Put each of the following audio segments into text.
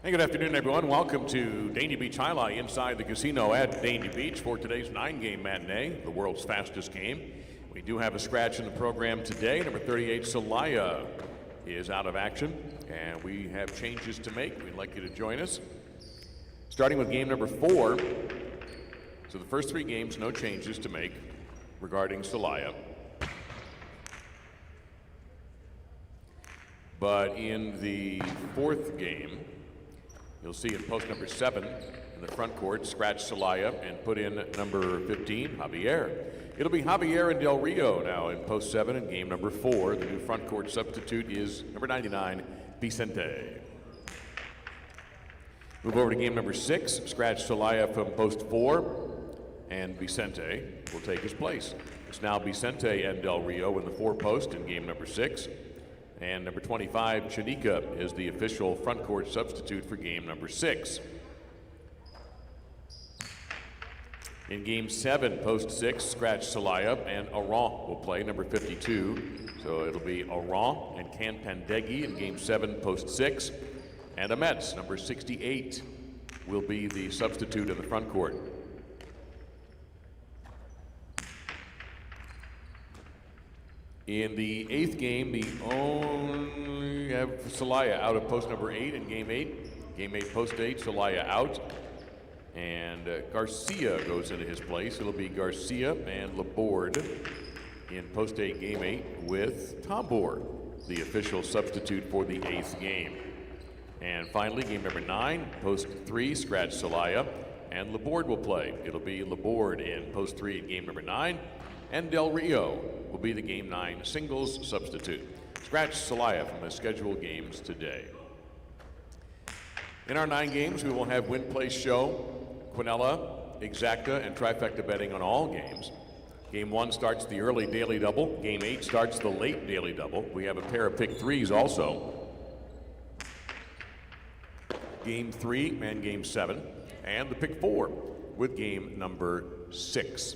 Hey, good afternoon, everyone. Welcome to Dania Beach Highlight inside the casino at Dania Beach for today's 9-game matinee, the world's fastest game. We do have a scratch in the program today. Number 38, Celaya, is out of action, and we have changes to make. We'd like you to join us. Starting with game number 4. So the first 3 games, no changes to make regarding Celaya. But in the 4th game, you'll see in post number 7 in the front court, scratch Celaya and put in number 15, Javier. It'll be Javier and Del Rio now in post 7 in game number 4. The new front court substitute is number 99, Vicente. Move over to game number 6, scratch Celaya from post 4, and Vicente will take his place. It's now Vicente and Del Rio in the 4 post in game number 6. And number 25, Chanica, is the official front court substitute for game number 6. In game 7, post 6, scratch Celaya, and Aran will play number 52. So it'll be Aran and Canpandegui in game 7, post 6. And Amets, number 68, will be the substitute in the front court. In the 8th game, the only have Celaya out of post number 8 in game 8. Game 8, post 8, Celaya out. And Garcia goes into his place. It'll be Garcia and Laborde in post 8, game 8 with Tambor, the official substitute for the 8th game. And finally, game number 9, post 3, scratch Celaya, and Laborde will play. It'll be Laborde in post 3 in game number 9. And Del Rio will be the game 9 singles substitute. Scratch Celaya from the scheduled games today. In our 9 games, we will have win, place, show, Quinella, exacta, and trifecta betting on all games. Game 1 starts the early daily double. Game 8 starts the late daily double. We have a pair of pick 3s also. Game 3 and game 7, and the pick 4 with game number 6.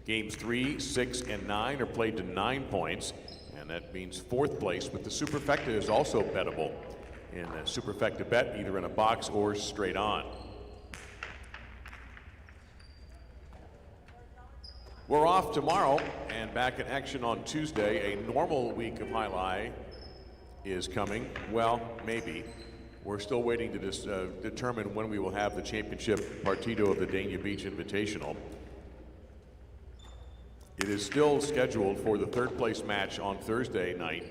Games 3, 6, and 9 are played to 9 points, and that means 4th place, but the superfecta is also bettable in a superfecta bet, either in a box or straight on. We're off tomorrow and back in action on Tuesday. A normal week of highlight is coming. Well, maybe. We're still waiting to determine when we will have the championship partido of the Dania Beach Invitational. It is still scheduled for the 3rd place match on Thursday night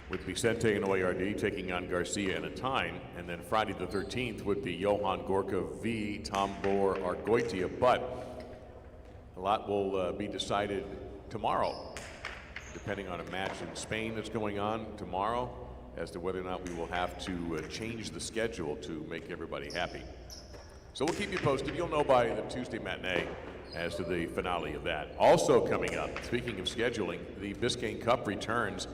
with Vicente and Oyardi taking on Garcia and Atine, and then Friday the 13th would be Johan Gorka v. Tambor Argoitia, but a lot will be decided tomorrow, depending on a match in Spain that's going on tomorrow, as to whether or not we will have to change the schedule to make everybody happy. So we'll keep you posted. You'll know by the Tuesday matinee as to the finale of that. Also coming up, speaking of scheduling, the Biscayne Cup returns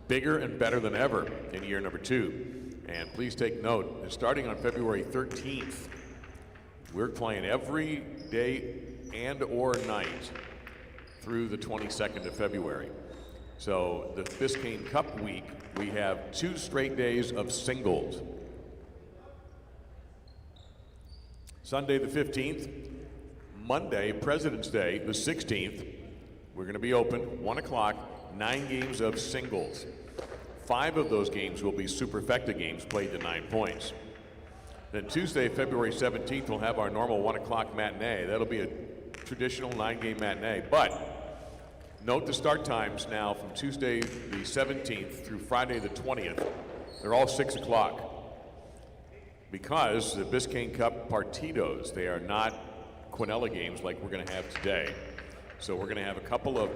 bigger and better than ever in year number 2. And please take note, starting on February 13th, we're playing every day and or night through the 22nd of February. So the Biscayne Cup week, we have 2 straight days of singles. Sunday the 15th, Monday, President's Day, the 16th, we're going to be open, 1 o'clock, 9 games of singles. 5 of those games will be superfecta games played to 9 points. Then Tuesday, February 17th, we'll have our normal 1 o'clock matinee. That'll be a traditional 9-game matinee. But note the start times now from Tuesday the 17th through Friday the 20th. They're all 6 o'clock. Because the Biscayne Cup partidos, they are not Quinella games like we're going to have today. So we're going to have a couple of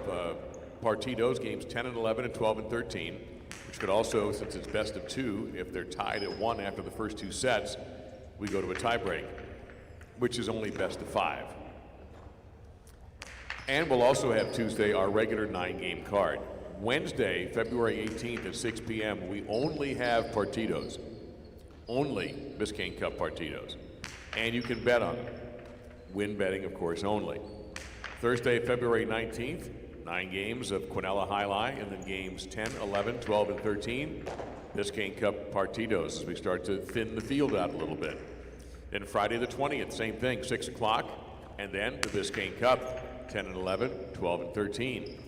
partidos, games 10 and 11 and 12 and 13, which could also, since it's best of 2, if they're tied at 1 after the first 2 sets, we go to a tiebreak, which is only best of 5. And we'll also have Tuesday our regular 9-game card. Wednesday, February 18th at 6 p.m., we only have partidos. Only Biscayne Cup partidos. And you can bet on them. Win betting, of course, only. Thursday, February 19th, 9 games of Quinella Highlight, and then games 10, 11, 12, and 13. Biscayne Cup partidos as we start to thin the field out a little bit. Then Friday the 20th, same thing, 6 o'clock, and then the Biscayne Cup, 10 and 11, 12 and 13.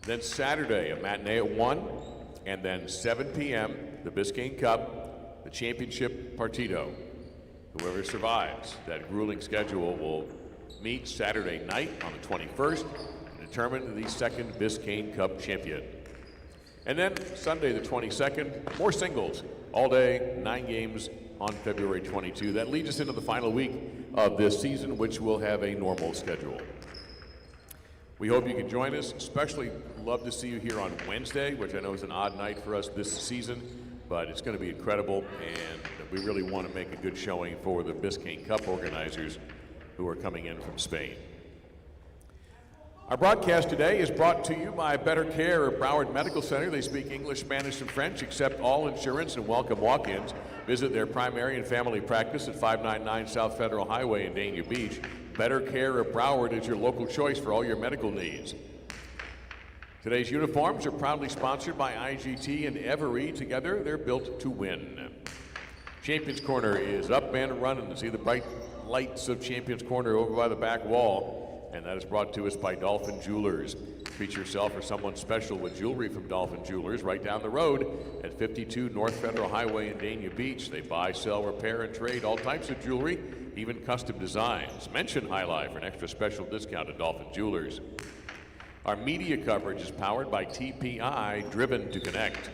Then Saturday, a matinee at 1, and then 7 p.m., the Biscayne Cup, the championship partido. Whoever survives that grueling schedule will meet Saturday night on the 21st and determine the second Biscayne Cup champion. And then Sunday the 22nd, more singles, all day, 9 games on February 22. That leads us into the final week of this season, which will have a normal schedule. We hope you can join us, especially love to see you here on Wednesday, which I know is an odd night for us this season, but it's going to be incredible, and we really want to make a good showing for the Biscayne Cup organizers who are coming in from Spain. Our broadcast today is brought to you by Better Care of Broward Medical Center. They speak English, Spanish, and French, accept all insurance, and welcome walk-ins. Visit their primary and family practice at 599 South Federal Highway in Dania Beach. Better Care of Broward is your local choice for all your medical needs. Today's uniforms are proudly sponsored by IGT and Every. Together, they're built to win. Champions Corner is up and running. See the bright lights of Champions Corner over by the back wall, and that is brought to us by Dolphin Jewelers. Treat yourself or someone special with jewelry from Dolphin Jewelers right down the road at 52 North Federal Highway in Dania Beach. They buy, sell, repair, and trade all types of jewelry, even custom designs. Mention High Life for an extra special discount at Dolphin Jewelers. Our media coverage is powered by TPI, driven to connect.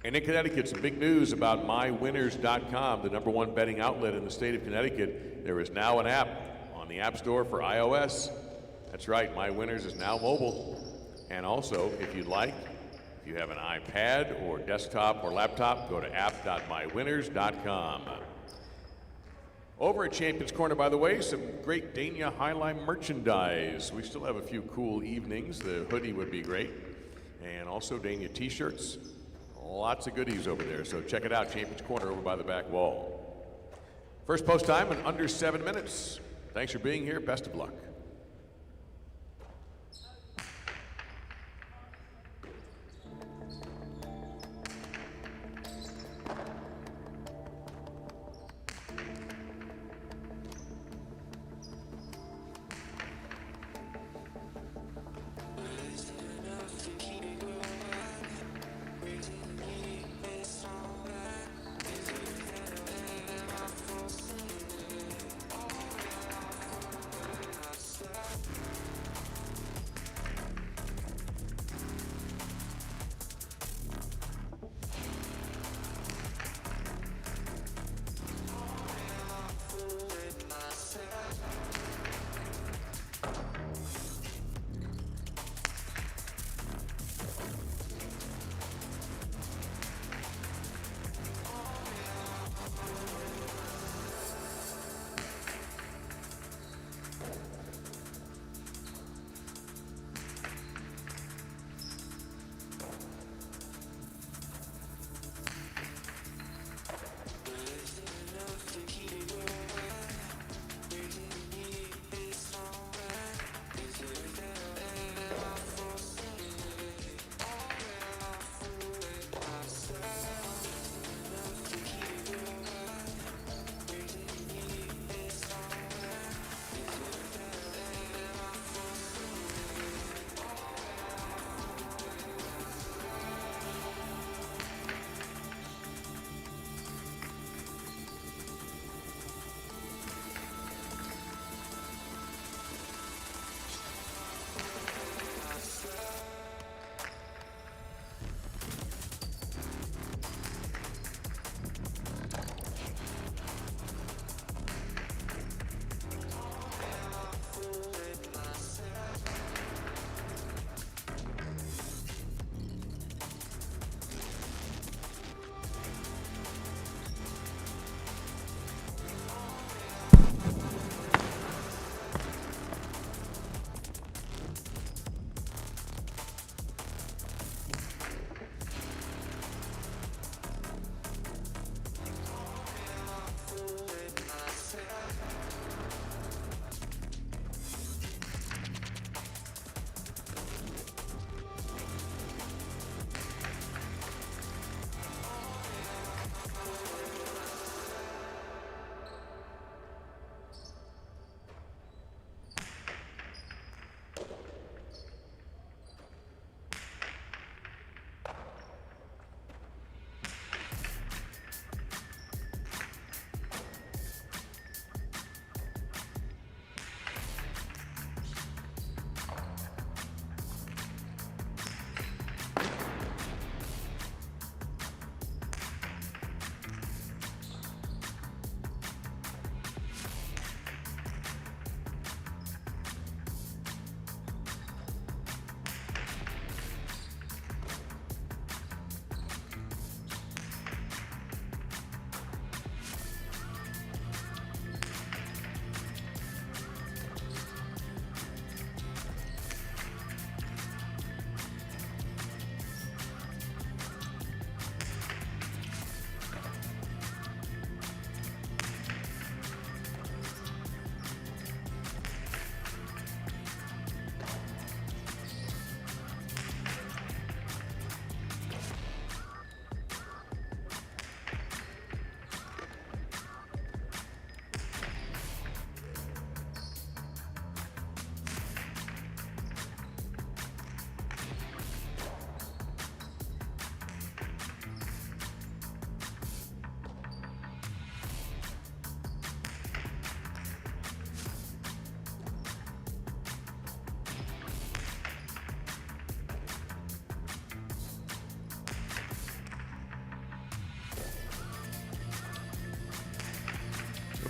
And in Connecticut, some big news about MyWinners.com, the #1 betting outlet in the state of Connecticut. There is now an app on the App Store for iOS. That's right, MyWinners is now mobile. And also, if you'd like, if you have an iPad or desktop or laptop, go to app.mywinners.com. Over at Champions Corner, by the way, some great Dania Highline merchandise. We still have a few cool evenings. The hoodie would be great. And also Dania t-shirts. Lots of goodies over there, so check it out, Champions Corner over by the back wall. First post time in under 7 minutes. Thanks for being here. Best of luck.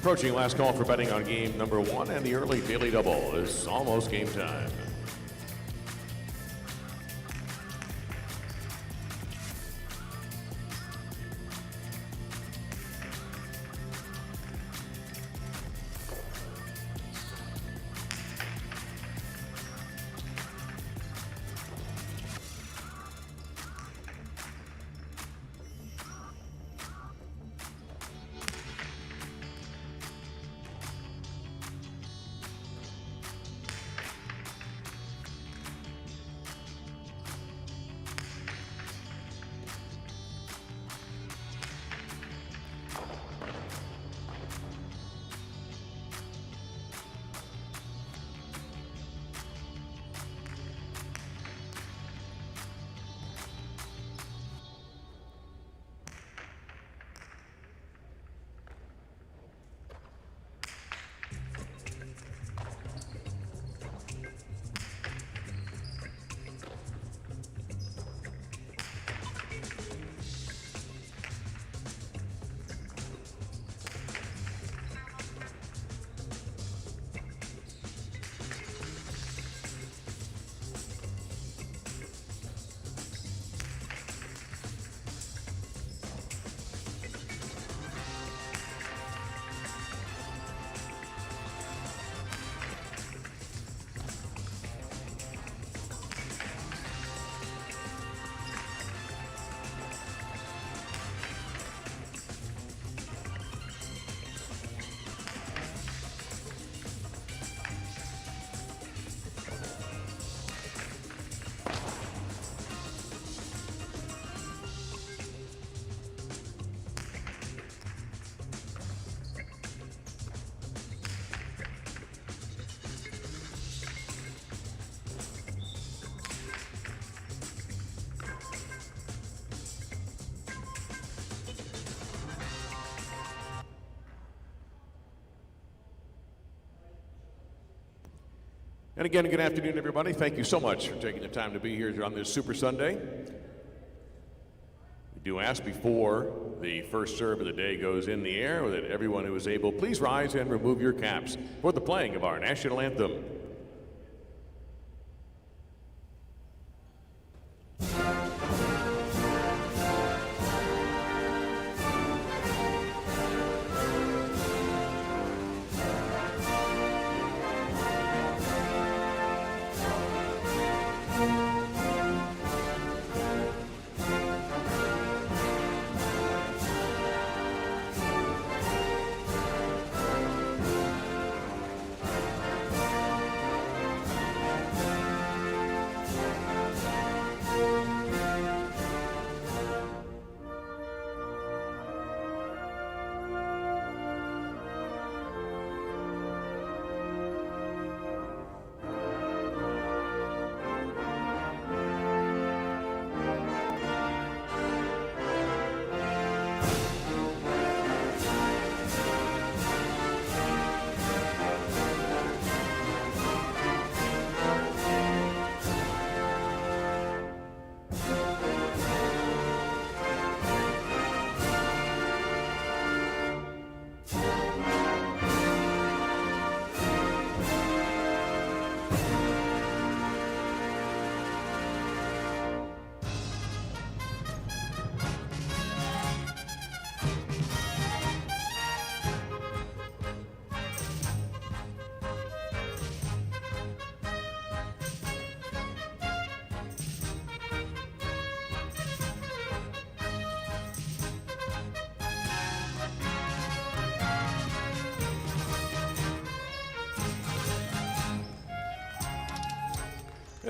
Approaching last call for betting on game number 1 and the early daily double. It's almost game time. And again, good afternoon, everybody. Thank you so much for taking the time to be here on this Super Sunday. We do ask before the first serve of the day goes in the air that everyone who is able, please rise and remove your caps for the playing of our national anthem.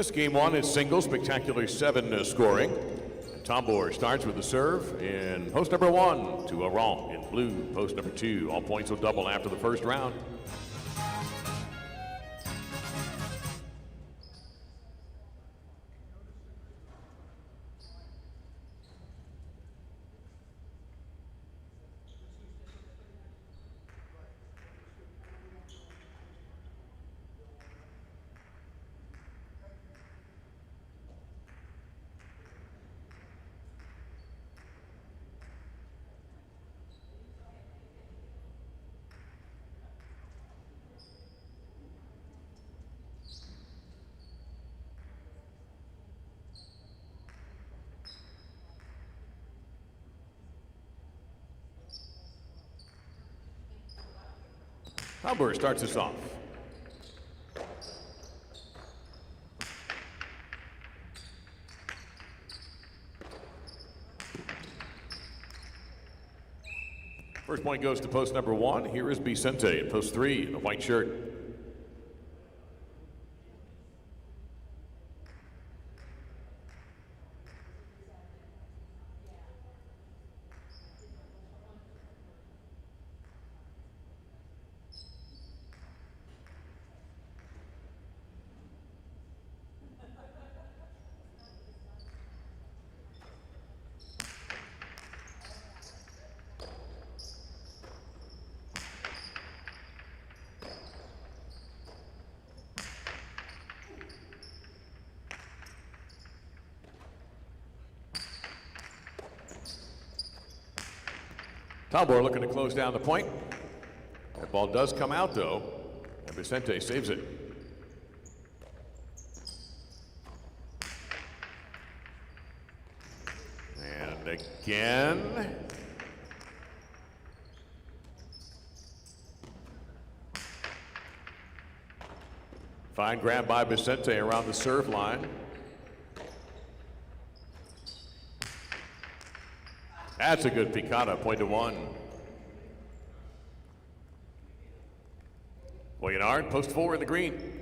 This game 1 is single, spectacular 7 scoring. Tombor starts with the serve in post number 1 to Laurent in blue, post number 2. All points will double after the first round. Humber starts us off. First point goes to post number 1. Here is Biscayne at post 3 in the white shirt. Talbot looking to close down the point. That ball does come out though, and Biscayne saves it. And again. Fine grab by Biscayne around the serve line. That's a good picada, point to 1. Boyanard, post 4 in the green.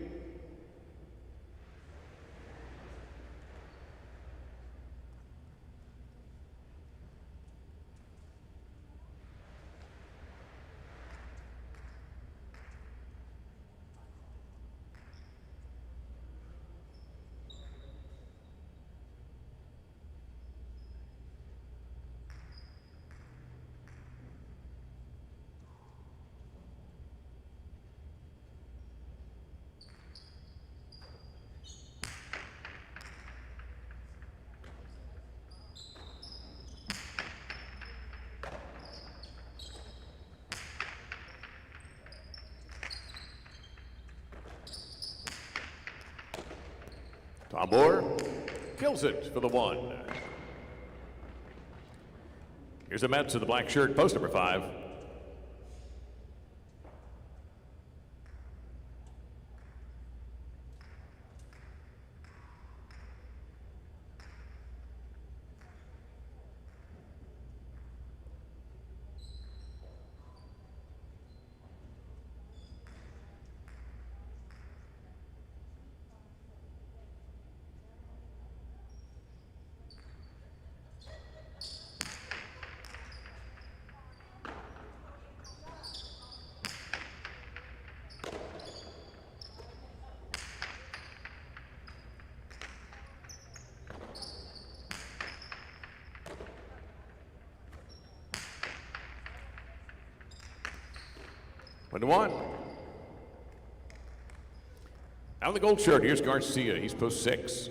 Tambor kills it for the 1. Here's the Mets in the black shirt, post number 5. One to 1. Out of the gold shirt, here's Garcia. He's post 6.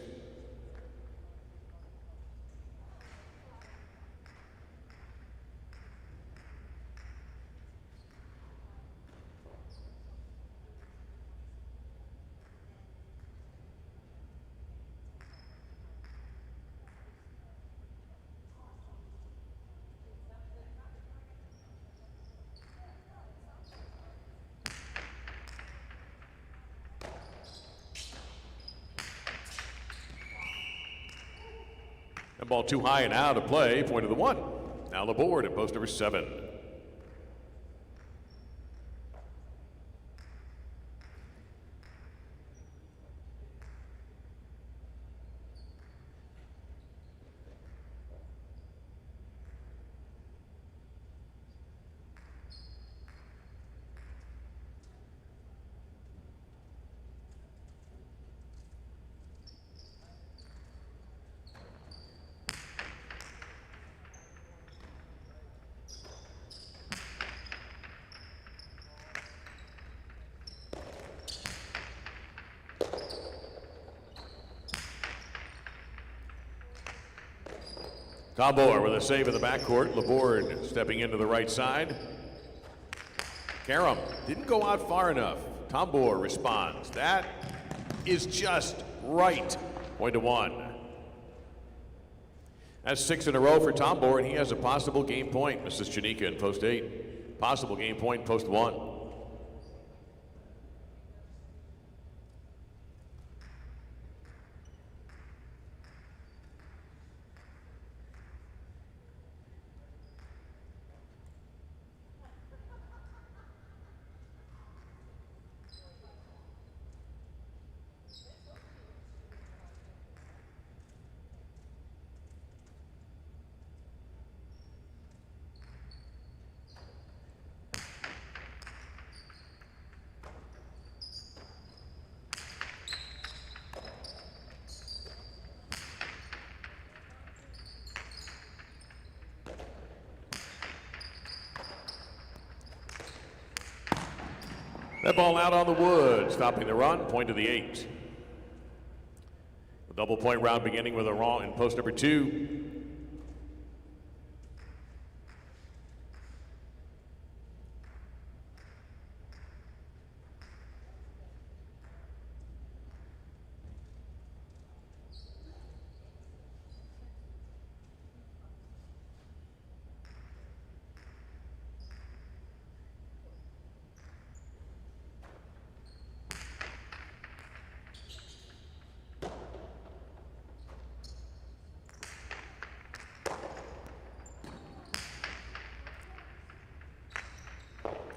That ball too high and out of play, point of the 1. Now the board at post number 7. Tambor with a save in the backcourt. Laborde stepping into the right side. Karam didn't go out far enough. Tambor responds. That is just right. Point to 1. That's 6 in a row for Tambor, and he has a possible game point. Mrs. Chanika in post 8. Possible game point, post 1. That ball out on the wood, stopping the run, point to the 8. The double point round beginning with a raw in post number 2.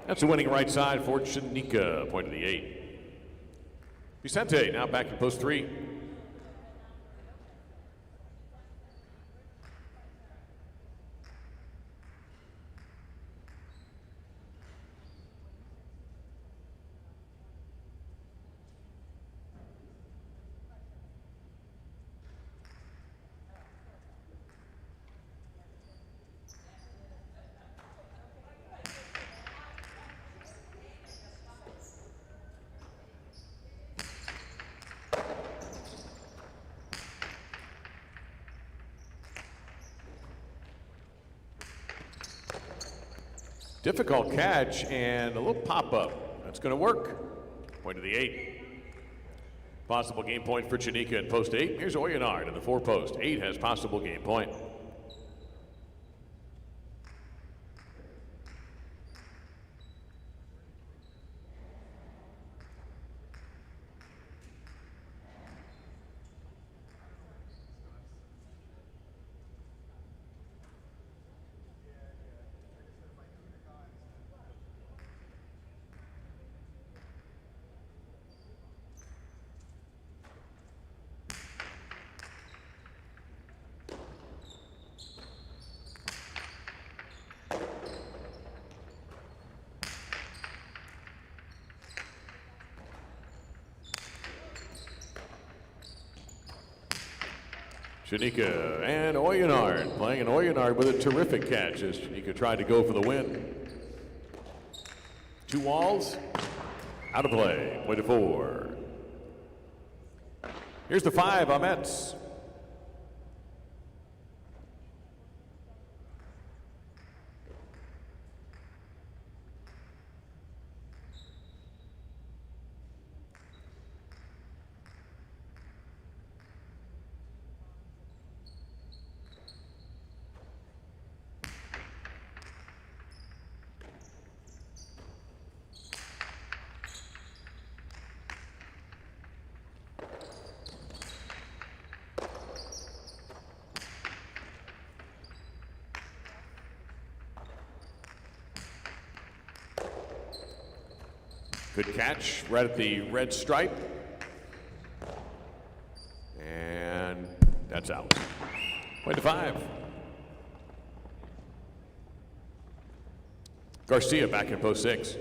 That's a winning right side for Shanika, point to the 8. Vicente now back in post 3. Difficult catch and a little pop-up. That's going to work. Point to the 8. Possible game point for Chanika in post 8. Here's Oyenard in the 4 post. 8 has possible game point. Shanika and Oyenard playing, and Oyenard with a terrific catch as Shanika tried to go for the win. 2 walls, out of play, point to 4. Here's the 5, Ahmets. Good catch right at the red stripe. And that's out. Point to 5. Garcia back in post 6.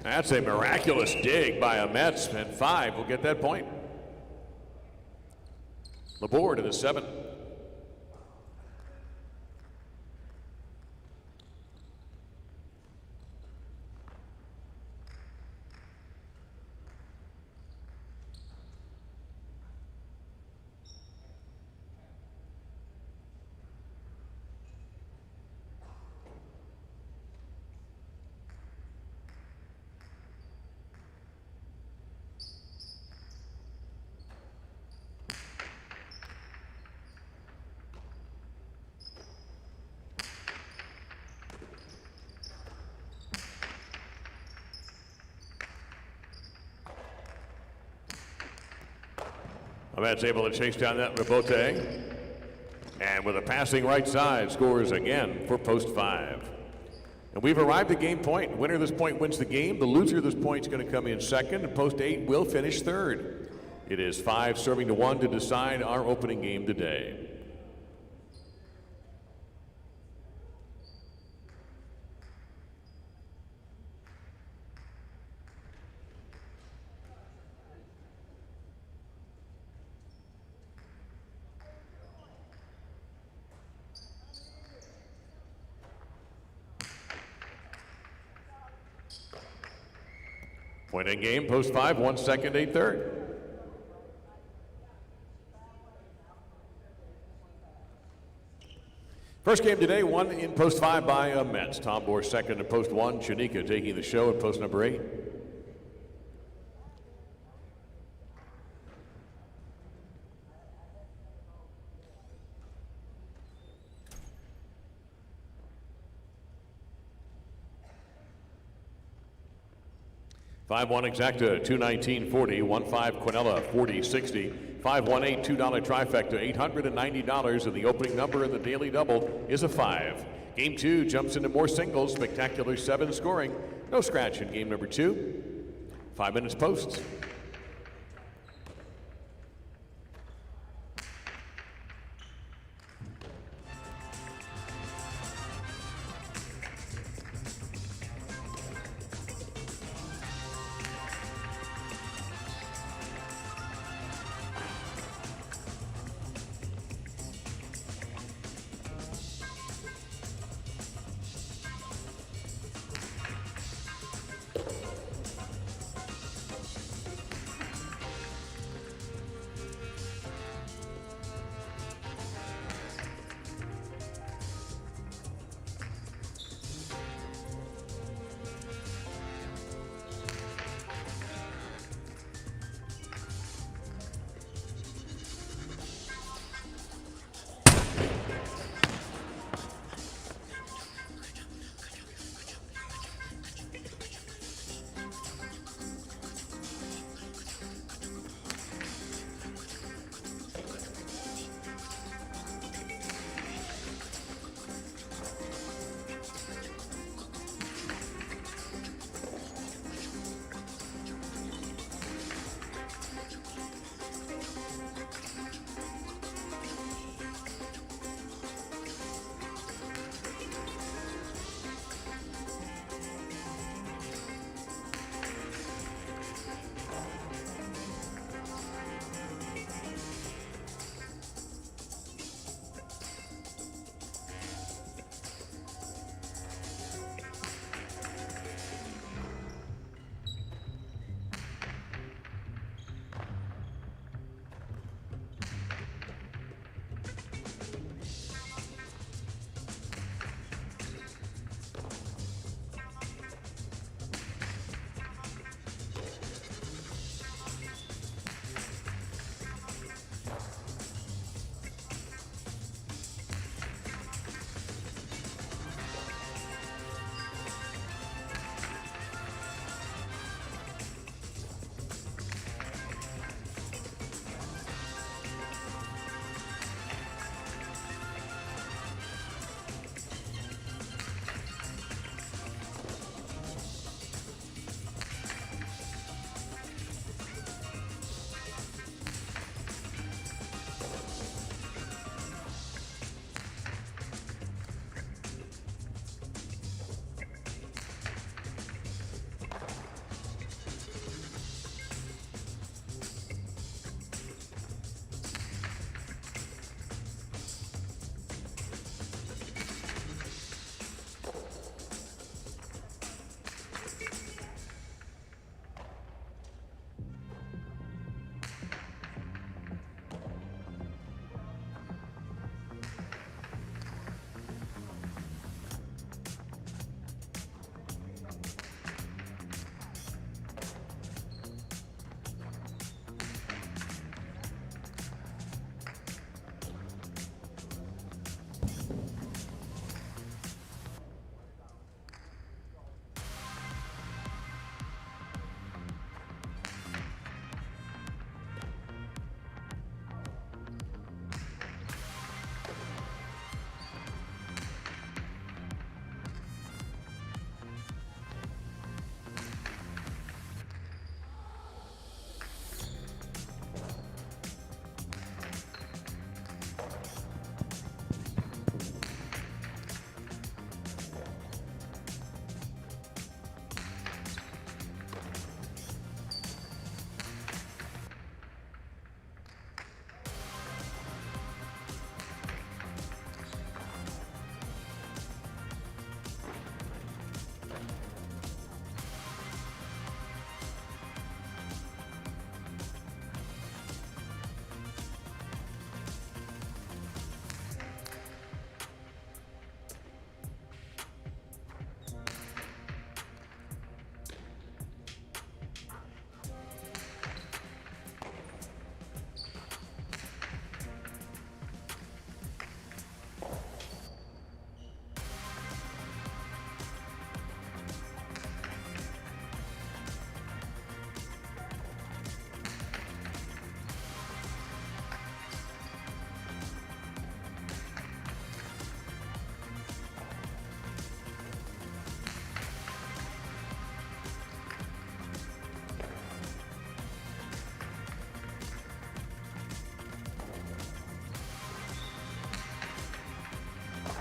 That's a miraculous dig by Ahmets, and 5 will get that point. Laborde to the 7. Ahmed's able to chase down that Rabote. And with a passing right side, scores again for post 5. And we've arrived at game point. The winner of this point wins the game. The loser of this point is going to come in second, and post 8 will finish third. It is 5 serving to 1 to decide our opening game today. Point in game, post 5, 1 second, 8 third. First game today, won in post 5 by Mets. Tom Bohr second in post 1. Chanika taking the show at post number 8. $5-1 exacta, $219.40, 1-5 Quinella, 40-60, 5-1-8 $2 trifecta, $890, and the opening number in the daily double is a 5. Game 2 jumps into more singles, spectacular 7 scoring, no scratch in game number 2. 5 minutes post.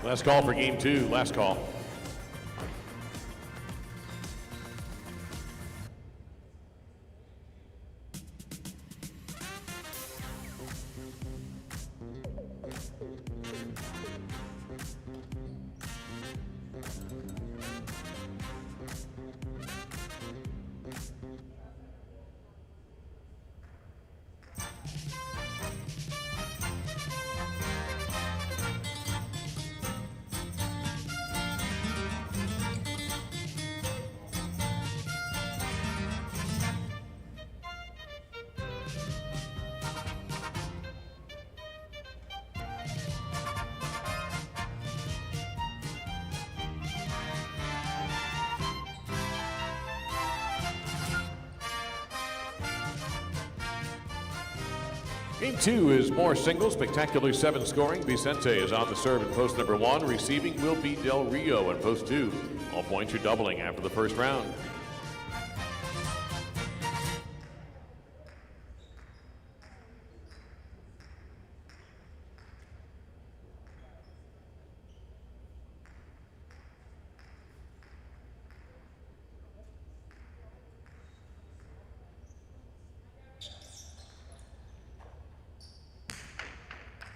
Last call for game 2. Last call. Game 2 is more singles, spectacular 7 scoring. Vicente is on the serve in post number 1. Receiving will be Del Rio in post 2. All points are doubling after the first round.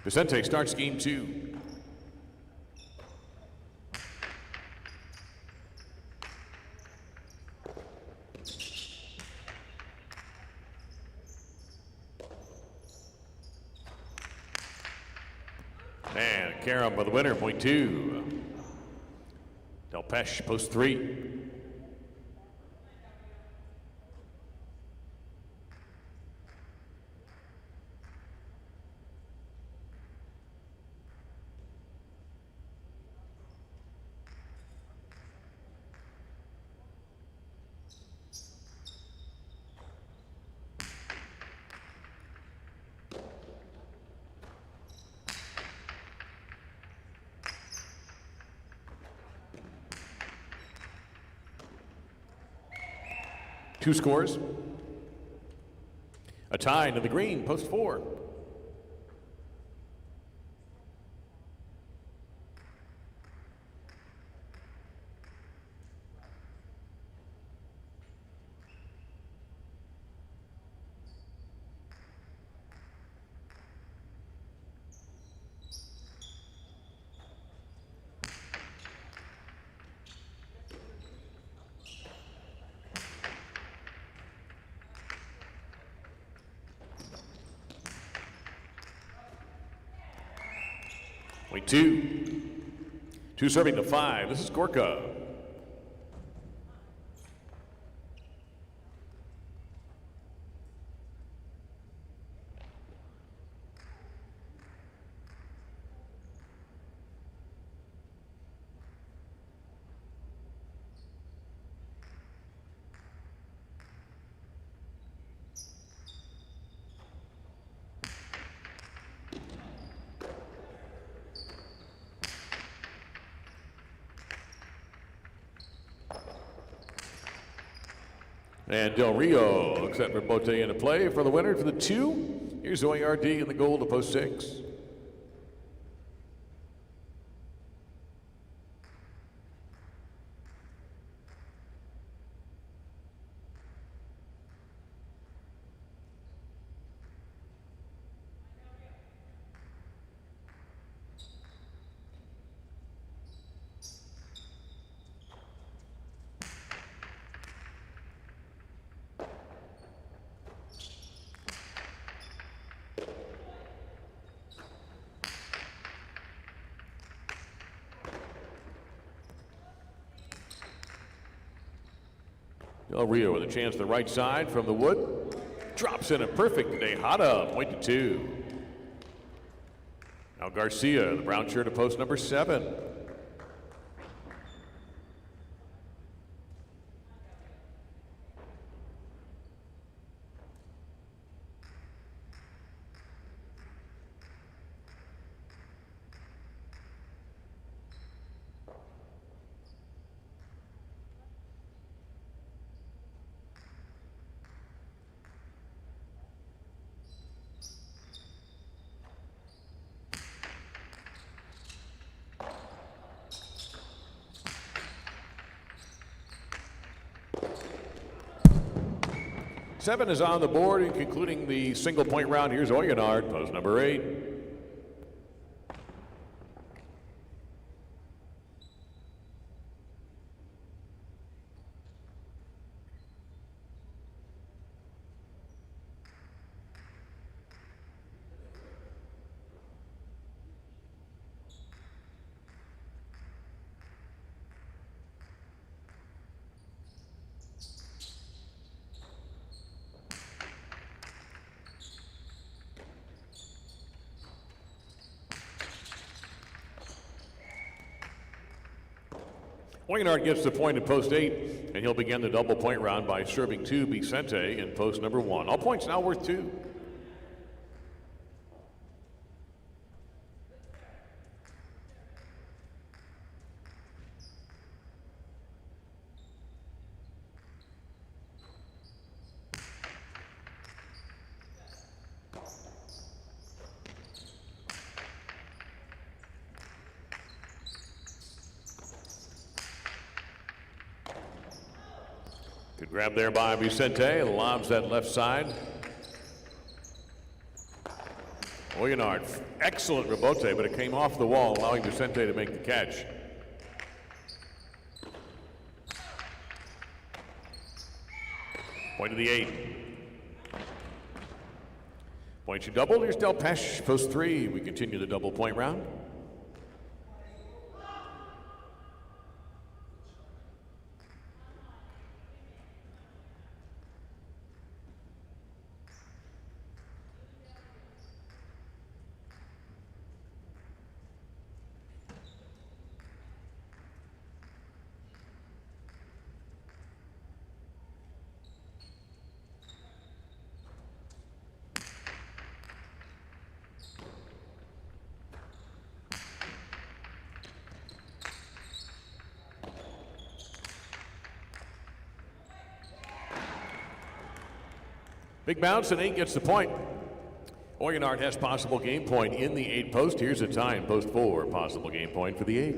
Vicente starts game 2. And Karam by the winner, point 2. Del Pesh, post 3. Two scores. A tie into the green, post 4. Point 2. 2 serving to 5. This is Gorka. And Del Rio looks at Bote into play for the winner for the 2. Here's OARD in the goal to post 6. Del Rio with a chance to the right side from the wood. Drops in a perfect Tejada, point to 2. Now Garcia, the brown shirt, to post number 7. 7 is on the board, and concluding the single point round, here's Oyonard, post number 8. Oyonard gets the point at post 8, and he'll begin the double point round by serving to Biscayne in post number 1. All points now worth 2. Good grab there by Biscayne, lobs that left side. Oyonard, excellent rebote, but it came off the wall, allowing Biscayne to make the catch. Point to the 8. Point you double, here's Del Pesh, post 3. We continue the double point round. Big bounce, and 8 gets the point. Oyonard has possible game point in the 8 post. Here's a tie in post 4. Possible game point for the 8.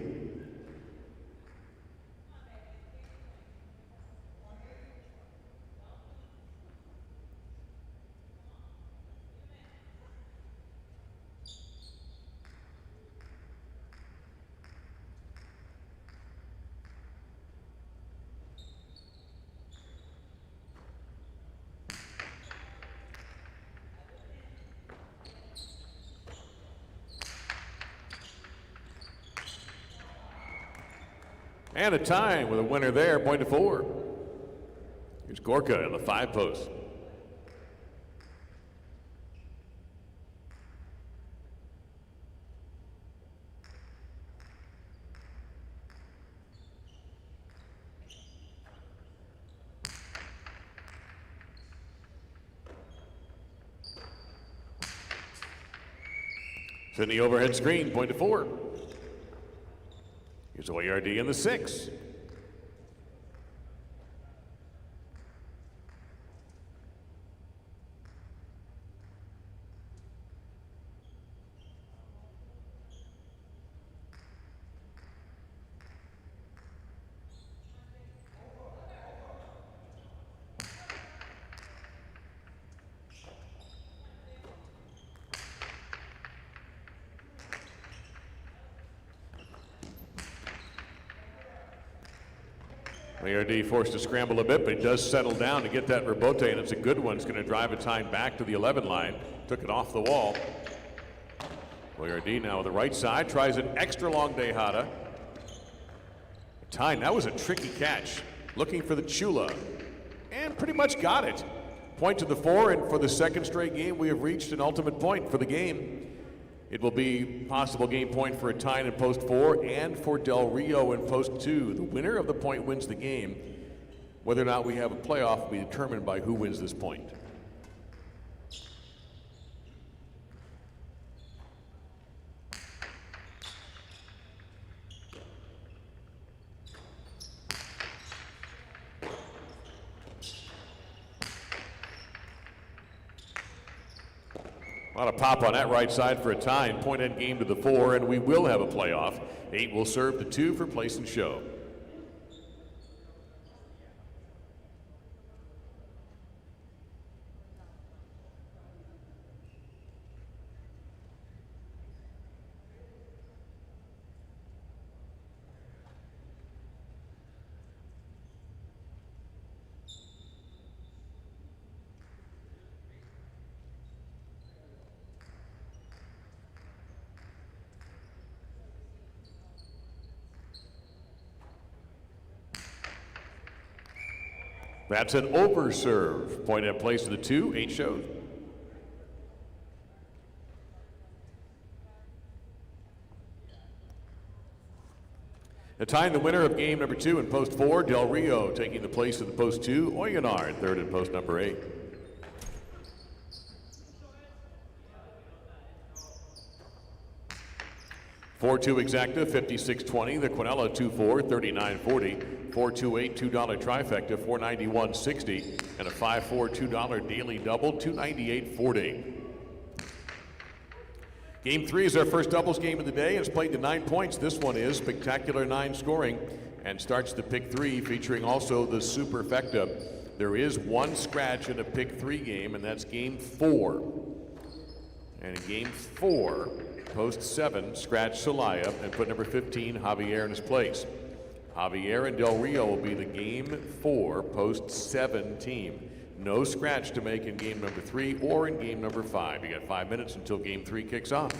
And a tie with a winner there, point to 4. Here's Gorka in the 5 post. Send the overhead screen, point to 4. Here's Oyard in the 6. ARD forced to scramble a bit, but he does settle down to get that rebote, and it's a good one. It's going to drive a time back to the 11 line. Took it off the wall. ARD now with the right side, tries an extra long Dejada. Tyne, that was a tricky catch. Looking for the Chula, and pretty much got it. Point to the 4, and for the second straight game, we have reached an ultimate point for the game. It will be possible game point for a tie in post 4 and for Del Rio in post 2. The winner of the point wins the game. Whether or not we have a playoff will be determined by who wins this point. A lot of pop on that right side for a tie, and point end game to the 4, and we will have a playoff. 8 will serve the 2 for place and show. That's an overserve. Point at place of the 2, 8 showed. Tying the winner of game number 2 in post 4, Del Rio taking the place of the post 2, Oyonard, third in post number 8. $4-2 exacta, 56.20. The Quinella 2-4, 39.40. 4-2-8, $2 trifecta, 491.60, and a 5-4, $2 daily double, 298.40. Game 3 is our first doubles game of the day. It's played to 9 points. This one is spectacular 9 scoring and starts the pick 3, featuring also the superfecta. There is one scratch in a pick 3 game, and that's game 4. And in game 4, post 7, scratch Celaya and put number 15, Javier, in his place. Javier and Del Rio will be the game 4, post 7 team. No scratch to make in game number 3 or in game number 5. You got 5 minutes until game 3 kicks off.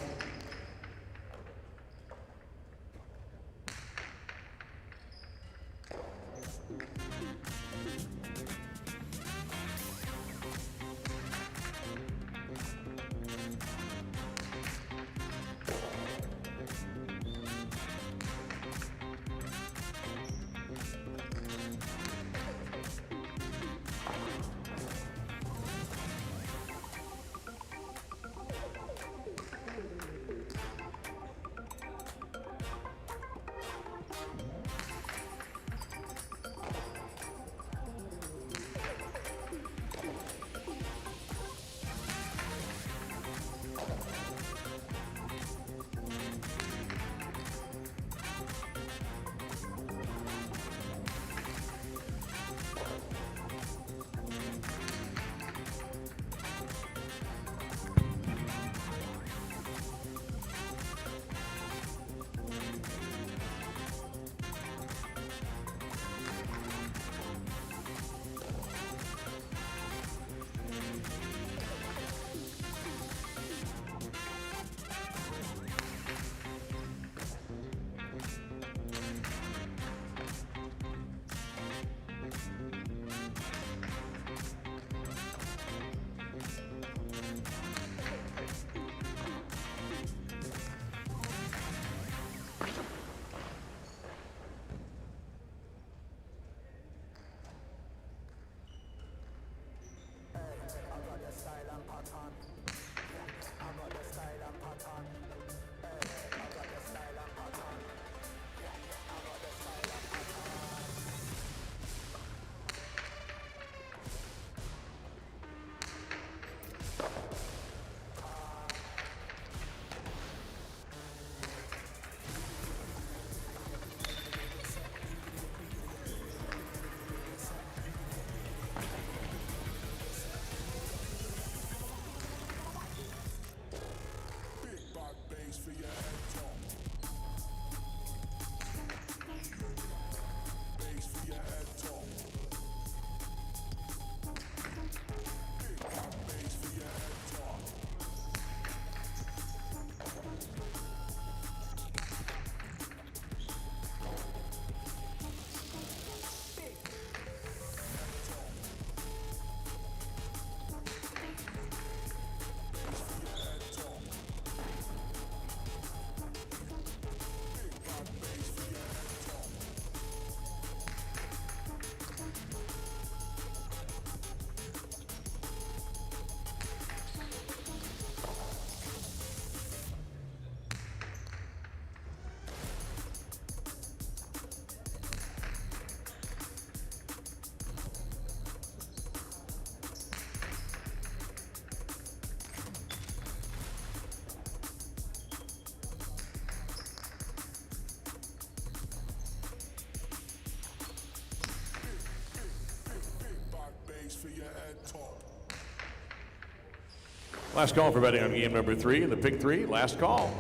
Last call for betting on game number 3 in the pick 3. Last call.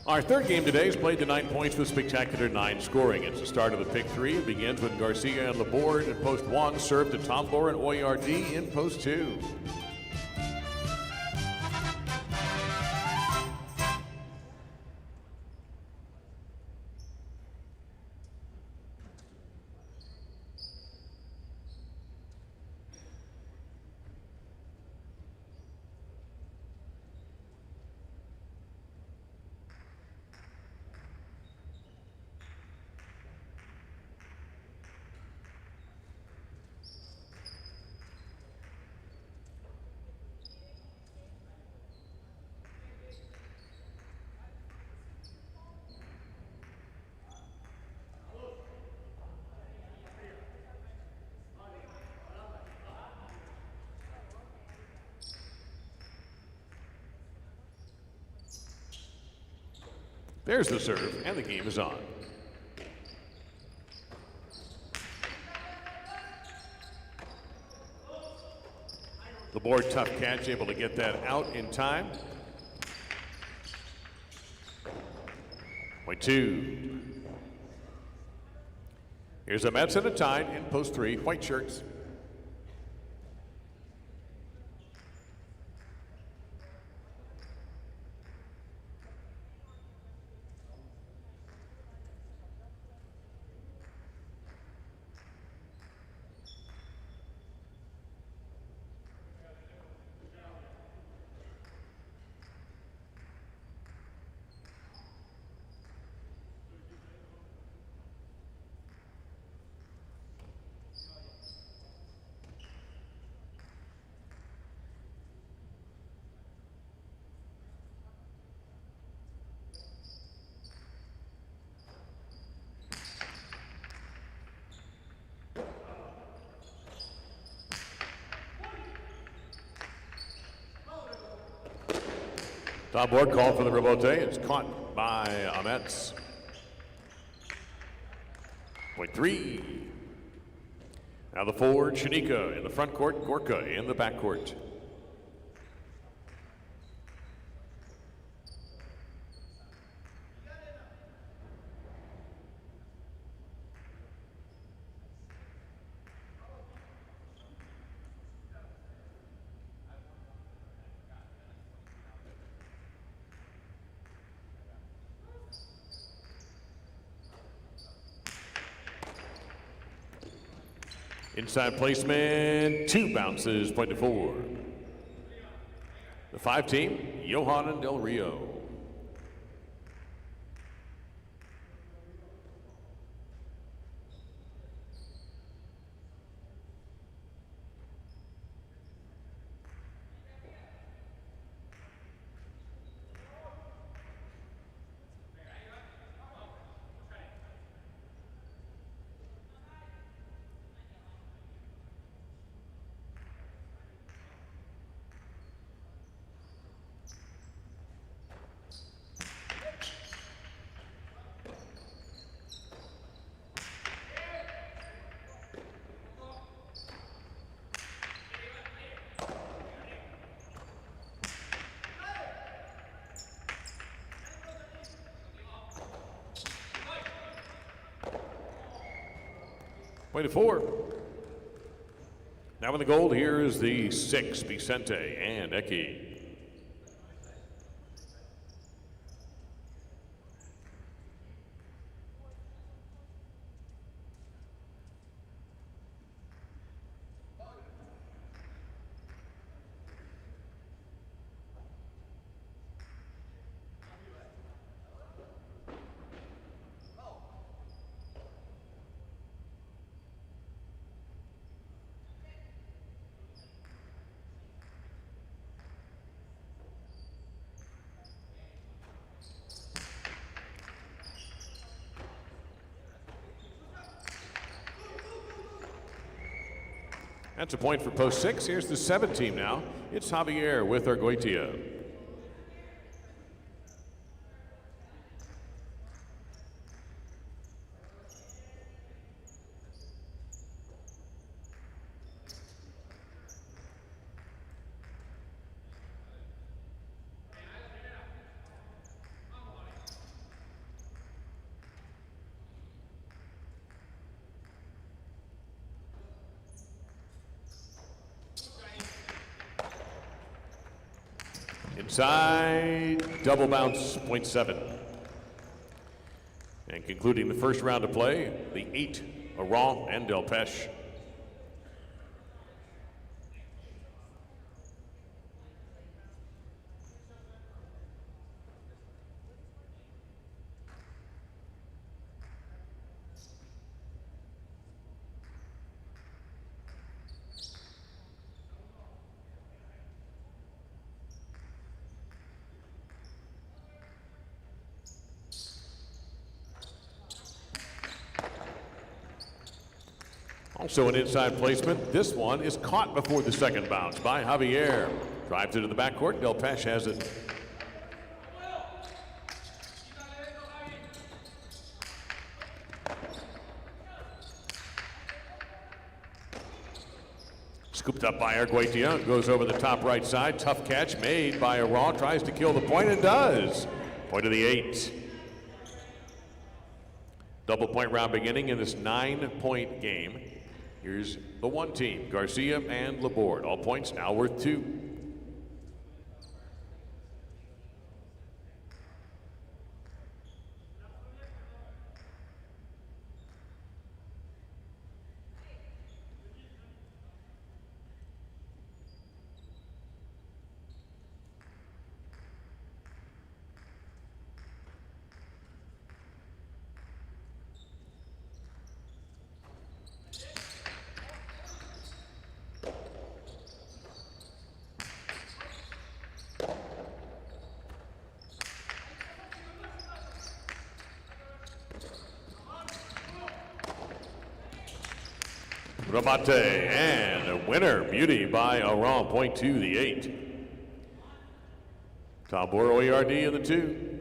Our third game today is played to 9 points with spectacular 9 scoring. It's the start of the pick 3. It begins with Garcia on the board in post 1, served to Tombor and Oyardee in post 2. There's the serve, and the game is on. The board tough catch, able to get that out in time. Point 2. Here's a Mets and a tie in post 3, white shirts. Top board call for the rebote. It's caught by Amets. Point 3. Now the forward, Shanika in the front court, Gorka in the back court. Inside placement, 2 bounces, point to 4. The 5 team, Johan and Del Rio. Point to 4. Now in the gold, here is the 6, Vicente and Eki. That's a point for post 6. Here's the 7 team now. It's Javier with Argoitia. Side double bounce, .7. And concluding the first round of play, the 8, Aron and Delpech. Also an inside placement. This one is caught before the second bounce by Javier. Drives it to the backcourt. Delpech has it. Scooped up by Arguetia. Goes over the top right side. Tough catch made by Aron. Tries to kill the point and does. Point of the 8. Double point round beginning in this 9-point game. Here's the one team, Garcia and Laborde. All points now worth 2. Ramate, and a winner, beauty by Aron, .2, the 8. Tabor OERD in the 2.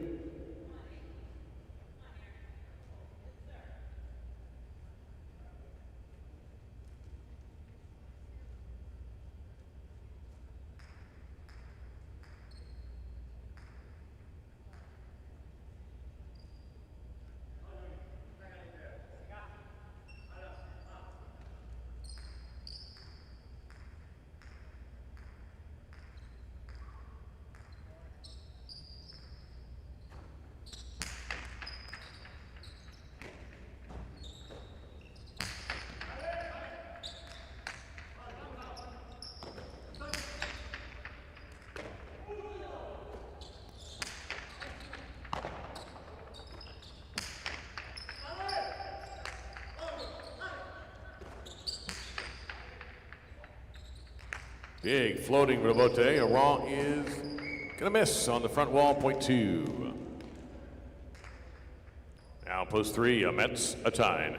Big floating rebote. Aron is gonna miss on the front wall, .2. Now post 3, Mets a tie.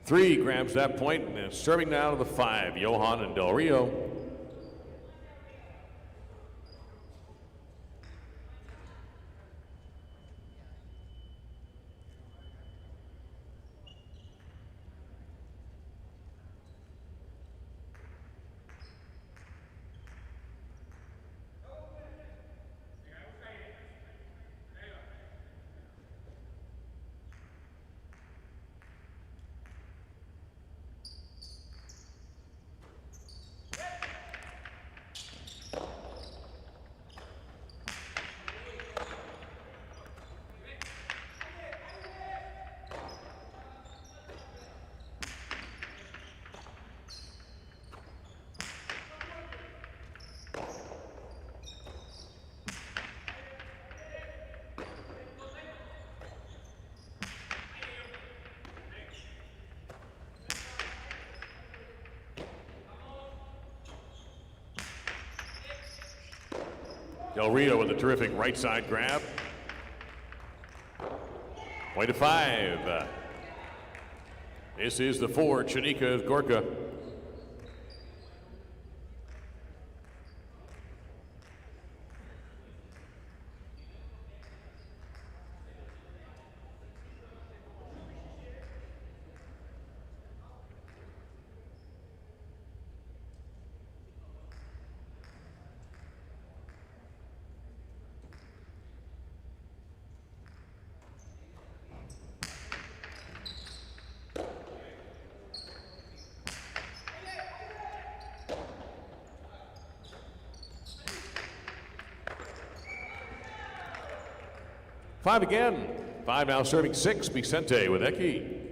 Three grabs that point and is serving now to the 5, Johan and Del Rio. Del Rio with a terrific right side grab. Point of 5. This is the 4, Chanika Gorka. Five again. 5 now serving 6, Vicente with Eki.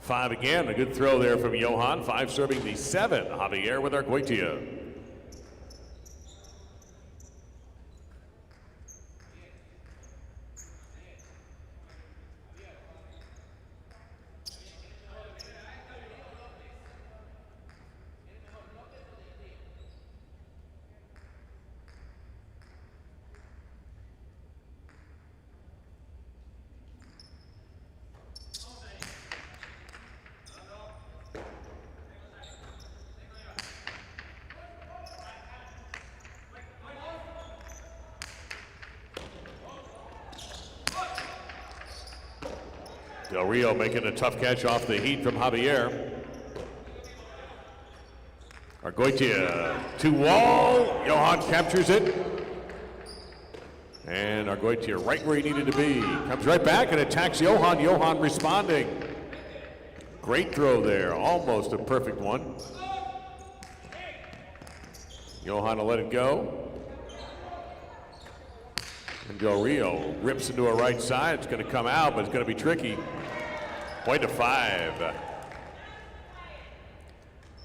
Five again, a good throw there from Johan. 5 serving the 7, Javier with Argoitia. Del Rio making a tough catch off the heat from Javier. Argoitia to wall. Johan captures it. And Argoitia right where he needed to be. Comes right back and attacks Johan. Johan responding. Great throw there. Almost a perfect one. Johan will let it go. And Del Rio rips into a right side. It's going to come out, but it's going to be tricky. Point to 5.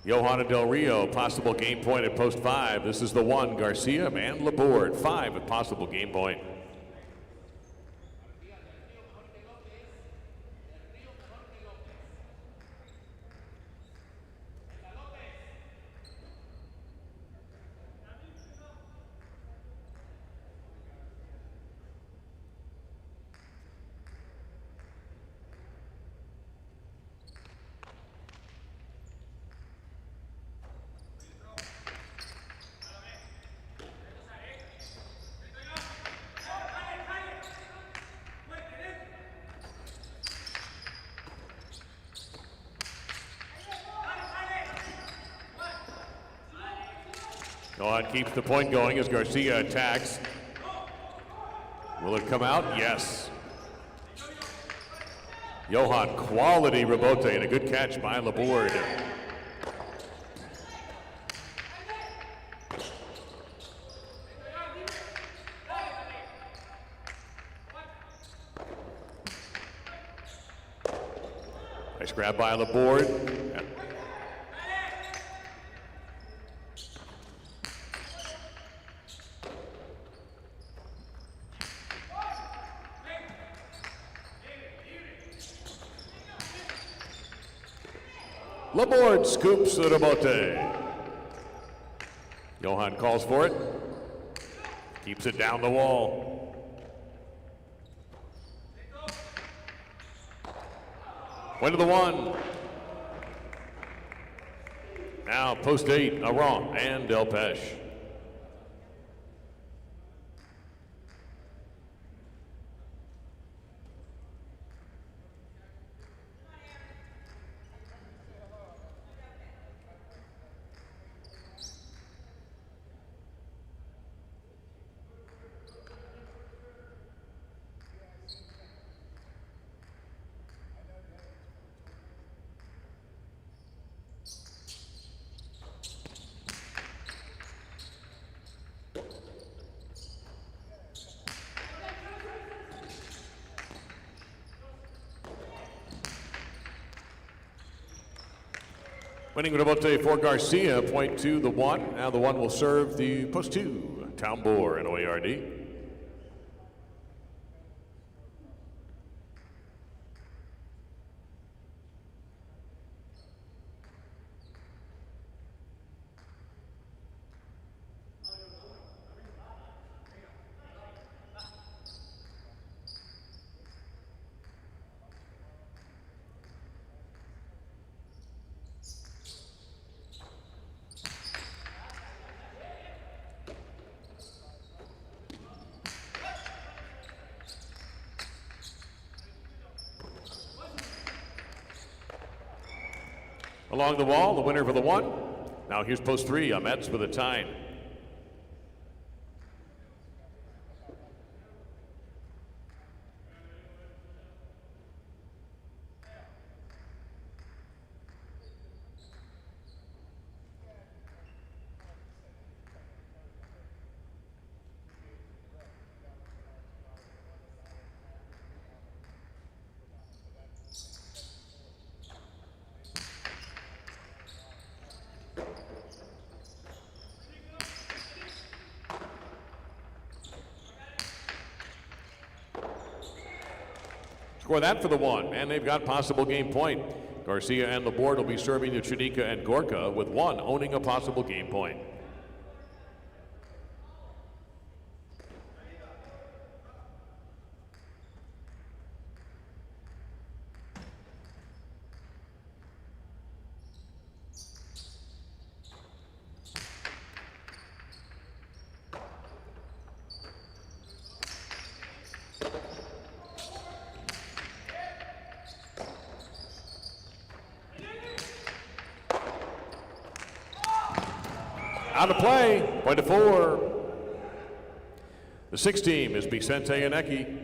Johan and Del Rio, possible game point at post 5. This is the 1, Garcia and Laborde. 5 with possible game point. Johan keeps the point going as Garcia attacks. Will it come out? Yes. Johan, quality rebote and a good catch by Laborde. Nice grab by Laborde. Laborde scoops the rebote. Johan calls for it. Keeps it down the wall. Point to the 1. Now post 8, Aron and Del Pesh. Winning rebote for Garcia, point to the one. Now the one will serve the post two, Tambor and OARD. Along the wall, the winner for the one. Now here's post three, Amets with a tie. Score that for the one, and they've got possible game point. Garcia and the board will be serving to Chudika and Gorka, with one owning a possible game point. Out of play, point to four. The sixth team is Biscayne and Eki.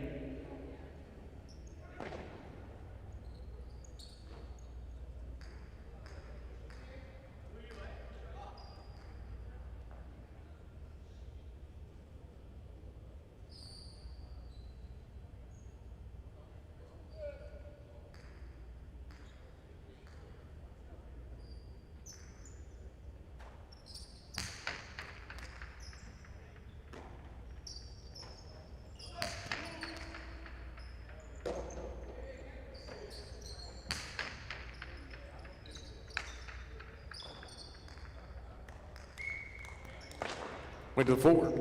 Went to the four.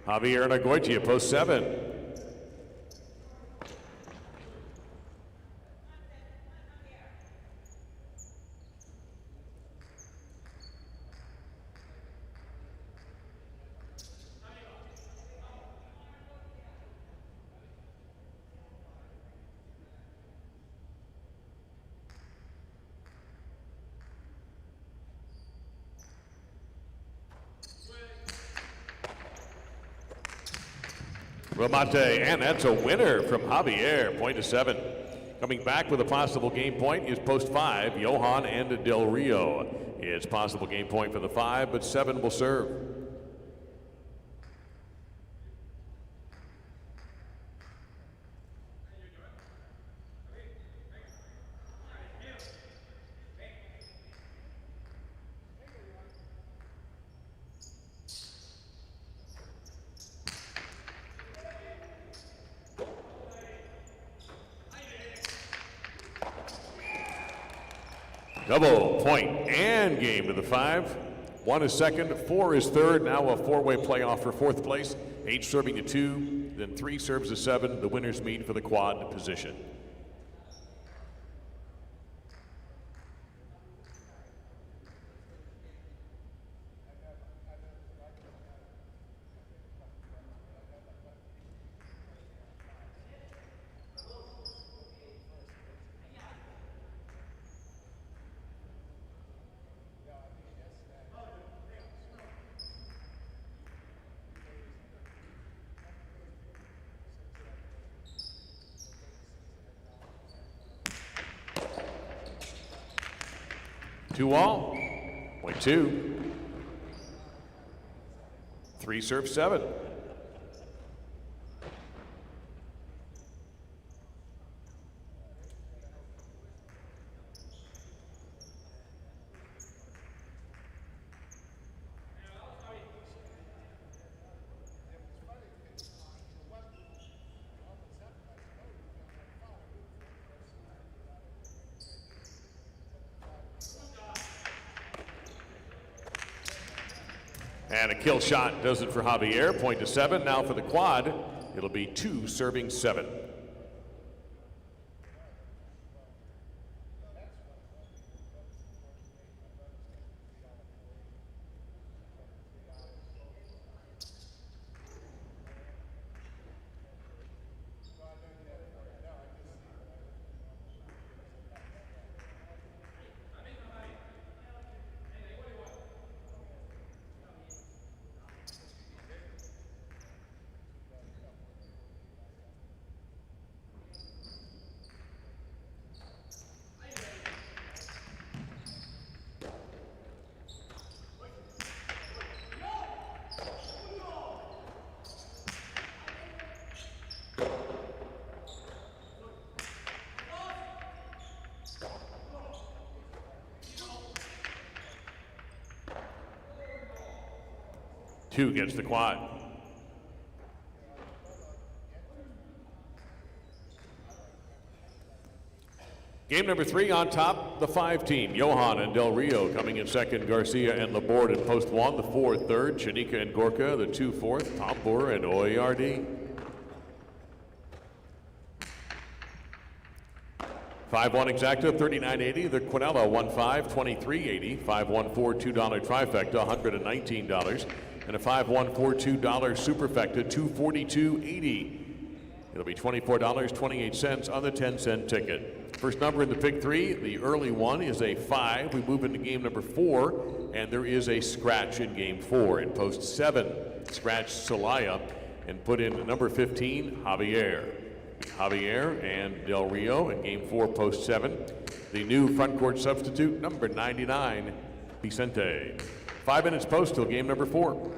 Javier Nagoitia, post seven. Ramate, and that's a winner from Javier, point to seven. Coming back with a possible game point is post five, Johan and Del Rio. It's possible game point for the five, but seven will serve. Double point and game to the five. One is second, four is third. Now a four-way playoff for fourth place. Eight serving to two, then three serves to seven. The winners meet for the quad position. Two all, point two. Three serve seven. And a kill shot does it for Javier. Point to 7. Now for the quad, it'll be 2 serving 7. Two gets the quad. Game number 3 on top, the 5 team. Johan and Del Rio coming in second. Garcia and Laborde in post 1. The 4 third. Chanika and Gorka, the 2 fourth. Tombor and Oyardi. 5-1 exacta, $39.80. The Quinella 1-5, $23.80. 5-1-4 $2 trifecta, $119. And a 5-1-4 $2 superfecta, $242.80. It'll be $24.28 on the 10-cent ticket. First number in the pick 3, the early one is a 5. We move into game number 4, and there is a scratch in game 4. In post 7, scratch Celaya and put in number 15, Javier. Javier and Del Rio in game 4, post 7. The new front court substitute, number 99, Vicente. 5 minutes post till game number 4.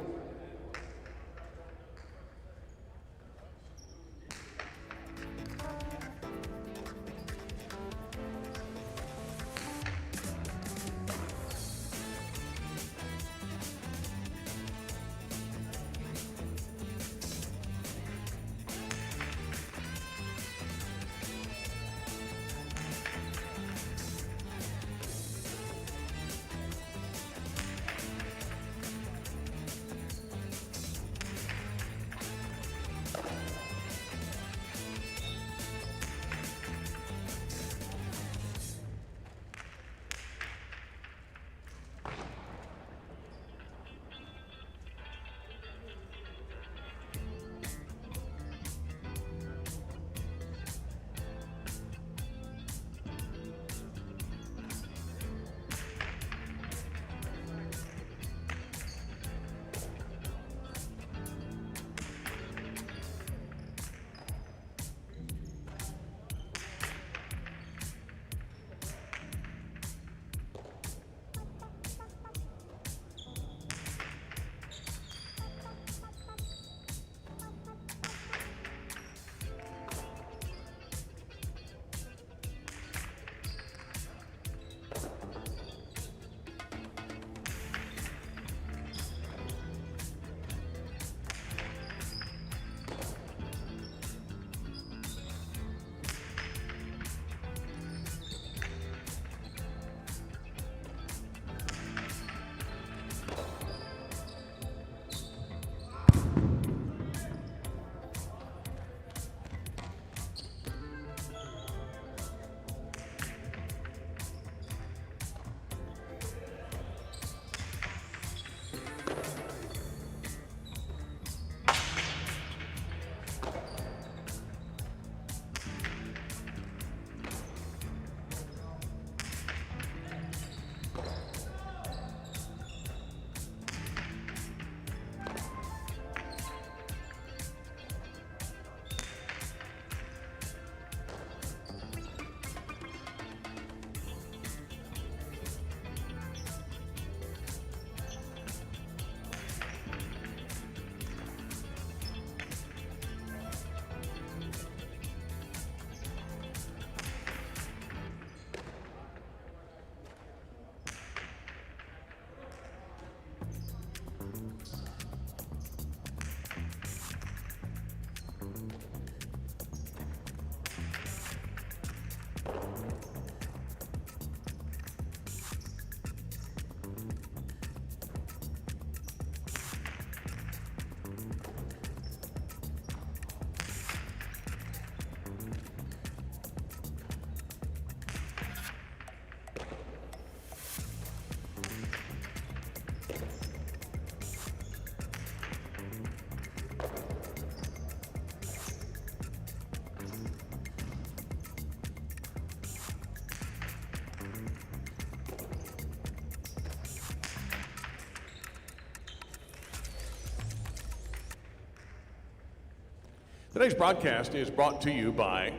Today's broadcast is brought to you by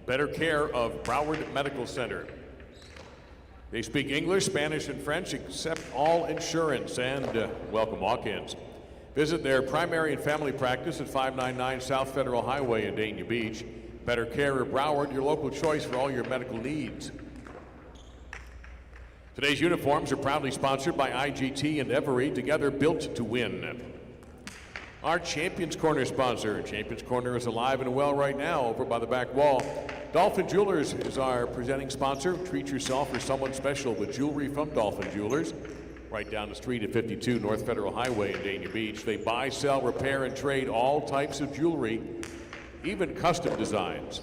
Better Care of Broward Medical Center. They speak English, Spanish, and French, accept all insurance, and welcome walk-ins. Visit their primary and family practice at 599 South Federal Highway in Dania Beach. Better Care of Broward, your local choice for all your medical needs. Today's uniforms are proudly sponsored by IGT and Every, together built to win. Our Champions Corner sponsor. Champions Corner is alive and well right now over by the back wall. Dolphin Jewelers is our presenting sponsor. Treat yourself or someone special with jewelry from Dolphin Jewelers. Right down the street at 52 North Federal Highway in Dania Beach. They buy, sell, repair, and trade all types of jewelry, even custom designs.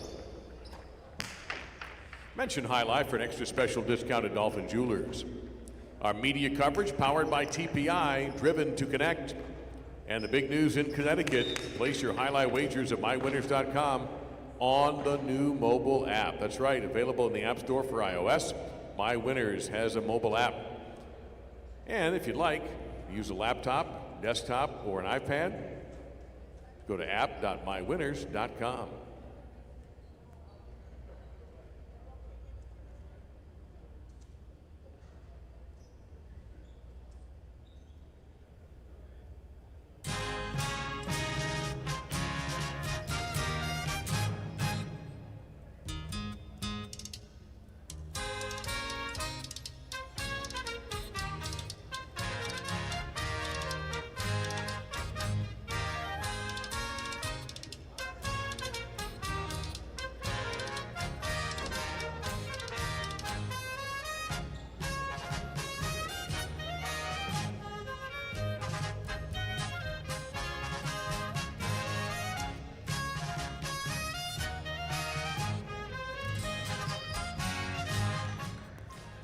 Mention High Life for an extra special discount at Dolphin Jewelers. Our media coverage powered by TPI, driven to connect. And the big news in Connecticut, place your highlight wagers at mywinners.com on the new mobile app. That's right, available in the App Store for iOS. MyWinners has a mobile app. And if you'd like, use a laptop, desktop, or an iPad, go to app.mywinners.com.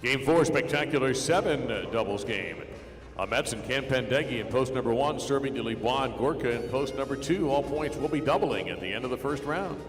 Game 4, spectacular 7 doubles game. Mets and Ken Pendeggi in post number 1, serving to Libois Gorka in post number 2. All points will be doubling at the end of the first round.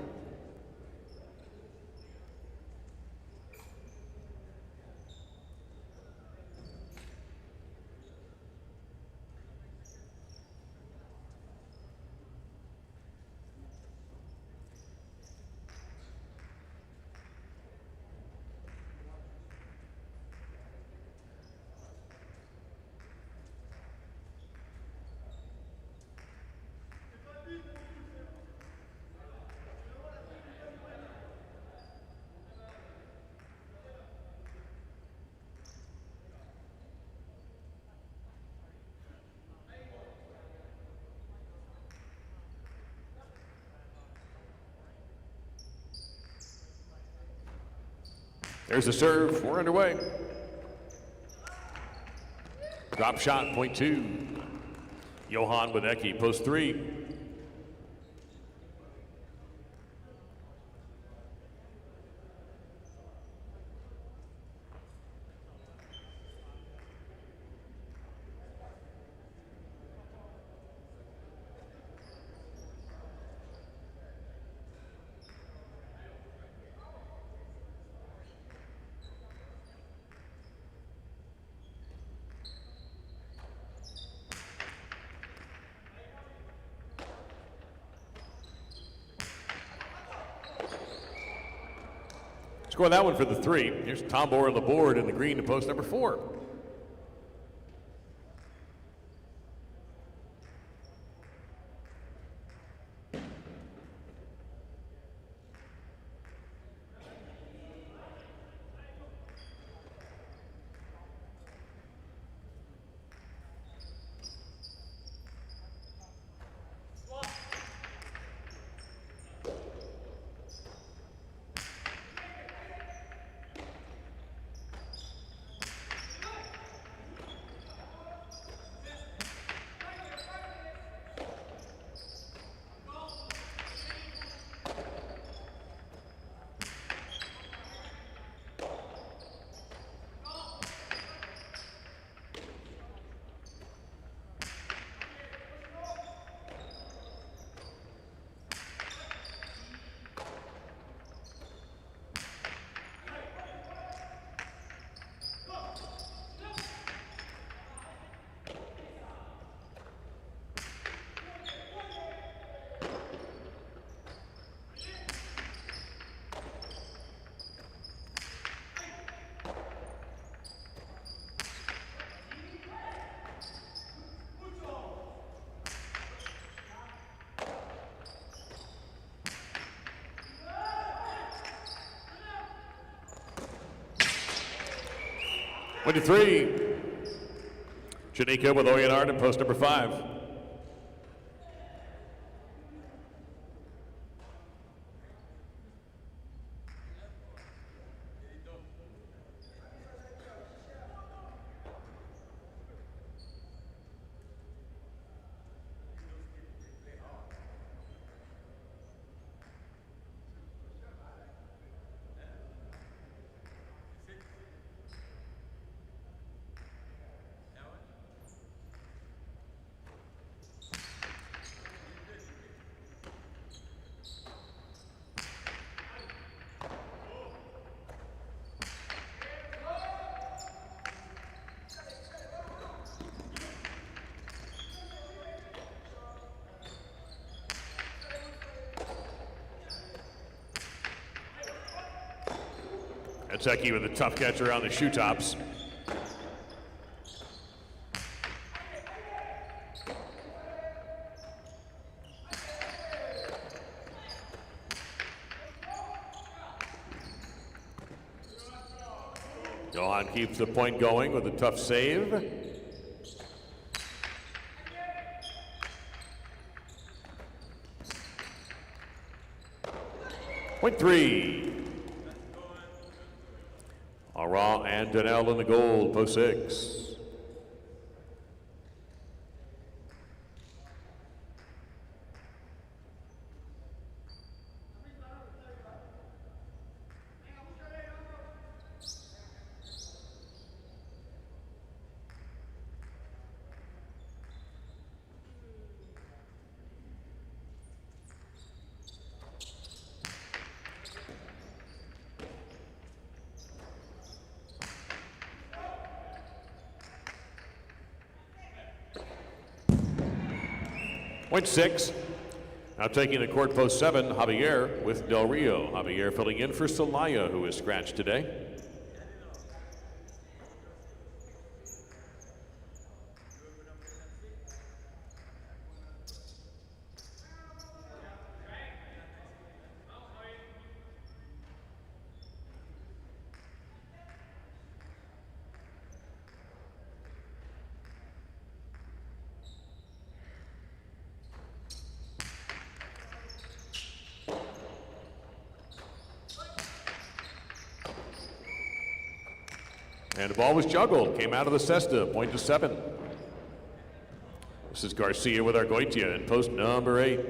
There's the serve. We're underway. Drop shot, point 2. Johan Wadecki, post 3. Score that one for the 3. Here's Tom Bohr on the board in the green to post number 4. 23. Janika with Oyenard in post number 5. Kentucky with a tough catch around the shoe tops. Johan keeps the point going with a tough save. Point 3. Ara and Donnell in the goal, post 6. Point 6. Now taking the court post 7, Javier with Del Rio. Javier filling in for Celaya, who is scratched today. And the ball was juggled, came out of the cesta, point to 7. This is Garcia with Argoitia in post number 8.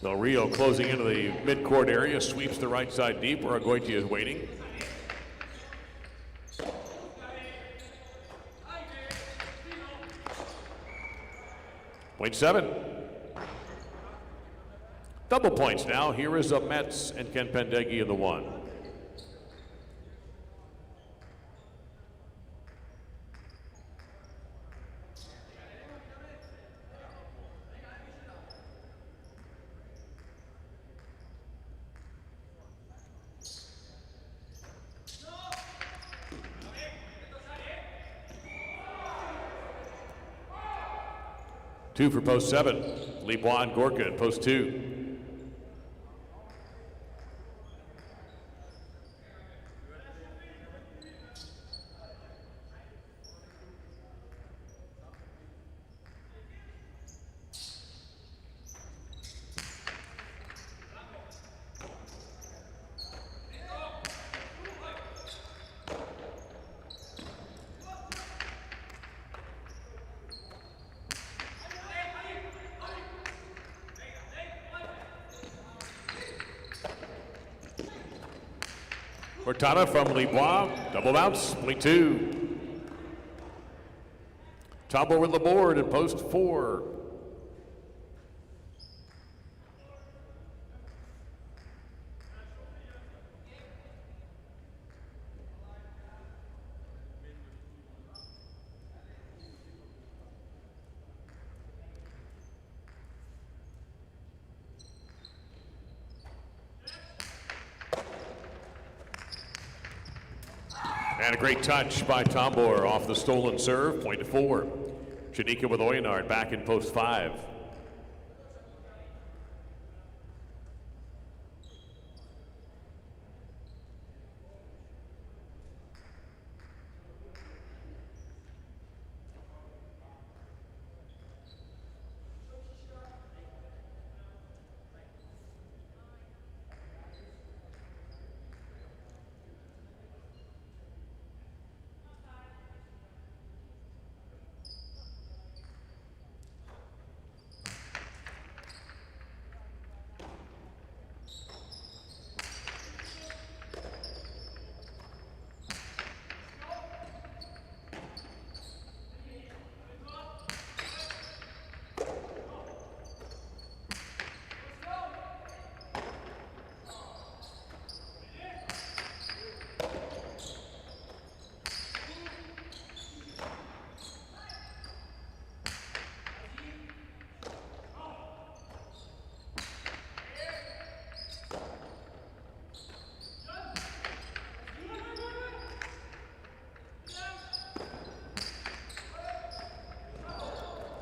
Del Rio closing into the midcourt area, sweeps the right side deep where Argoitia is waiting. Point 7. Double points now. Here is Metz and Ken Pendeghi in the 1. Two for post 7. Libois and Gorka at post 2. Cortada from Libois, double bounce, point 2. Tabo with the board at post 4. And a great touch by Tombor off the stolen serve, point to 4. Janika with Oyenard back in post 5.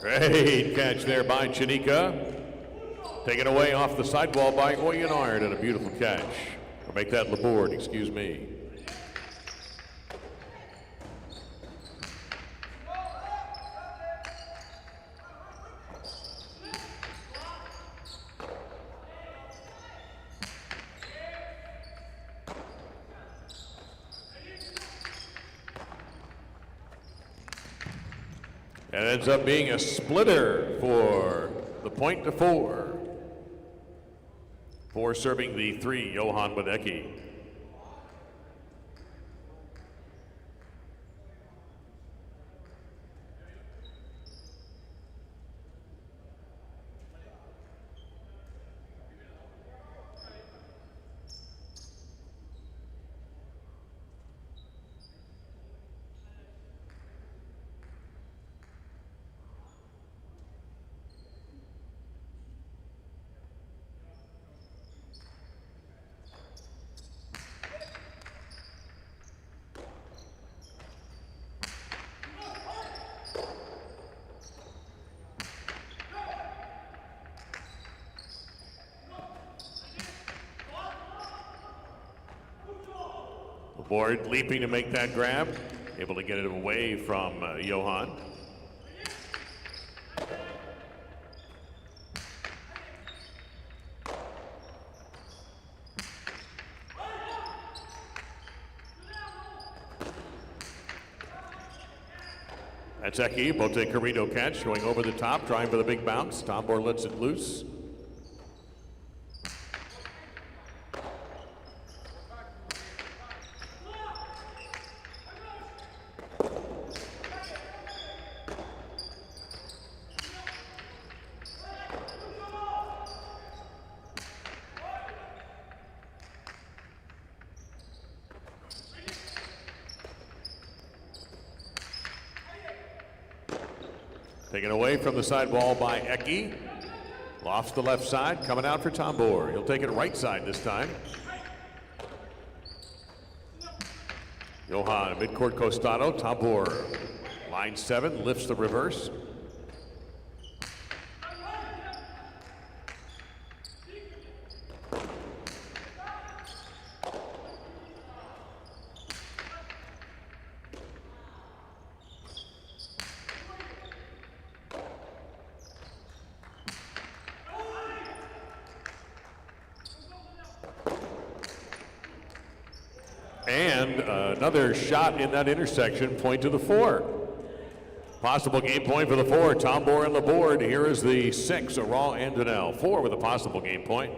Great catch there by Janika. Taken away off the sidewall by Oyenard, and a beautiful catch. Or make that Laborde, excuse me. And ends up being a splitter for the point to 4. 4 serving the 3, Johan Wadecki. Laborde leaping to make that grab, able to get it away from Johan. That's Eki, Bote Carrito catch, going over the top, trying for the big bounce. Tombor lets it loose. Taken away from the sidewall by Eki. Lofts the left side, coming out for Tombor. He'll take it right side this time. Johan, midcourt Costado, Tombor. Line 7, lifts the reverse. And another shot in that intersection, point to the 4. Possible game point for the 4, Tombor and Laborde. Here is the 6, Aral and Donnell. 4 with a possible game point.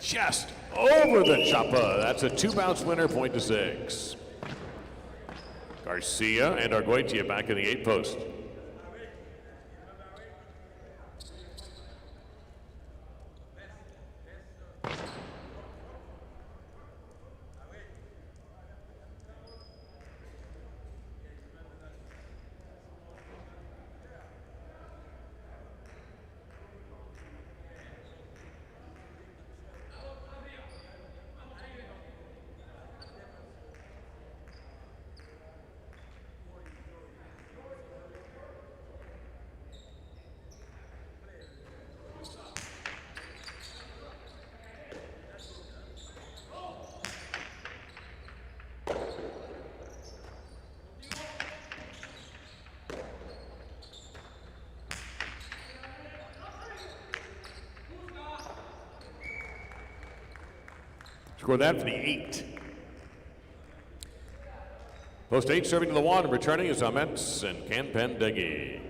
just over the chopper. That's a 2-bounce winner, 6. Garcia and Arguitia back in the 8 post. Score that for the 8. Post 8 serving to the 1, returning is Amets and Campendegui.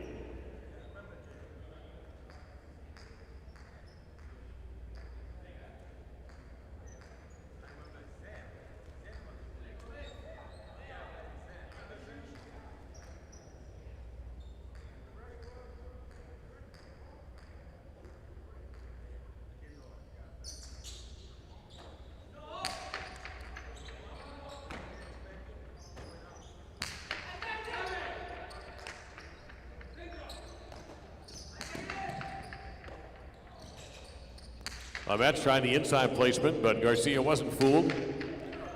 Amets trying the inside placement, but Garcia wasn't fooled.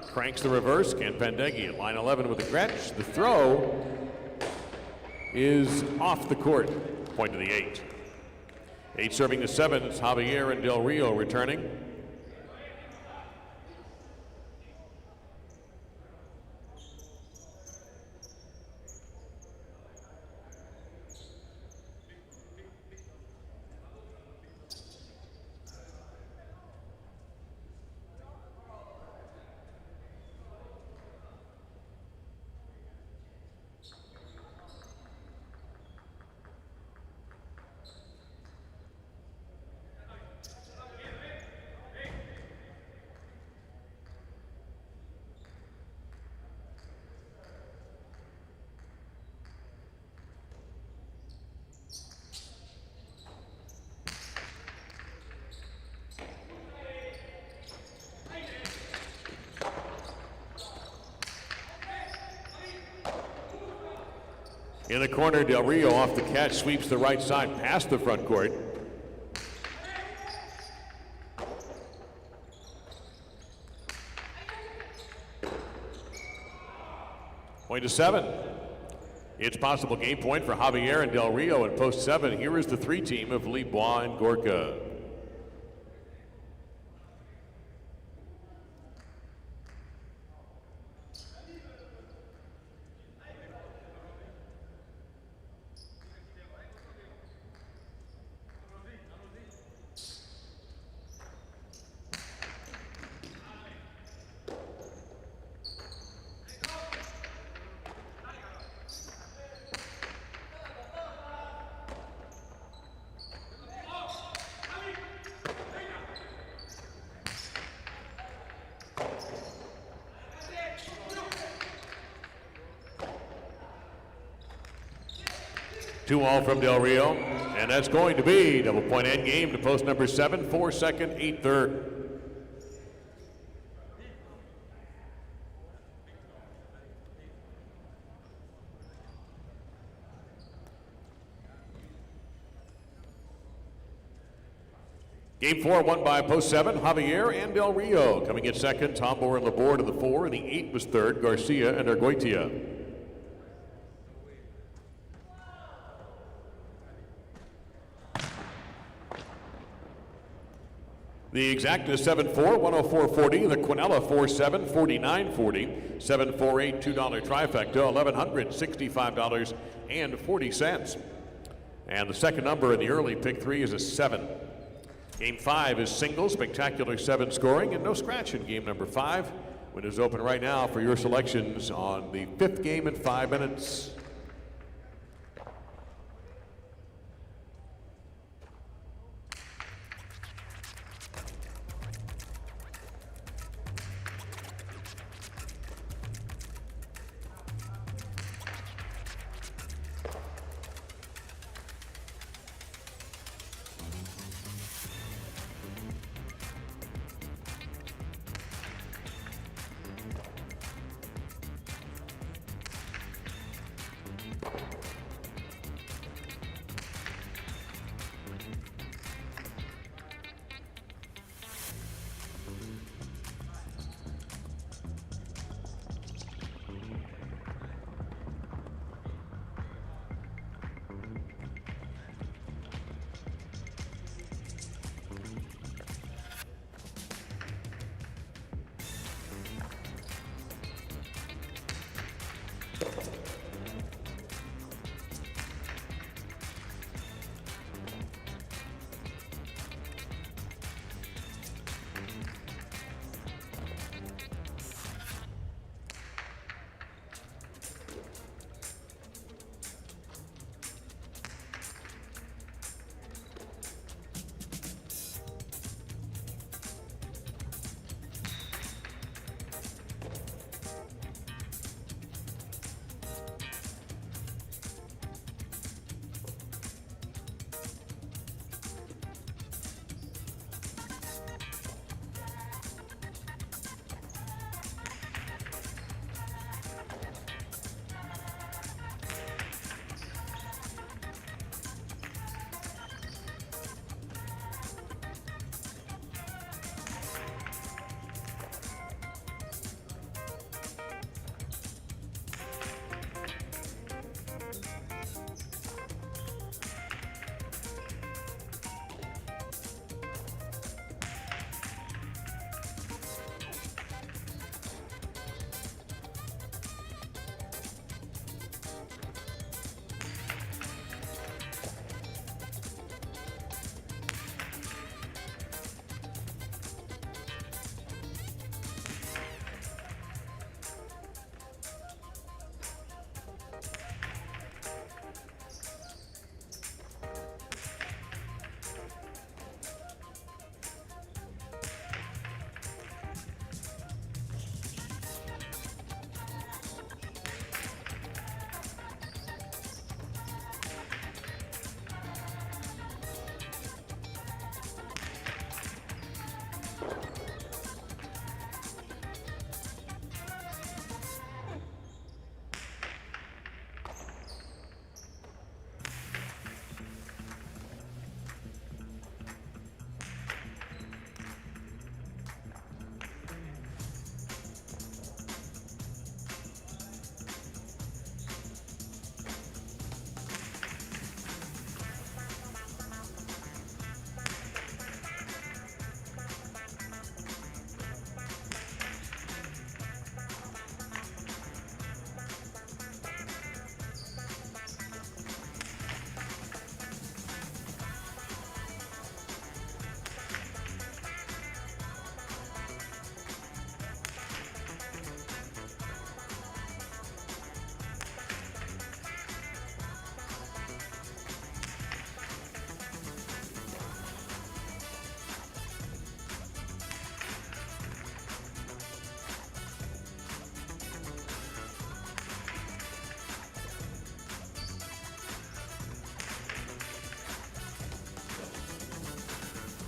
Cranks the reverse. Campendegui at line 11 with a stretch. The throw is off the court. Point to the 8. 8 serving the 7. It's Javier and Del Rio returning. In the corner, Del Rio off the catch, sweeps the right side past the front court. Point to 7. It's possible game point for Javier and Del Rio in post 7. Here is the 3 team of Libois and Gorka. Two all from Del Rio, and that's going to be double point end game to post number 7, 4 second, 8 third. Game 4 won by post 7, Javier and Del Rio. Coming in second, Tombor and Laborde to the 4, and the 8 was third, Garcia and Arguitia. The exact is 7-4, 104.40. The Quinella 4-7, 49.40. 7-4-8, $2 trifecta, $1,165.40. And the second number in the early pick 3 is a 7. Game 5 is singles, spectacular 7 scoring, and no scratch in game number 5. Windows open right now for your selections on the 5th game in 5 minutes.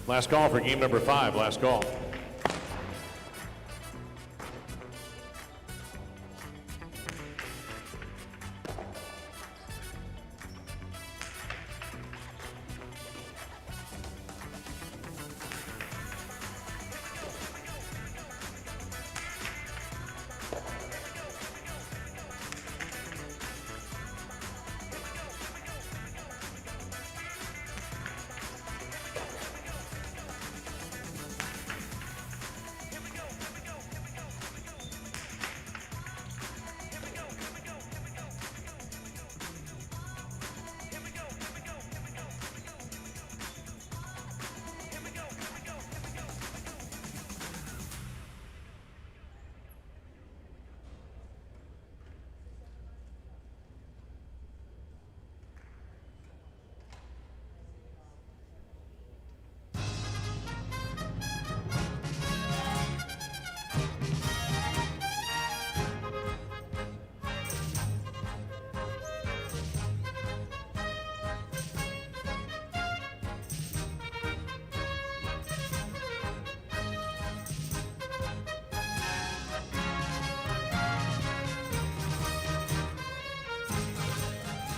Last call for game number 5. Last call.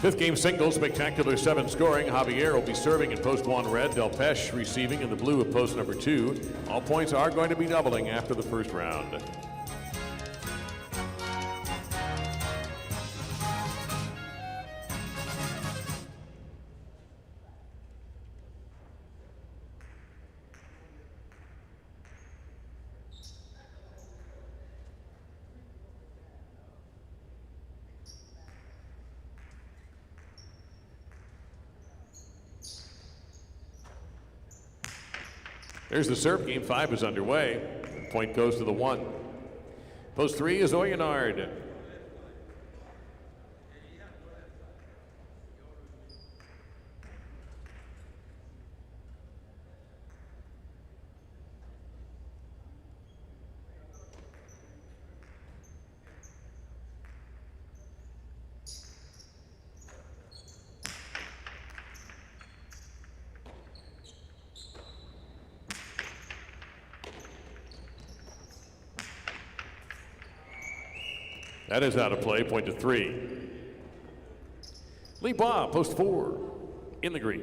Fifth game singles, spectacular 7 scoring. Javier will be serving in post 1 red. Del Pesh receiving in the blue of post number 2. All points are going to be doubling after the first round. There's the serve. Game 5 is underway. Point goes to the 1. Post 3 is Oyenard. That is out of play, point to 3. Lee Bois, post 4, in the green.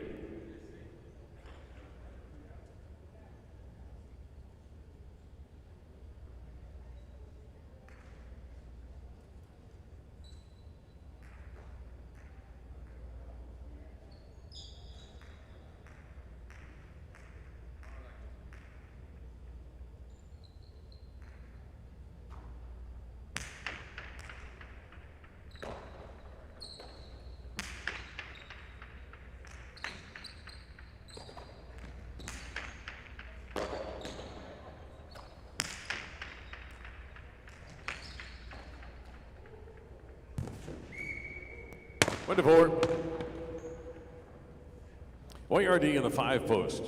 Point to 4. Oyardi in the 5 post.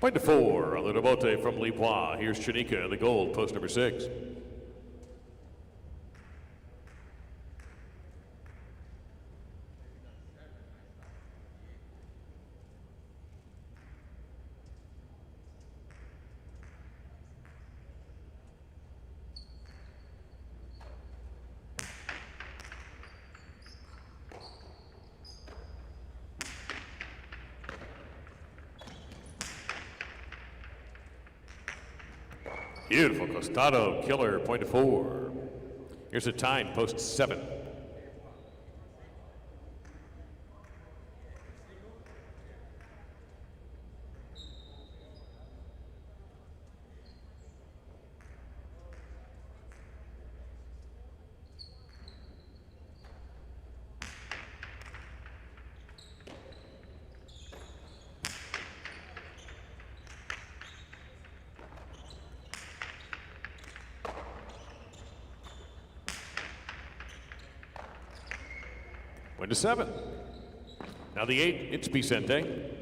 Point to 4 on the Devote from Lee Bois. Here's Chanika in the gold, post number 6. Beautiful Costado killer, point to 4. Here's a time, post 7. Went to 7. Now the 8, it's Biscayne.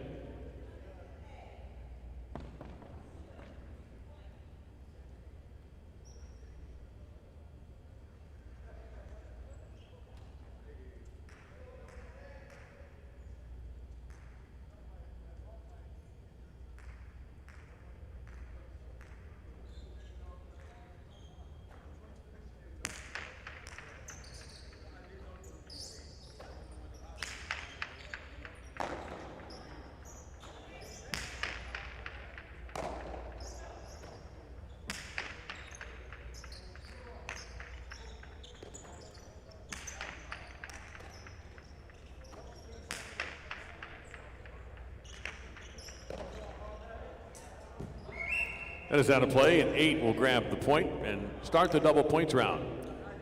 That is out of play, and 8 will grab the point and start the double points round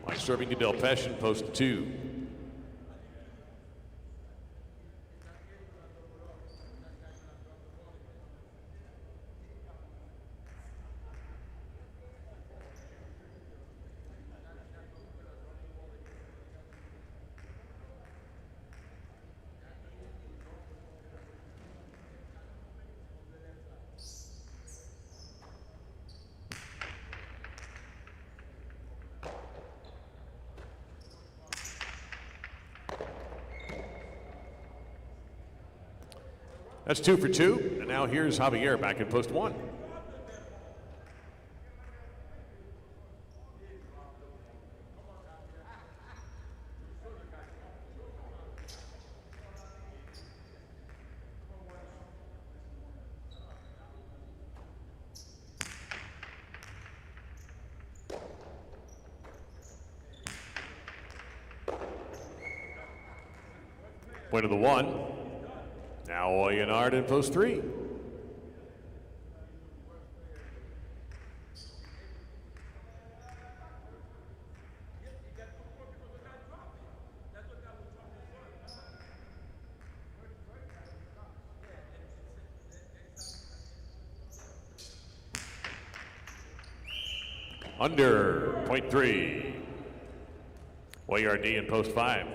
by serving to Delpesh in post 2. That's 2 for 2, and now here's Javier back in post 1. Point of the 1. Now Oyenard in post 3. Under, point 3. Oyard in post 5.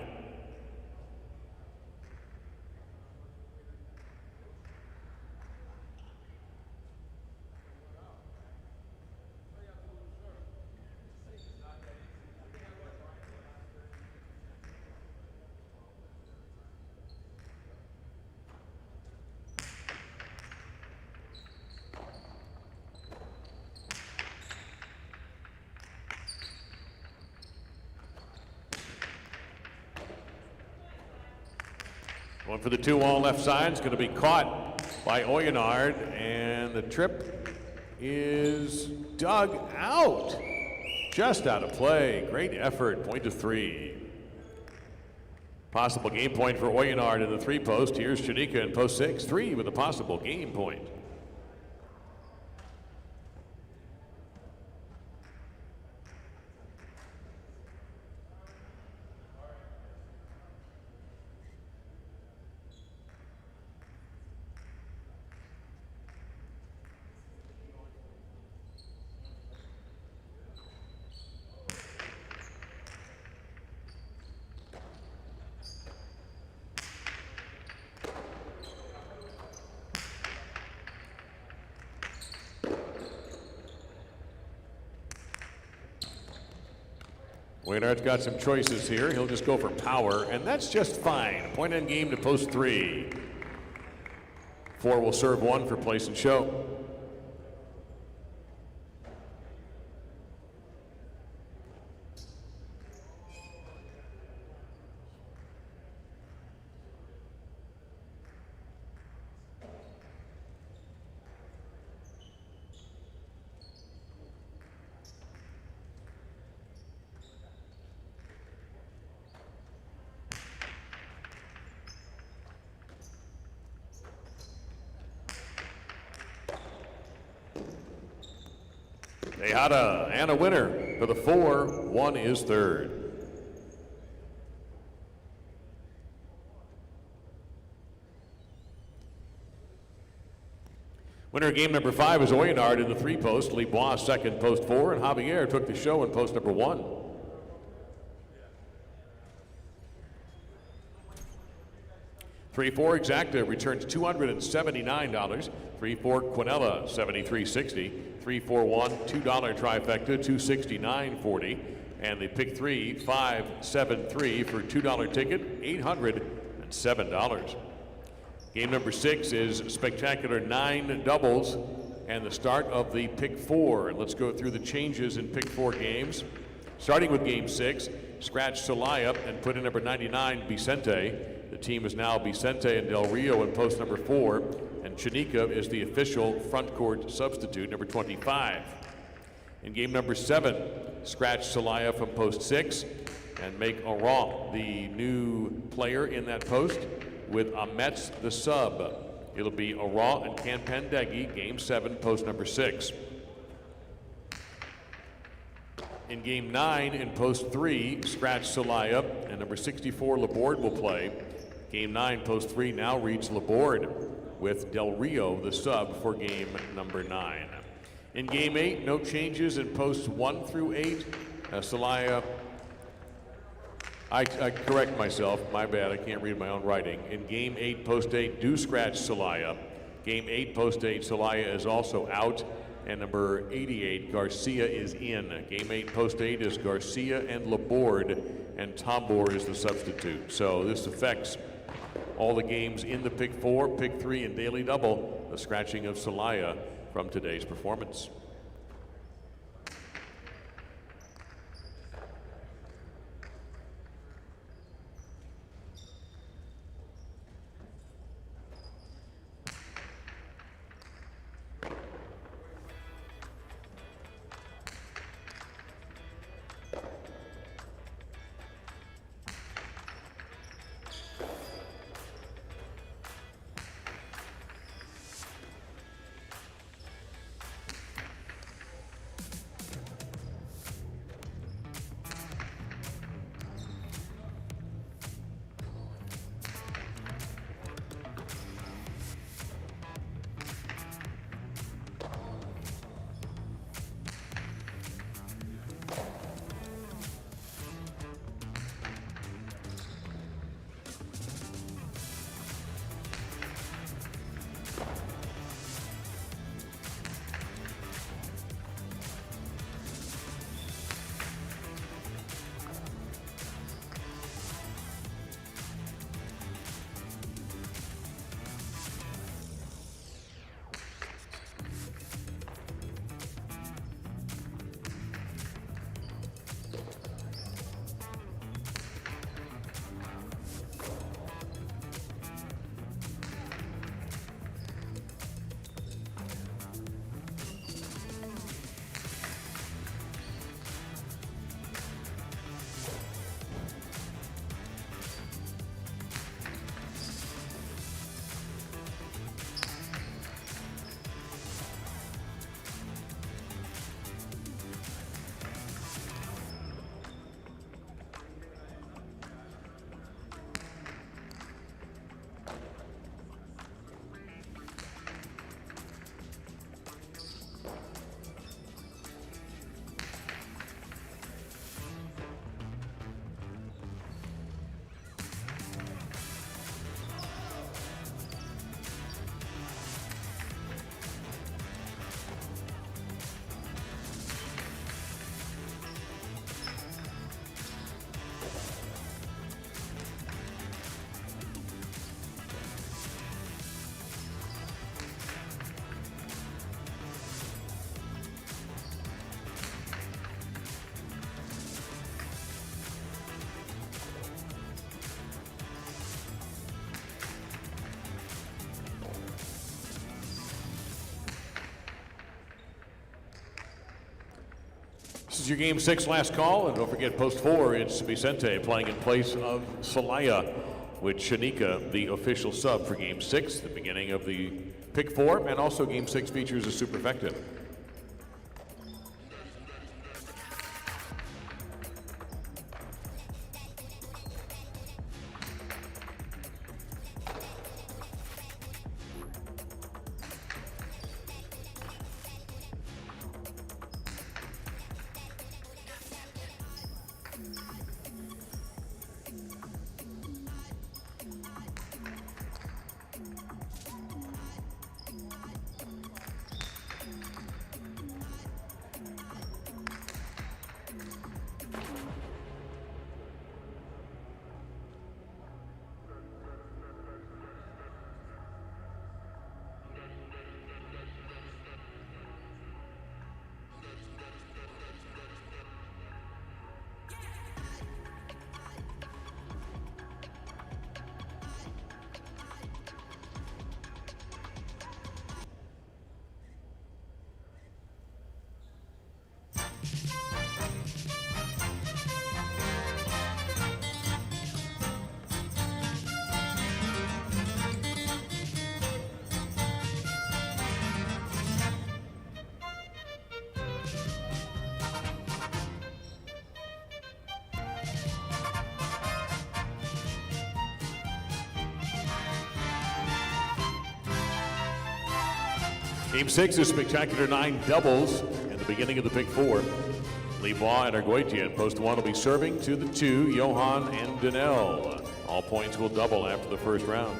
One for the 2-all left side is going to be caught by Oyenard, and the trip is dug out. Just out of play. Great effort. Point to 3. Possible game point for Oyenard in the 3 post. Here's Chanika in post 6. 3 with a possible game point. Oyenard's got some choices here. He'll just go for power, and that's just fine. Point end game to post 3. 4 will serve 1 for place and show. Tejada and a winner for the 4. 1 is third. Winner game number 5 is Oyenard in the 3 post. Lebois second, post 4, and Javier took the show in post number 1. 3-4 Exacta returns $279. 3-4 Quinella, $73.60. 3-4-1 $2 trifecta, $269.40. And the pick 3, 5, 7, 3 for $2 ticket, $807. Game number 6 is spectacular 9 doubles and the start of the pick 4. And let's go through the changes in pick 4 games. Starting with game 6, scratch Celaya and put in number 99, Vicente. The team is now Vicente and Del Rio in post number 4, and Chanika is the official front court substitute, number 25. In game number 7, scratch Celaya from post 6 and make Oran the new player in that post with Ametz the sub. It'll be Oran and Campendegi, game 7, post number 6. In game 9, in post 3, scratch Celaya and number 64, Laborde will play. Game 9, post 3 now reads Laborde with Del Rio the sub for game number 9. In game 8, no changes in posts 1 through 8. Celaya, I correct myself, my bad, I can't read my own writing. In game 8, post 8, do scratch Celaya. Game 8, post 8, Celaya is also out. And number 88, Garcia is in. Game 8, post 8 is Garcia and Laborde, and Tombor is the substitute. So this affects all the games in the pick 4, pick 3, and daily double, the scratching of Celaya from today's performance. This is your game 6 last call, and don't forget post 4, it's Vicente playing in place of Celaya with Chanika, the official sub for game 6, the beginning of the pick 4, and also game 6 features a superfecta. Game 6 is spectacular 9 doubles in the beginning of the Big Four. Lebois and Argoitian. Post 1 will be serving to the 2, Johan and Donnell. All points will double after the first round.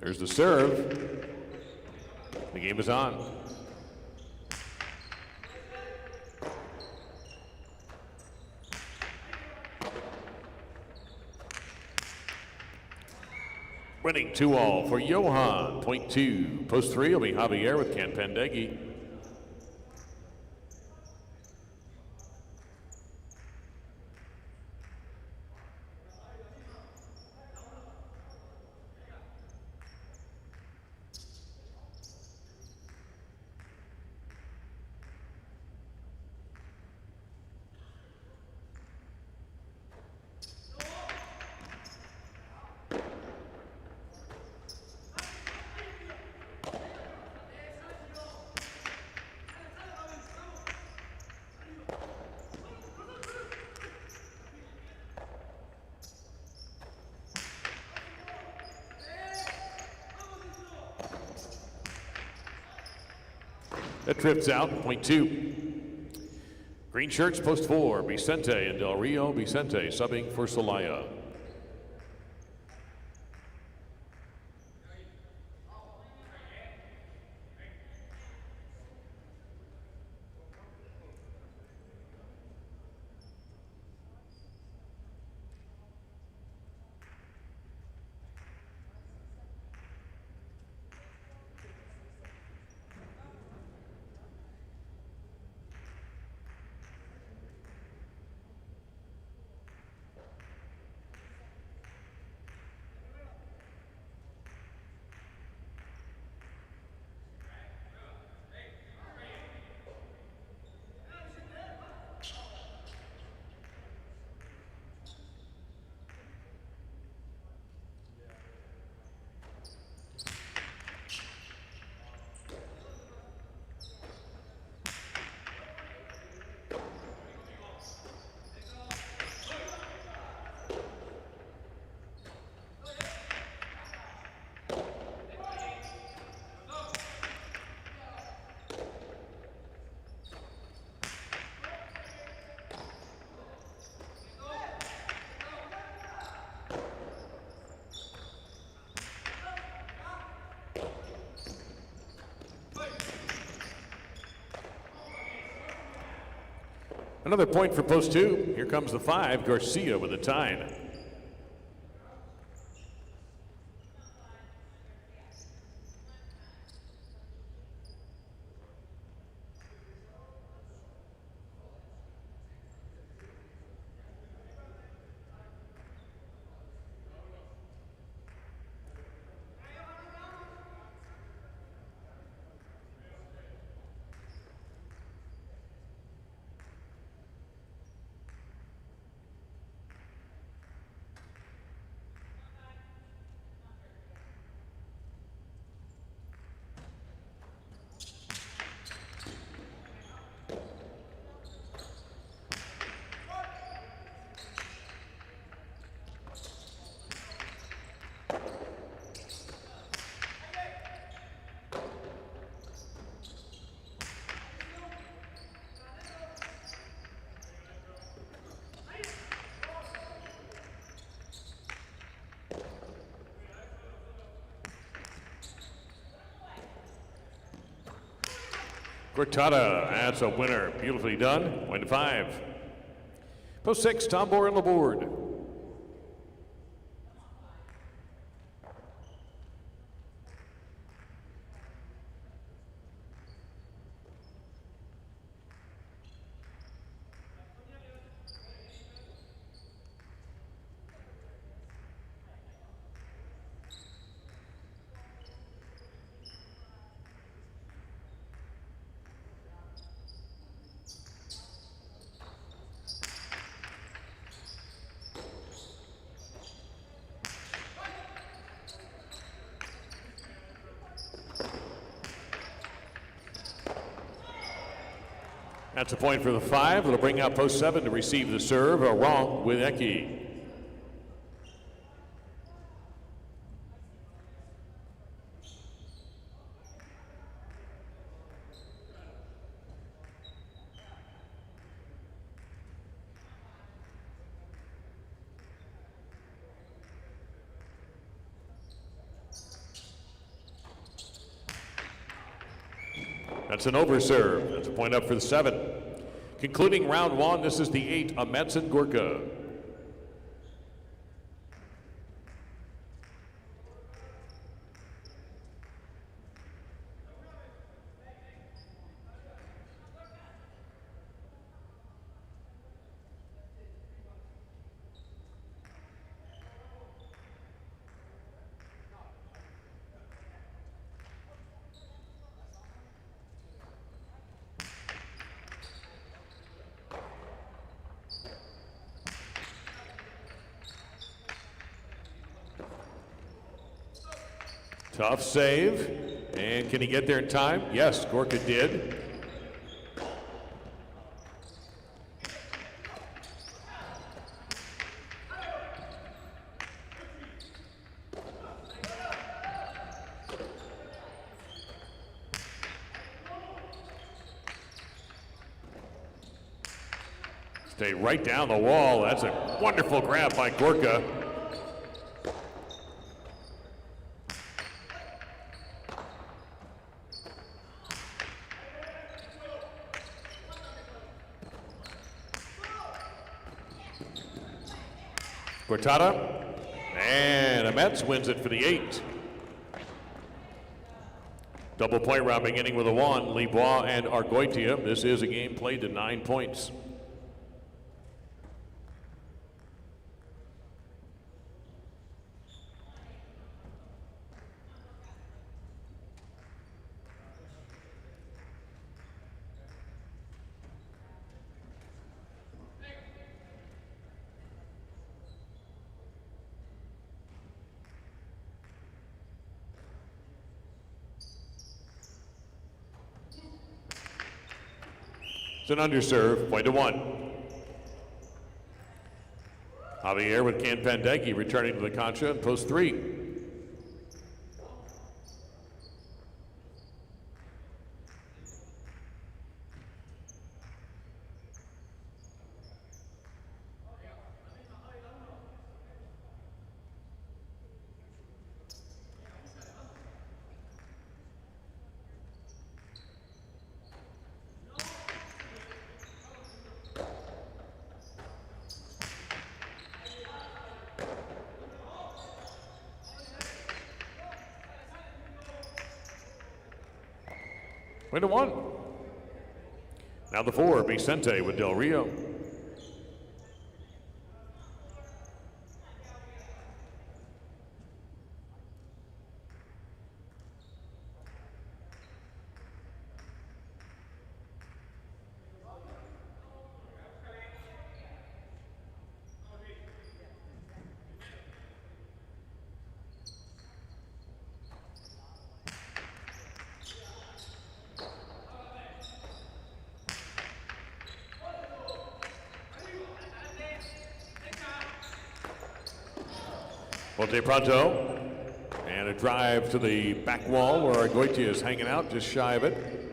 There's the serve. The game is on. Winning 2-all for Johan. Point 2. Post 3 will be Javier with Ken Pendeghi. That drifts out, point 2. Green shirts, post 4, Vicente and Del Rio. Vicente subbing for Celaya. Another point for post 2. Here comes the 5, Garcia with a tie. Cortada, that's a winner. Beautifully done. Point 5. Post 6, Tom Bohr on the board. That's a point for the 5. It'll bring out post 7 to receive the serve. A wrong with Eki. That's an over serve. That's a point up for the 7. Concluding round 1, this is the 8, Matinee Gorka. Tough save. And can he get there in time? Yes, Gorka did. Stay right down the wall. That's a wonderful grab by Gorka. Cortada, and Amets wins it for the 8. Double point round beginning with a 1, Libois and Argoitia. This is a game played to 9 points. It's an underserve, point to 1. Javier with Can Pandegi returning to the concha in post 3. Point to 1. Now the 4, Vicente with Del Rio. Ponte Pronto, and a drive to the back wall where Argoitia is hanging out just shy of it.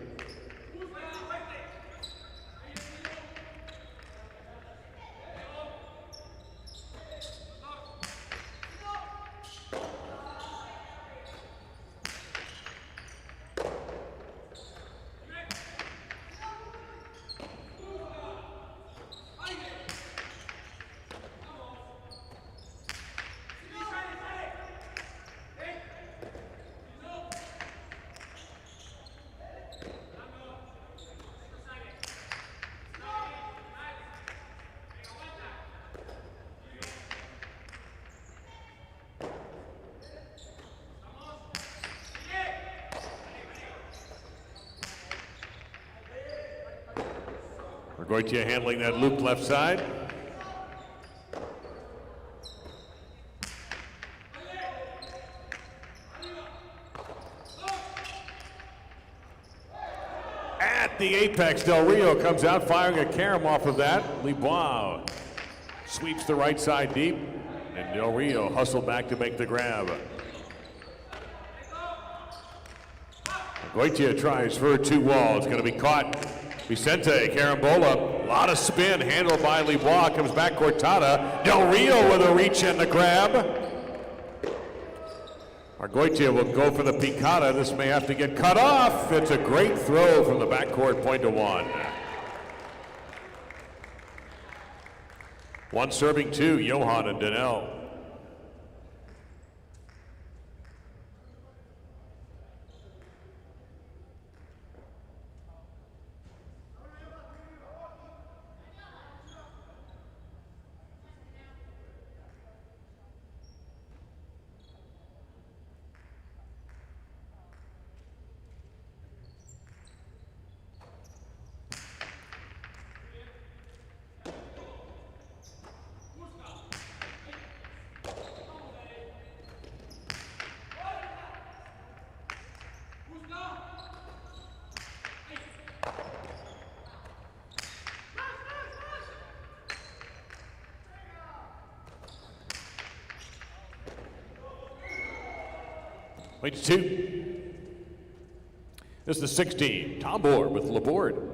Argoitia handling that loop left side. the apex. Del Rio comes out firing a carom off of that. Lebois sweeps the right side deep, and Del Rio hustled back to make the grab. Goitia tries for 2 wall. It's going to be caught. Vicente, carambola, a lot of spin, handled by Lebois, comes back Cortada. Del Rio with a reach and the grab. Argoitia will go for the picada. This may have to get cut off. It's a great throw from the backcourt, point to 1. 1 serving 2, Johan and Donnell. Point to 2. This is the 16. Tombor with Laborde.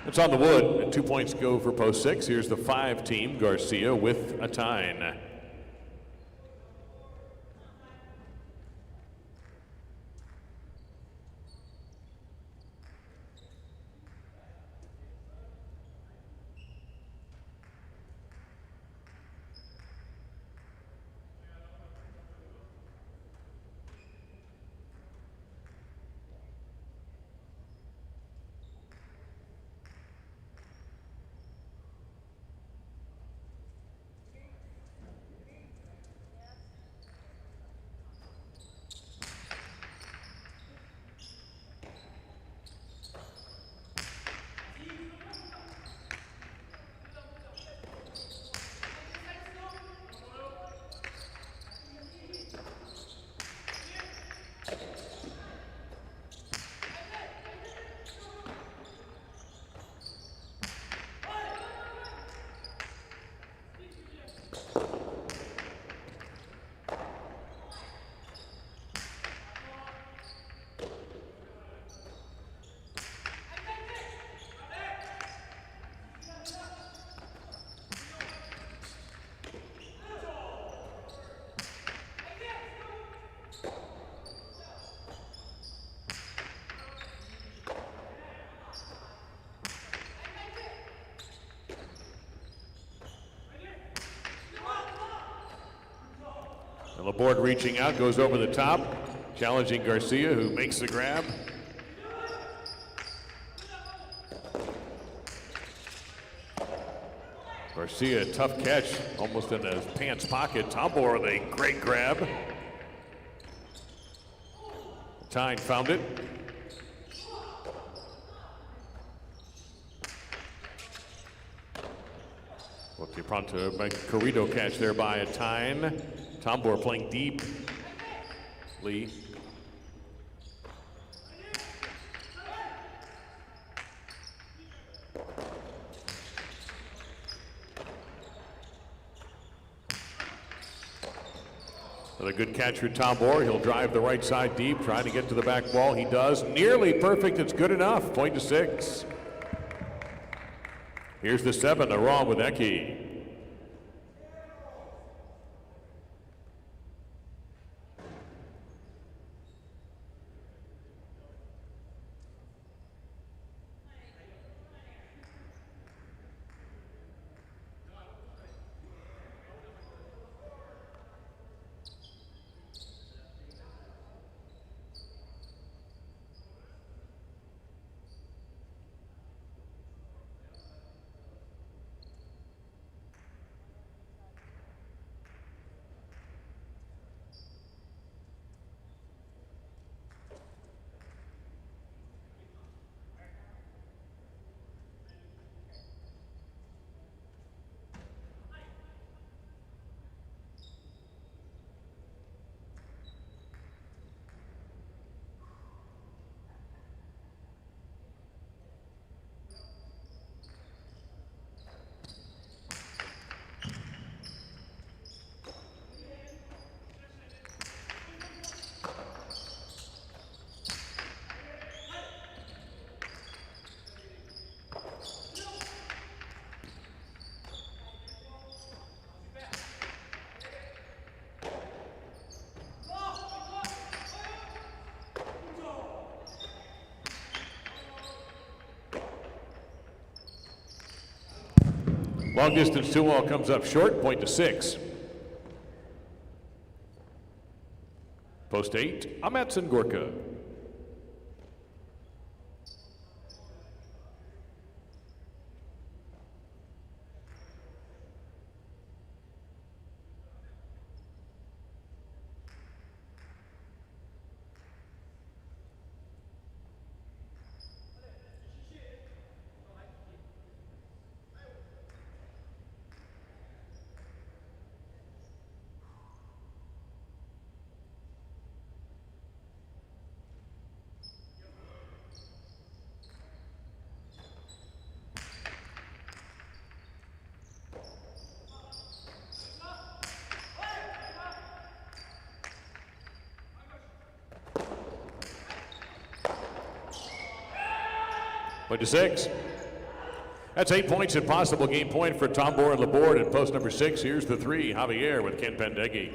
It's on the wood, and 2 points go for post 6. Here's the 5 team, Garcia with a tie. Laborde reaching out, goes over the top, challenging Garcia, who makes the grab. Garcia, tough catch, almost in his pants pocket. Tombor with a great grab. Tyne found it. Looking pronto, by Corrido catch there by a Tyne. Tombor playing deep. Lee. With a good catch for Tombor, he'll drive the right side deep, trying to get to the back wall. He does. Nearly perfect. It's good enough. Point to 6. Here's the 7, Aram with Eki. Long distance 2-all comes up short, point to 6. Post 8, Amatson Gorka. Point to 6. That's 8 points and possible game point for Tombor and Laborde at post number 6. Here's the 3, Javier with Ken Pendeghi.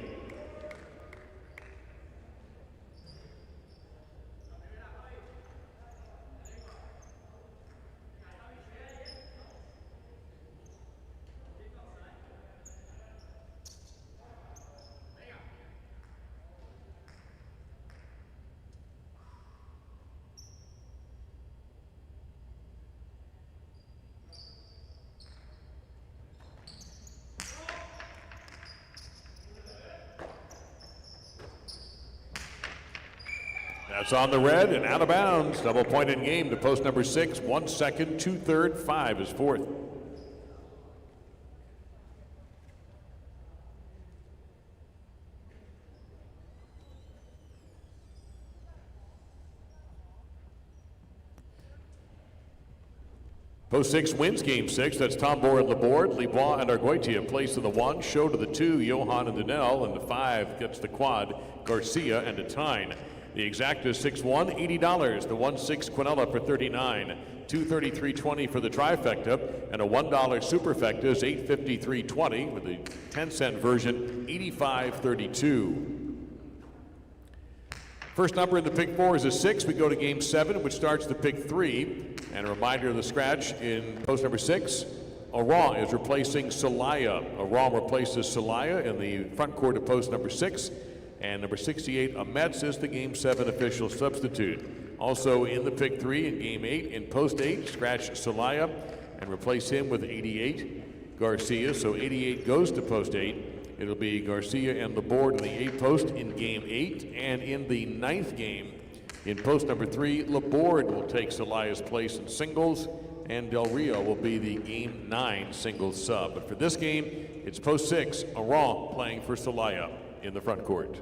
That's on the red and out of bounds. Double point in game to post number 6. 1 second, 2 third, 5 is fourth. Post 6 wins game 6. That's Tombor and Laborde. Libois and Argoitia place to the 1. Show to the 2, Johan and Danel. And the 5 gets the quad, Garcia and Atine. The exact is 6-1, $80. The 1-6 Quinella for $39. $233.20 for the trifecta. And a $1 superfecta is $853.20 with the 10-cent version, $85.32. First number in the pick 4 is a 6. We go to game 7, which starts the pick 3. And a reminder of the scratch in post number 6. Aran is replacing Celaya. Aran replaces Celaya in the front court of post number 6. And number 68, Amets, is the Game 7 official substitute. Also in the pick 3 in Game 8, in post 8, scratch Celaya and replace him with 88, Garcia. So 88 goes to post 8. It'll be Garcia and Laborde in the 8 post in Game 8. And in the 9th game, in post number 3, Laborde will take Celaya's place in singles, and Del Rio will be the Game 9 singles sub. But for this game, it's post 6, Aran playing for Celaya in the front court.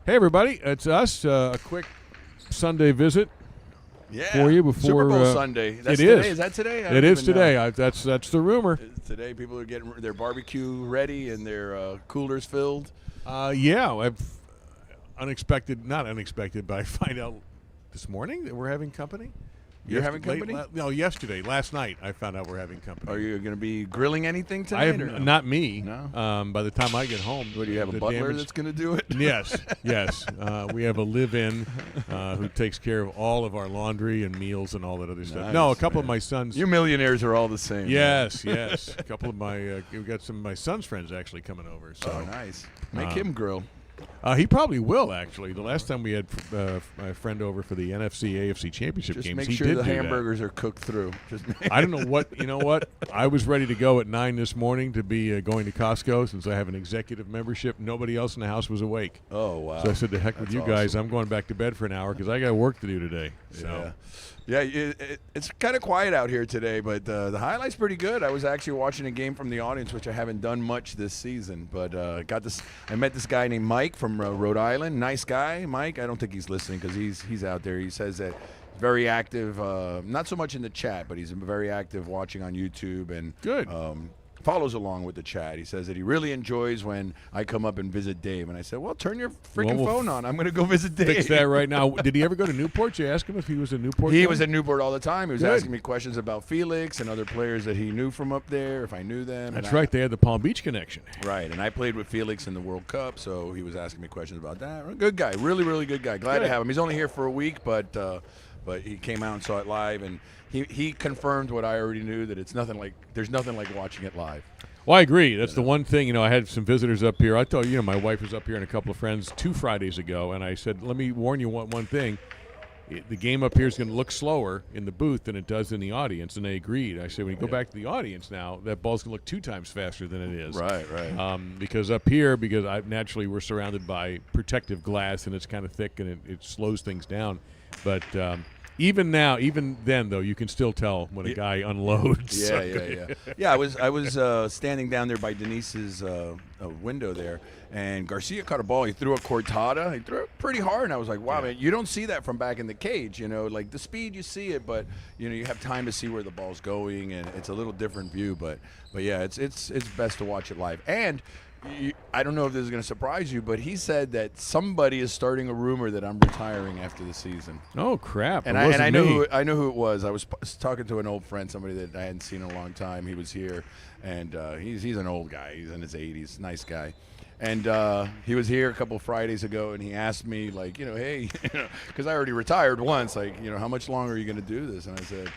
Hey everybody, it's us. A quick Sunday visit for you before Super Bowl Sunday. That's it today. is. Is that today? It is today. That's the rumor. Today, people are getting their barbecue ready and their coolers filled. Yeah, I've not unexpected, but I find out this morning that we're having company. You're having company? Yesterday, last night, I found out we're having company. Are you going to be grilling anything tonight? Not me. No. By the time I get home, What, do you have a butler that's going to do it? Yes. We have a live-in who takes care of all of our laundry and meals and all that other stuff. Nice, No, a couple of my sons. You millionaires are all the same. Yes. A couple of my we've got some of my son's friends actually coming over. So. Oh, nice. Make him grill. He probably will, actually. The last time we had my friend over for the NFC AFC Championship Just games, make he sure did the do hamburgers are cooked through. I don't know what. You know what? I was ready to go at 9 this morning to be going to Costco since I have an executive membership. Nobody else in the house was awake. Oh, wow. So I said, to heck with you guys. I'm going back to bed for an hour because I got work to do today. So. Yeah, it's kind of quiet out here today, but the highlight's pretty good. I was actually watching a game from the audience, which I haven't done much this season, but I met this guy named Mike from Rhode Island. Nice guy, Mike. I don't think he's listening because he's out there. He says that very active, not so much in the chat, but he's very active watching on YouTube and good. follows along with the chat. He says that he really enjoys when I come up and visit Dave. And I said, well, turn your freaking phone on. I'm going to go visit Dave. Fix that right now. Did he ever go to Newport? Did you ask him if he was in Newport? He guy? was in Newport all the time. He was Good. asking me questions about Felix and other players that he knew from up there, if I knew them. That's right. They had the Palm Beach connection. Right, and I played with Felix in the World Cup, so he was asking me questions about that. Good guy, really, really good guy. Glad to have him. He's only here for a week, but he came out and saw it live, and he confirmed what I already knew, that there's nothing like watching it live. Well, I agree. That's the one thing. I had some visitors up here. I told you, my wife was up here and a couple of friends 2 Fridays ago, and I said, let me warn you one thing. The game up here is going to look slower in the booth than it does in the audience, and they agreed. I said, when you go back to the audience now, that ball's going to look 2 times faster than it is. Right. Because up here, naturally we're surrounded by protective glass, and it's kind of thick, and it slows things down. But even then, though, you can still tell when a guy unloads. Yeah, I was standing down there by Denise's window there, and Garcia caught a ball. He threw a cortada. He threw it pretty hard, and I was like, wow, man, you don't see that from back in the cage. Like the speed, you see it, but you have time to see where the ball's going, and it's a little different view. But yeah, it's best to watch it live. And I don't know if this is going to surprise you, but he said that somebody is starting a rumor that I'm retiring after the season. Oh crap! And I know who it was. I was talking to an old friend, somebody that I hadn't seen in a long time. He was here, and he's an old guy. He's in his 80s, nice guy. And he was here a couple Fridays ago, and he asked me, like, hey, because I already retired once, like, how much longer are you going to do this? And I said,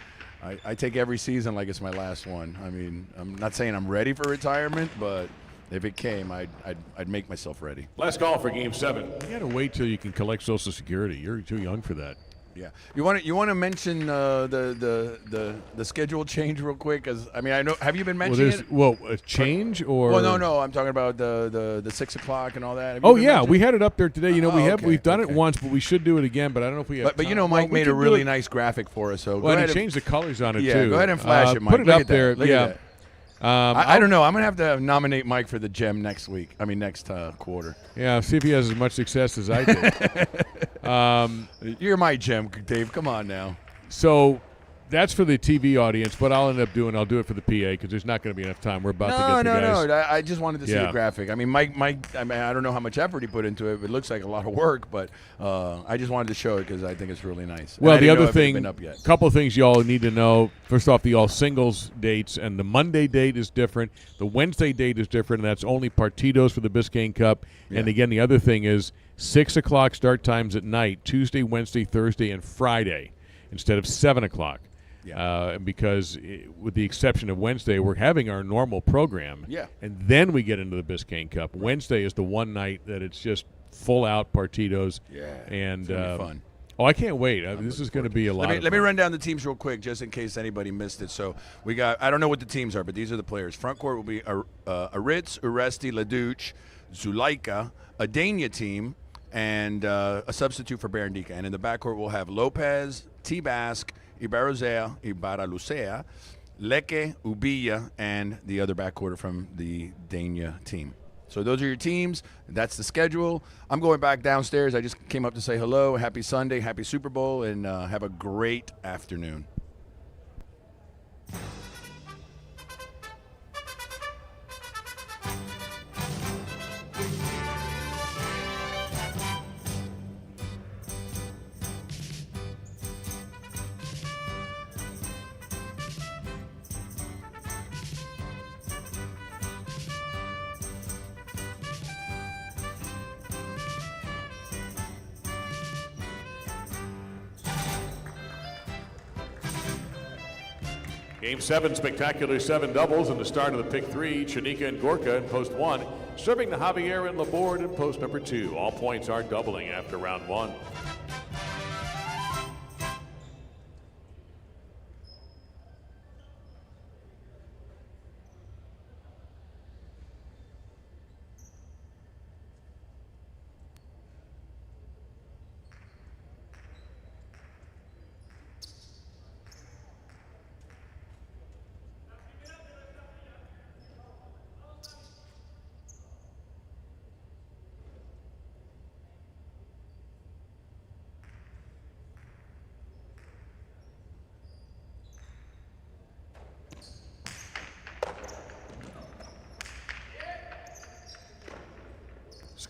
I take every season like it's my last one. I mean, I'm not saying I'm ready for retirement, but if it came, I'd make myself ready. Last call for Game 7. You got to wait till you can collect Social Security. You're too young for that. Yeah, you want to mention the schedule change real quick? Because I know. Have you been mentioning it? Well, a change or? Well, no. I'm talking about the 6 o'clock and all that. Oh yeah, we had it up there today. We've done it okay. once, but we should do it again. But I don't know if we have. But Mike made a really nice graphic for us. So well, and he changed the colors on it too. Yeah, go ahead and flash it, Mike. Put it up there. Look at that. I don't know. I'm going to have to nominate Mike for the gem next quarter. Yeah, see if he has as much success as I did. You're my gem, Dave. Come on now. So that's for the TV audience. What I'll do it for the PA because there's not going to be enough time. We're about to get the guys. No. I just wanted to see the graphic. I mean, Mike. I don't know how much effort he put into it. It looks like a lot of work, but I just wanted to show it because I think it's really nice. Well, the other thing, a couple of things y'all need to know. First off, the all singles dates, and the Monday date is different. The Wednesday date is different, and that's only partidos for the Biscayne Cup. Yeah. And again, the other thing is 6 o'clock start times at night, Tuesday, Wednesday, Thursday, and Friday, instead of 7 o'clock. Yeah. Because with the exception of Wednesday, we're having our normal program. Yeah. And then we get into the Biscayne Cup. Right. Wednesday is the one night that it's just full out partidos. Yeah. And it's gonna be fun. Oh, I can't wait. This is going to be a lot of fun. Let me run down the teams real quick just in case anybody missed it. So we got, I don't know what the teams are, but these are the players. Front court will be Aritz, Uresti, Leduc, Zulaika, a Dania team, and a substitute for Barandika. And in the backcourt we'll have Lopez, T-Basque, Ibarrozea, Ibarralucea, Leke, Ubilla, and the other backcourt from the Dania team. So those are your teams. That's the schedule. I'm going back downstairs. I just came up to say hello. Happy Sunday, happy Super Bowl, and have a great afternoon. Game 7, spectacular 7 doubles, and the start of the pick 3, Chanika and Gorka in post 1, serving the Javier and Laborde in post number 2. All points are doubling after round 1.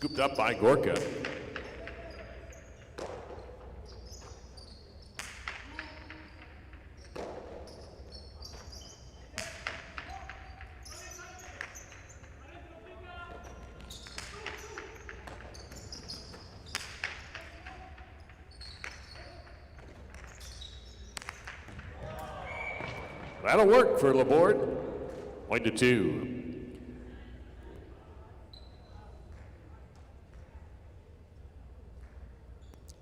Scooped up by Gorka. That'll work for Laborde. 1-2.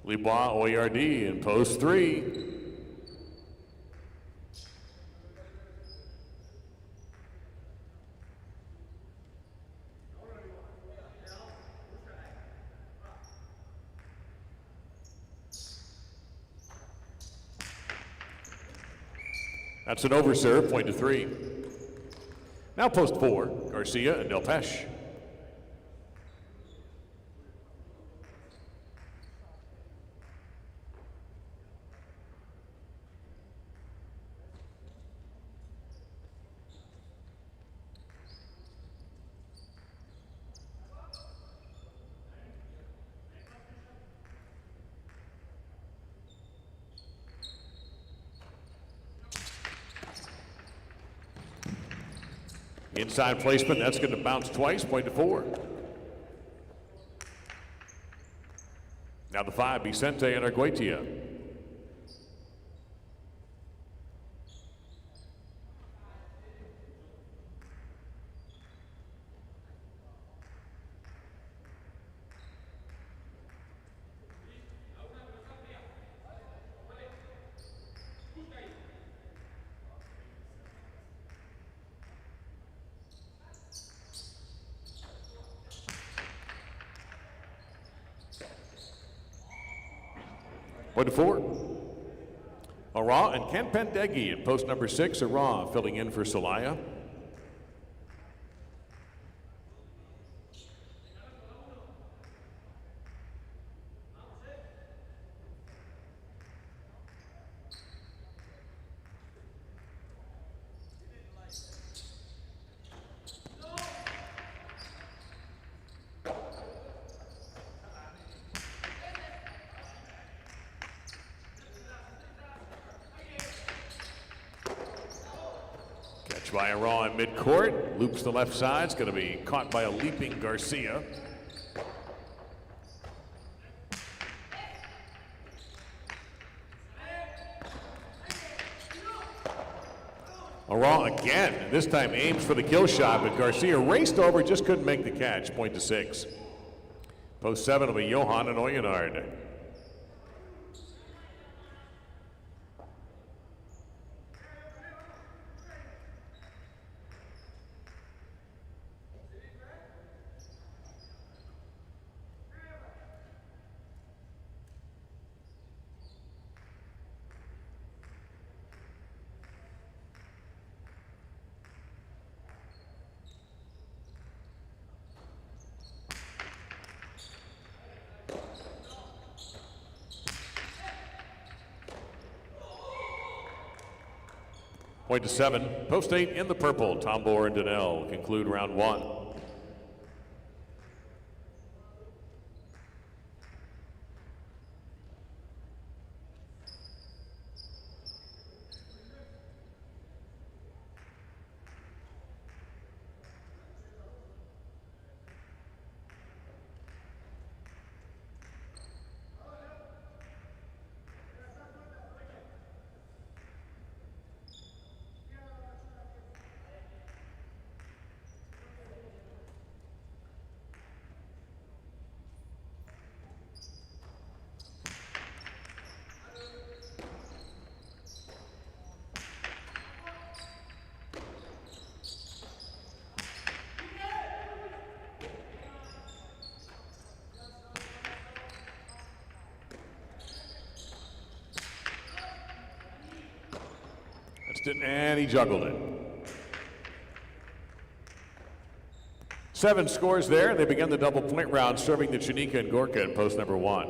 Libois Oyardi in post 3. That's an overserve, 3. Now post 4, Garcia and Delpeche. Inside placement, that's going to bounce twice, 4. Now the 5, Vicente and Arguetia. Point to 4. Ara and Ken Pendeghi in post number 6. Ara filling in for Celaya. By a Raw in midcourt, loops the left side. It's going to be caught by a leaping Garcia. Raw again, this time aims for the kill shot, but Garcia raced over, just couldn't make the catch. 6. Post 7 will be Johan and Oyenard. Point to 7. Post 8 in the purple. Tombor and Donnell conclude round 1. And he juggled it. 7 scores there. They begin the double point round, serving the Chanika and Gorka in post number 1.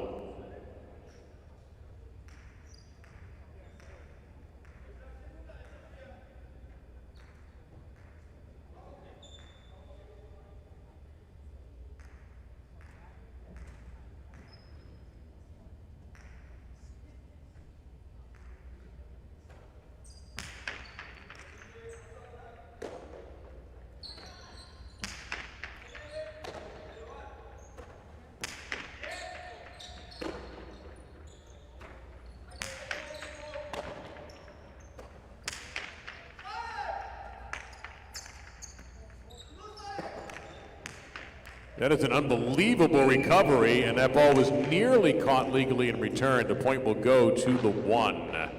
That is an unbelievable recovery, and that ball was nearly caught legally in return. The point will go to the 1.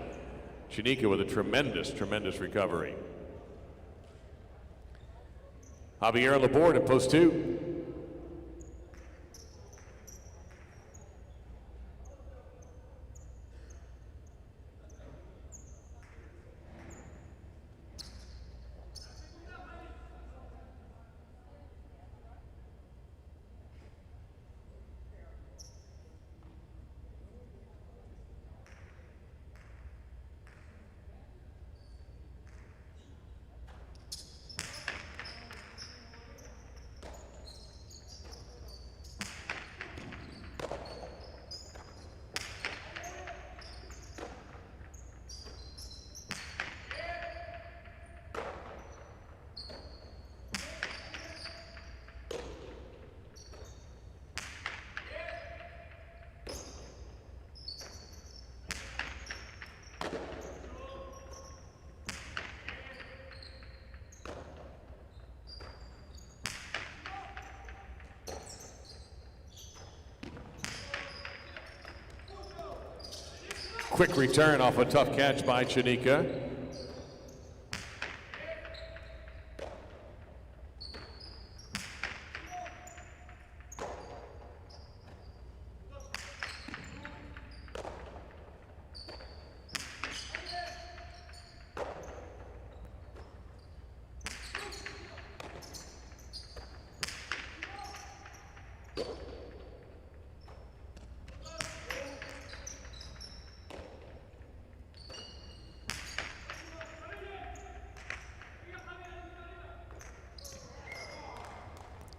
Chanika with a tremendous, tremendous recovery. Javier on the board at post 2. Quick return off a tough catch by Chanika.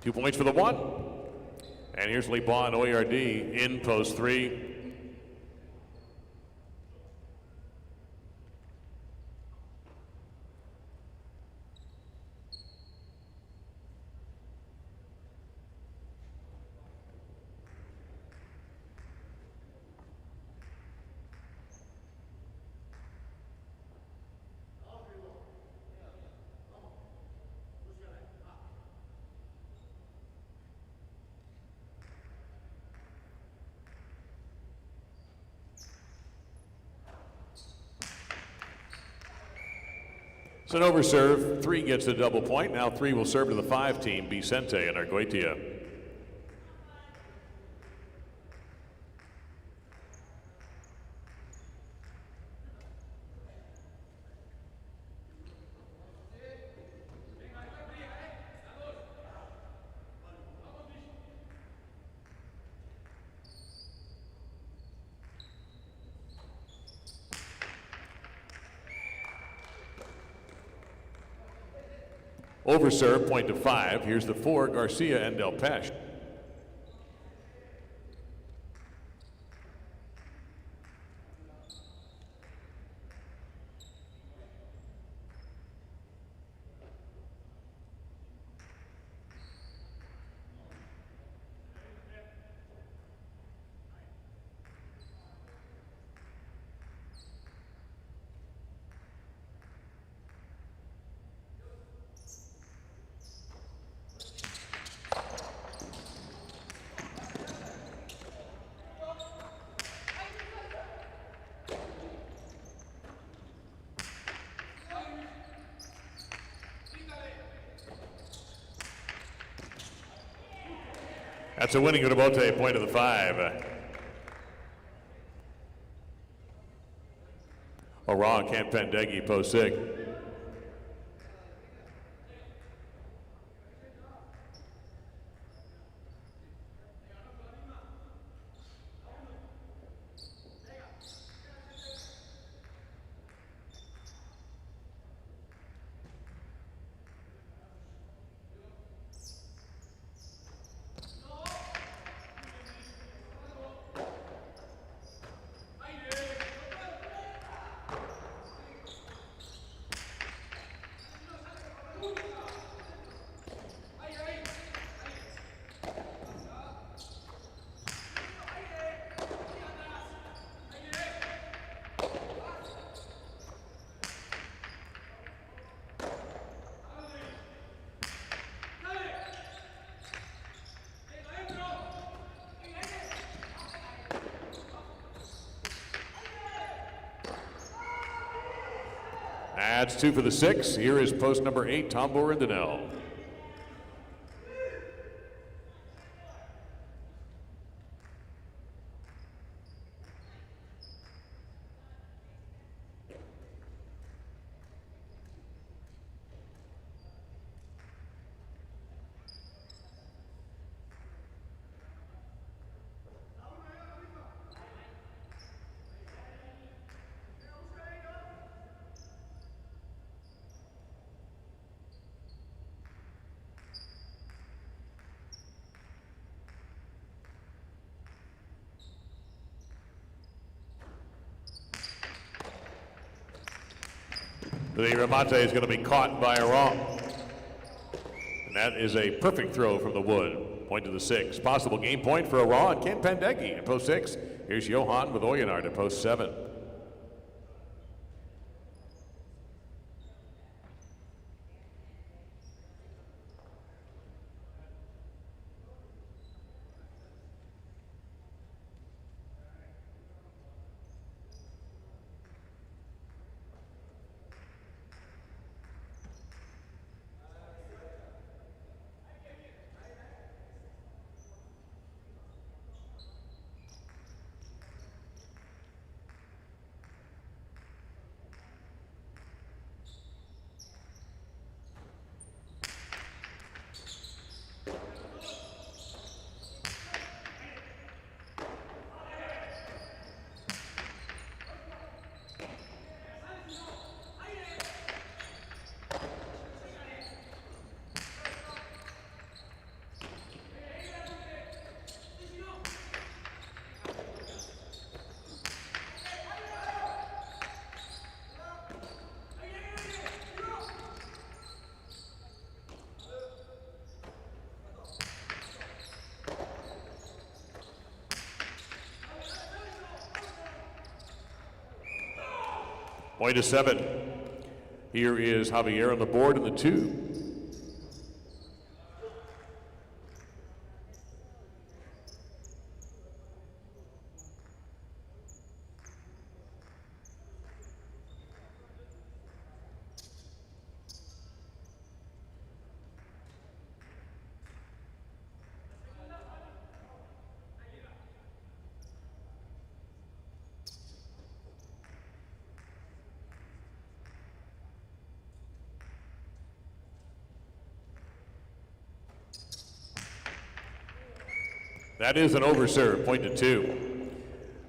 Two points for the 1. And here's Lebon Oyard in post 3. It's an overserve. 3 gets a double point. Now 3 will serve to the 5 team, Vicente and Arguetia. Overserve, point to 5. Here's the 4, Garcia and Del Pesh. That's a winning Urabote, point to the 5. Wrong, Camp Pendegi, post 6. That's 2 for the 6. Here is post number 8, Tom Borendinel. The remate is going to be caught by Aron. And that is a perfect throw from the wood. Point to the 6. Possible game point for Aron. Ken Pendecki at post 6. Here's Johan with Oyonard at post 7. Point to 7. Here is Javier on the board in the 2. That is an overserve, point to 2.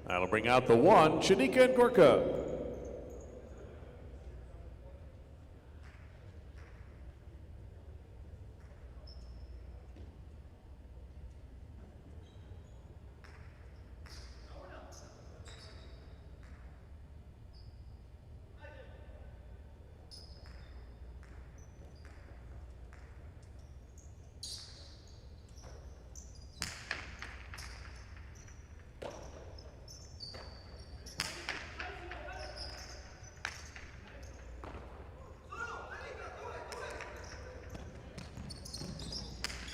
That'll bring out the 1, Shanika and Gorka.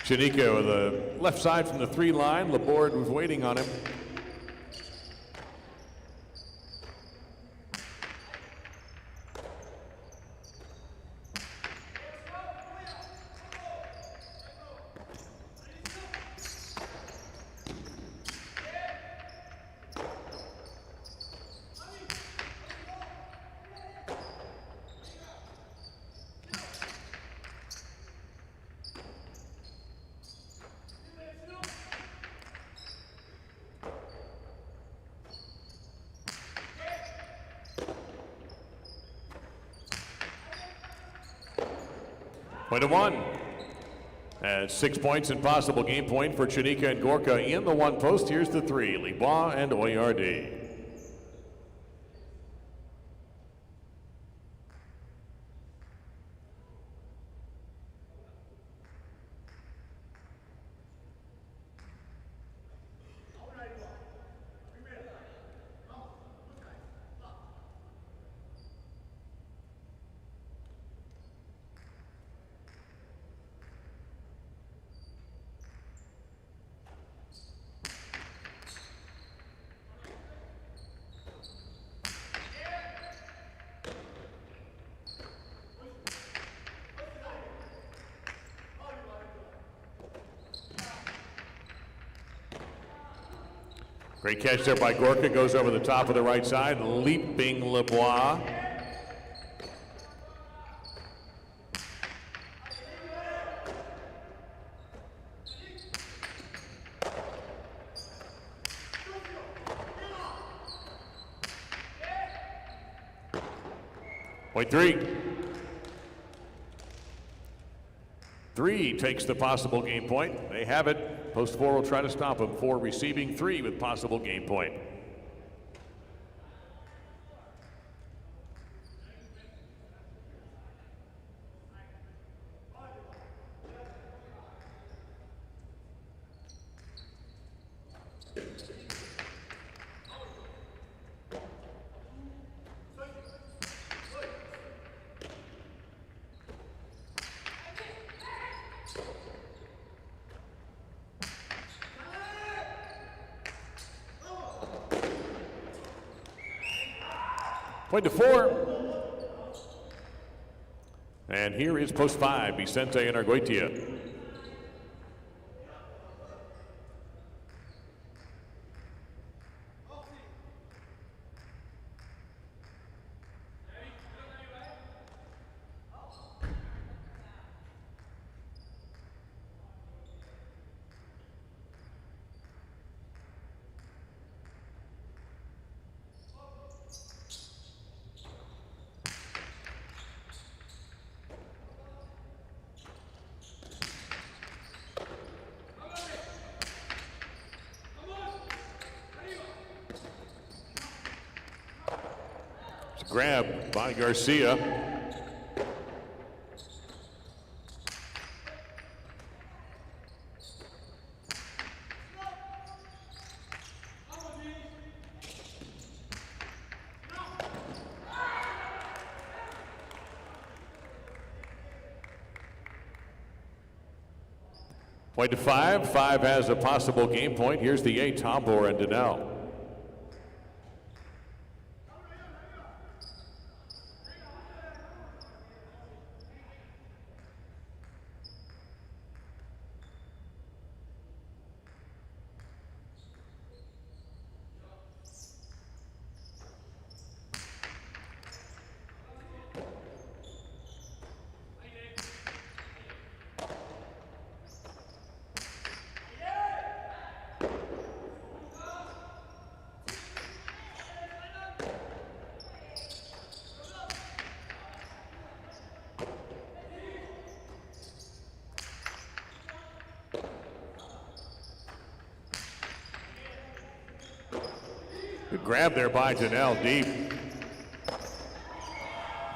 Shanika with the left side from the 3 line. Laborde was waiting on him. Point to 1. And 6 points and possible game point for Chanika and Gorka in the 1 post. Here's the 3, Libois and Oyardi. Great catch there by Gorka. Goes over the top of the right side. Leaping LeBois. Point three. Three takes the possible game point. They have it. Post 4 will try to stop him. 4 receiving, 3 with possible game point. Point to 4. And here is post 5, Vicente and Arguitia. Grab by Garcia. Point to 5. 5 has a possible game point. Here's the 8, Tombor and Donnell. Good grab there by Donnell deep.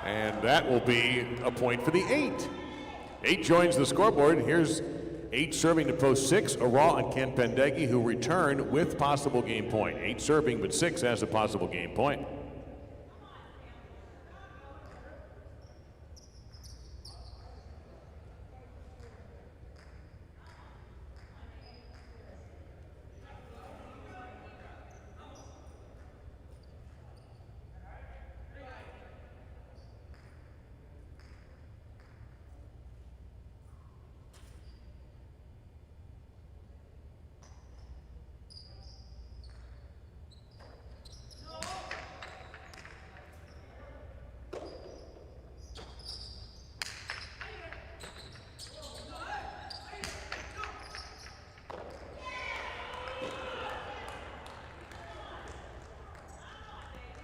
And that will be a point for the 8. 8 joins the scoreboard. Here's 8 serving to post 6, Ara and Ken Pendeghi, who return with possible game point. 8 serving, but 6 has a possible game point.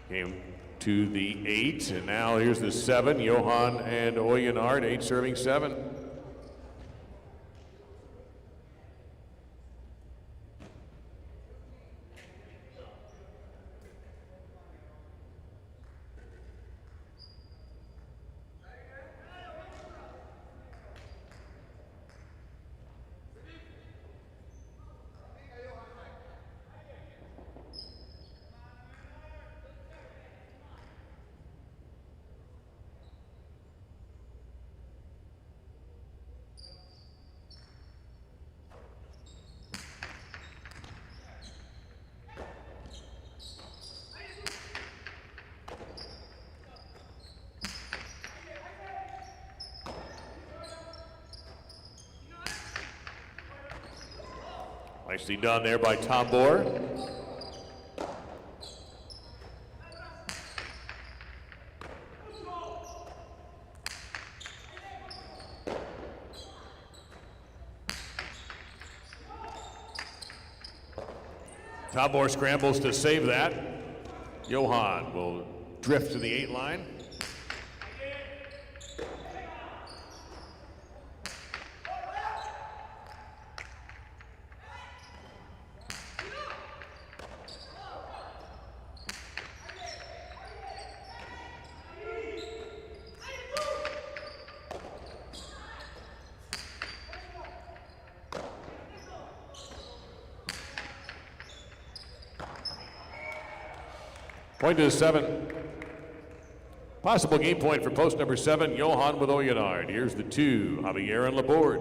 Came to the 8, and now here's the 7, Johan and Oyonard, 8 serving 7. Nicely done there by Tombor. Tabor scrambles to save that. Johan will drift to the 8 line. Point to 7. Possible game point for post number 7, Johan with Oyonard. Here's the 2, Javier and Laborde.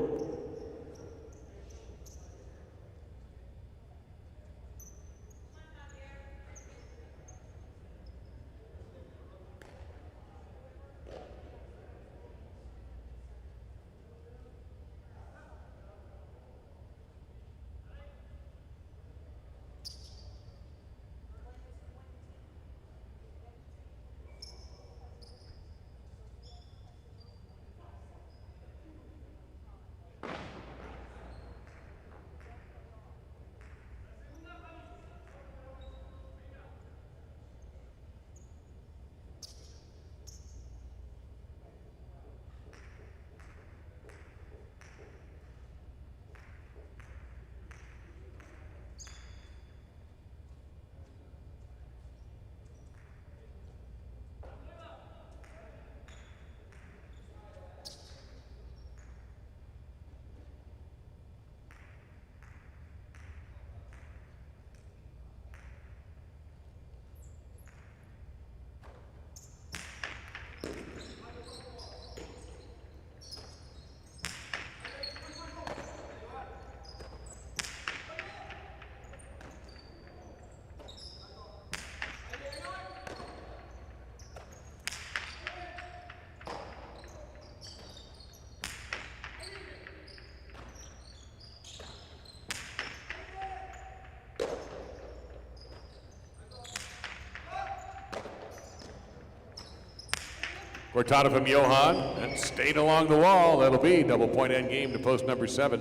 Cortada from Johan and stayed along the wall. That'll be double point end game to post number 7.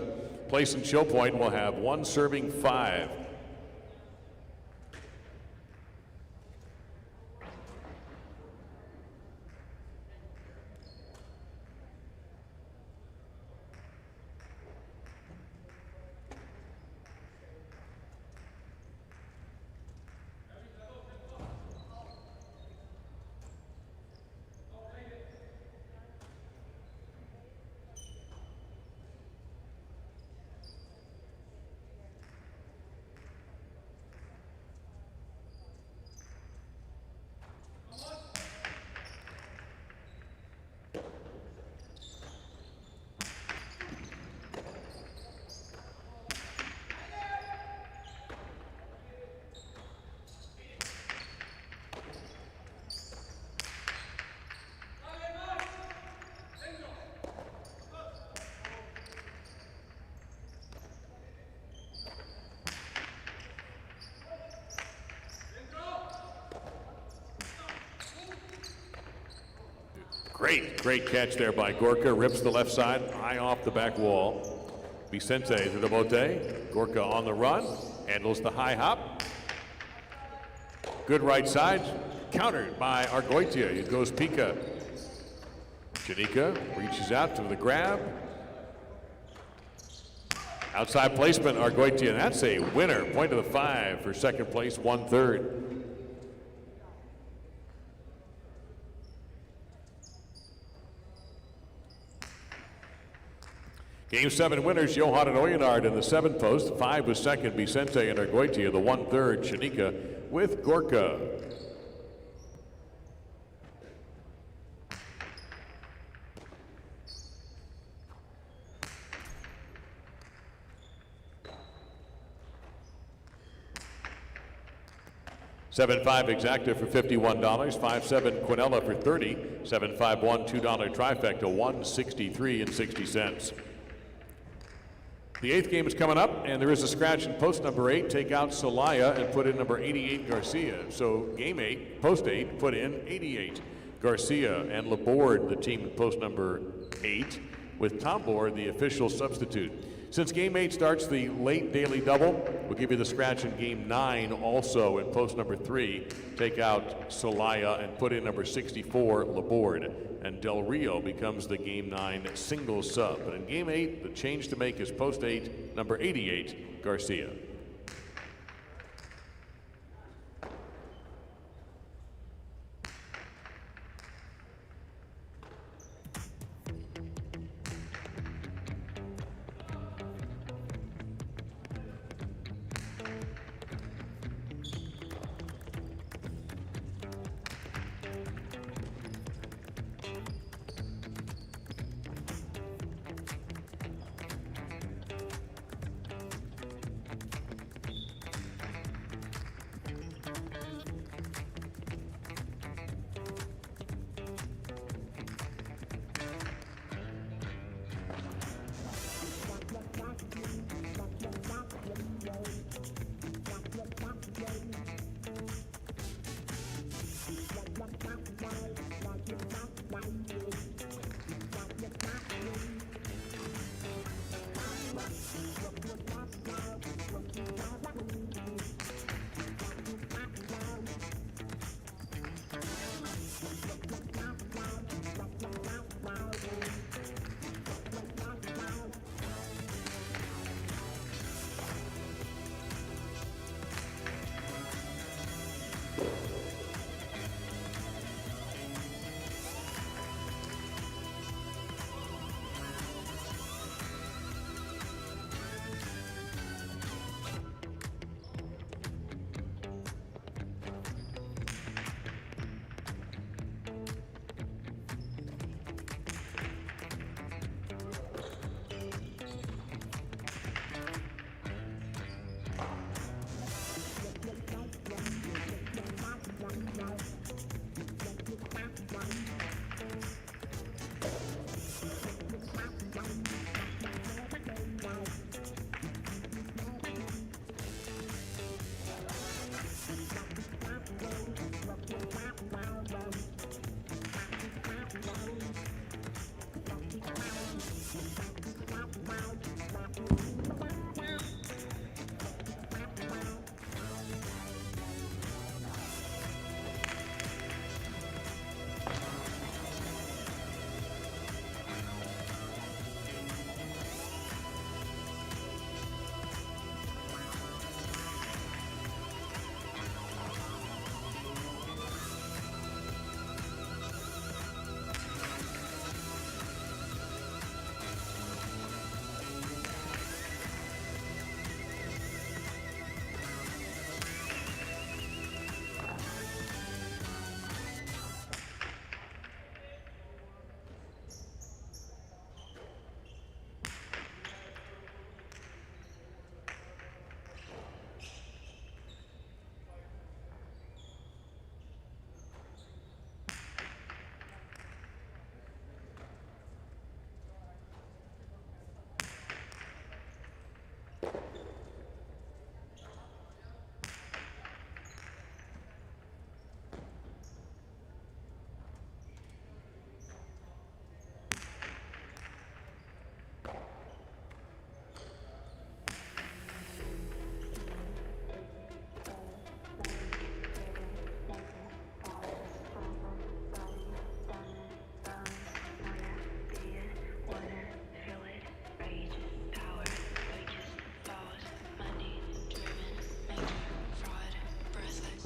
Place and show point will have 1 serving 5. Great catch there by Gorka. Rips the left side, high off the back wall. Vicente to the bote. Gorka on the run. Handles the high hop. Good right side. Countered by Argoitia. It goes Pika. Janika reaches out to the grab. Outside placement, Argoitia. That's a winner. Point to the 5 for second place, 1/3. Game 7 winners, Johan and Oyonard in the 7th post. 5 was second, Vicente and Argoitia. The 1/3, Shanika with Gorka. $7.5 Exacta for $51, $5.7 Quinella for $30, $7.51 $2 trifecta, $163.60. The 8th game is coming up, and there is a scratch in post number 8. Take out Celaya and put in number 88 Garcia. So game 8, post 8, put in 88 Garcia and Laborde, the team in post number 8, with Tabor the official substitute. Since Game 8 starts the late daily double, we'll give you the scratch in Game 9 also in post number 3. Take out Celaya and put in number 64, Laborde. And Del Rio becomes the Game 9 single sub. But in Game 8, the change to make is post 8, number 88, Garcia.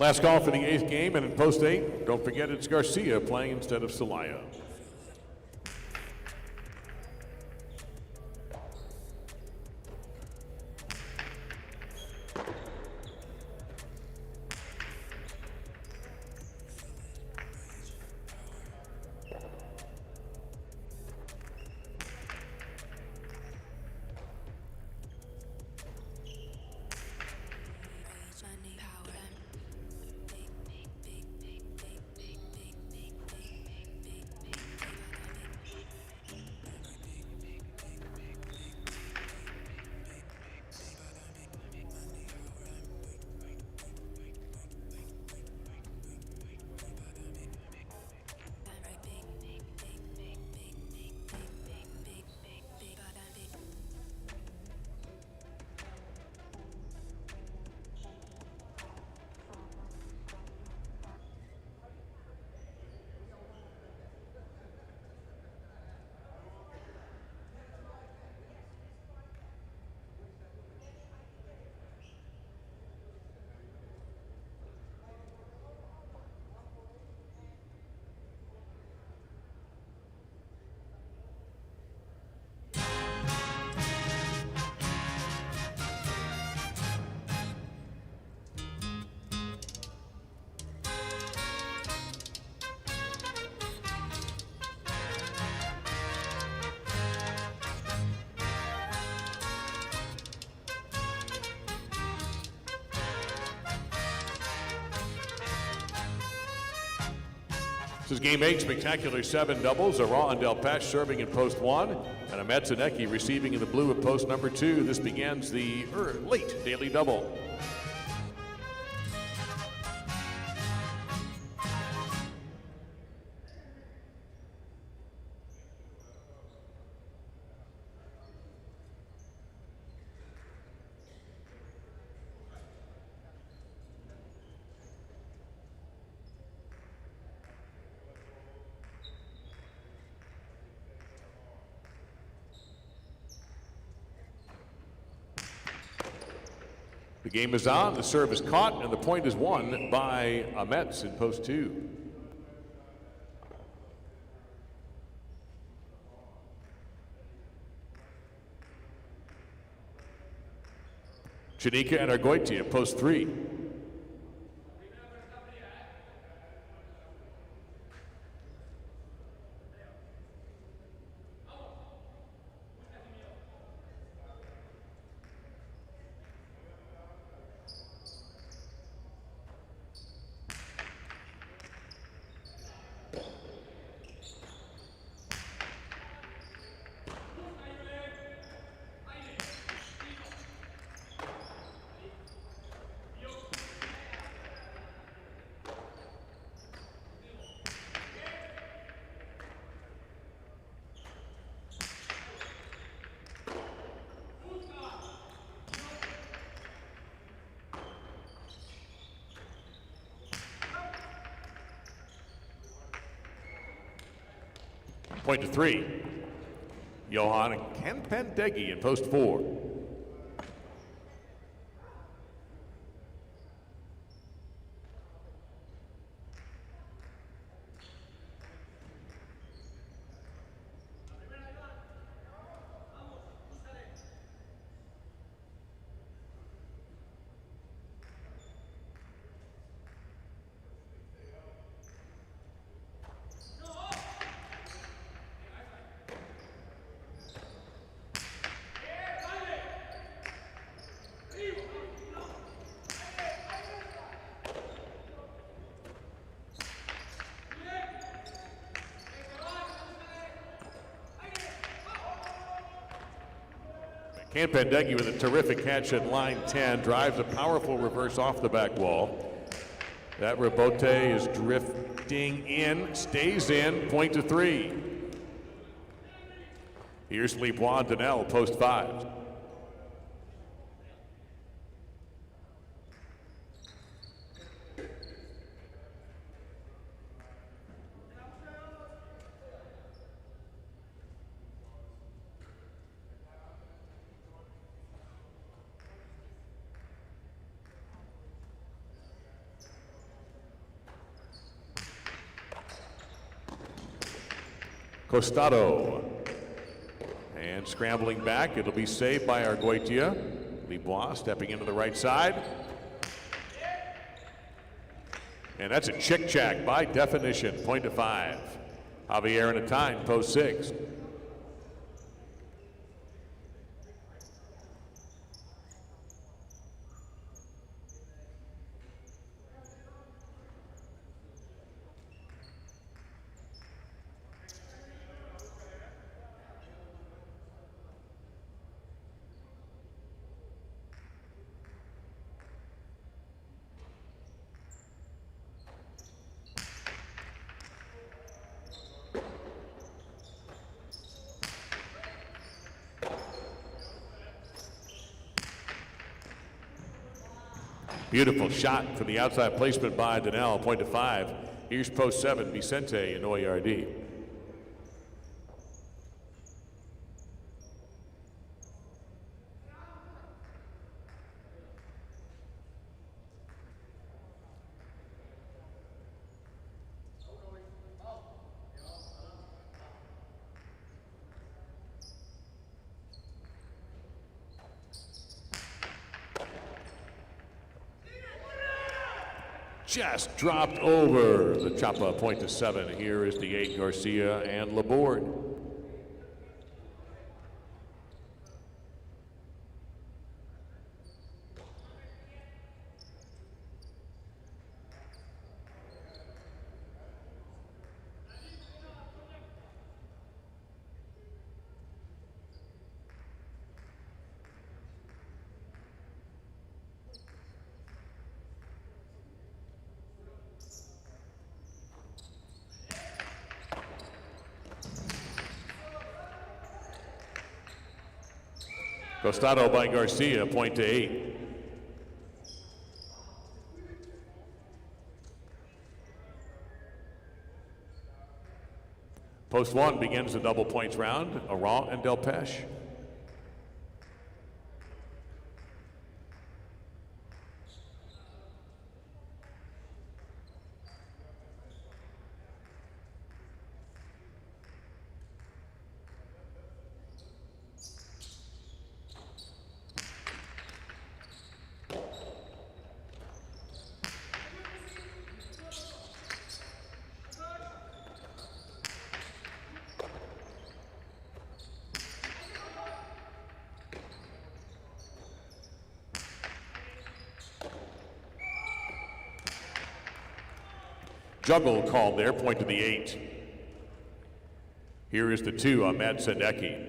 Last call for the 8th game, and in post 8, don't forget it's Garcia playing instead of Celaya. This is game 8, spectacular 7 doubles. Aran and Del Pesh serving in post 1, and Matinee receiving in the blue at post number 2. This begins the late daily double. The game is on, the serve is caught, and the point is won by Amets in post 2. Chanika and Argoitia post 3. Point to 3. Johan and Ken Pendeggi in post 4. Ken Pendeggi with a terrific catch at line 10, drives a powerful reverse off the back wall. That rebote is drifting in, stays in, point to 3. Here's Libois Donnell, post 5. Costado. And scrambling back, it'll be saved by Argoitia. Libois stepping into the right side. And that's a chick-chack by definition, point to 5. Javier and a time, post 6. Beautiful shot from the outside placement by Donnell, point to 5. Here's post 7, Vicente and Oyardi. Just dropped over the Chapa, point to 7. Here is the 8, Garcia and Laborde. Costado by Garcia, point to 8. Post 1 begins the double points round, Aran and Delpeche. Juggle called there, point to the 8. Here is the 2, Ahmed Sadeki.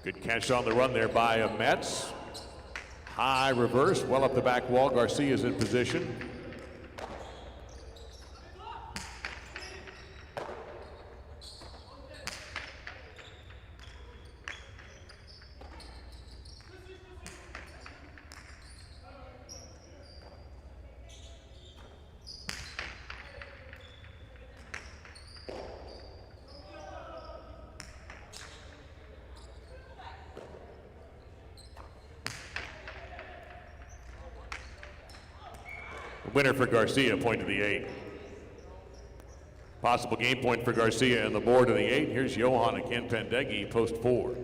Good catch on the run there by Metz. High reverse, well up the back wall. Garcia's in position. Winner for Garcia, point to the 8. Possible game point for Garcia and the board of the 8. Here's Johan again, Pandegi, post 4.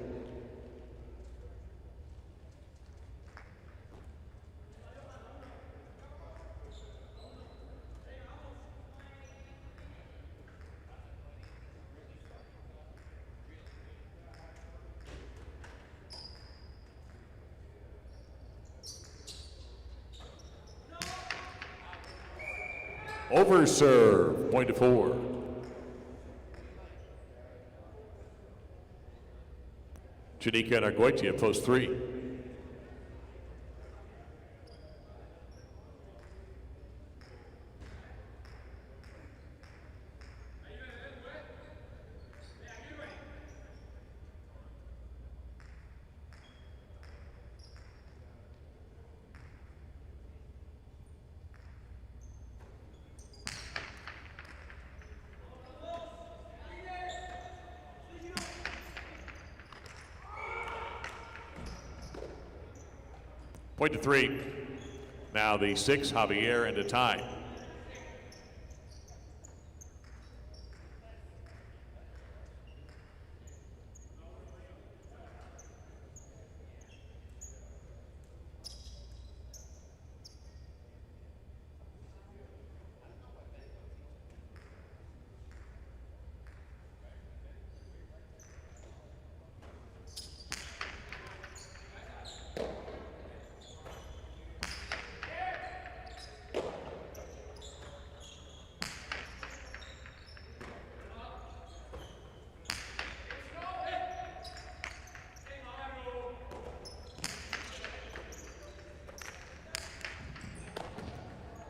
Over serve, point to 4. Chanika and Argoitia, post 3. Point to 3. Now the 6, Javier, and a tie.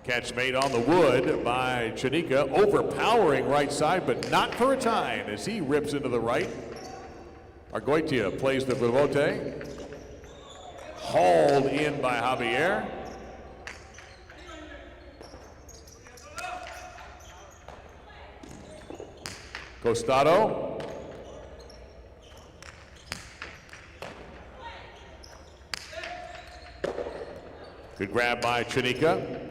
Catch made on the wood by Chanika, overpowering right side, but not for a time as he rips into the right. Argoitia plays the rebote. Hauled in by Javier. Costado. Good grab by Chanika.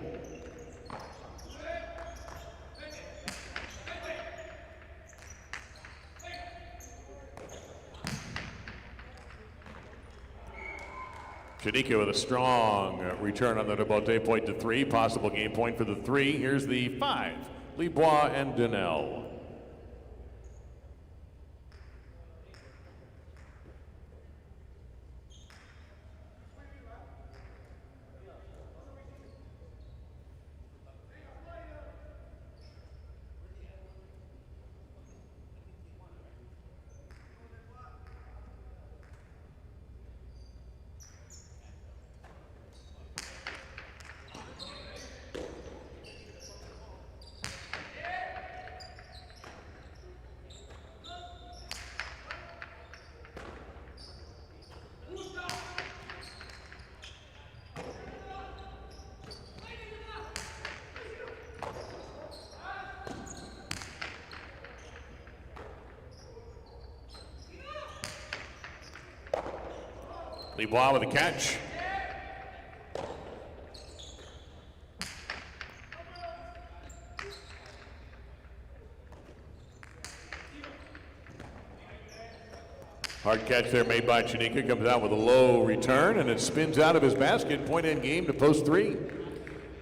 Chanika with a strong return on the rebote, point to 3. Possible game point for the 3. Here's the 5, Libois and Donnell. Lebois with a catch. Hard catch there made by Chanika. Comes out with a low return, and it spins out of his basket. Point end game to post 3.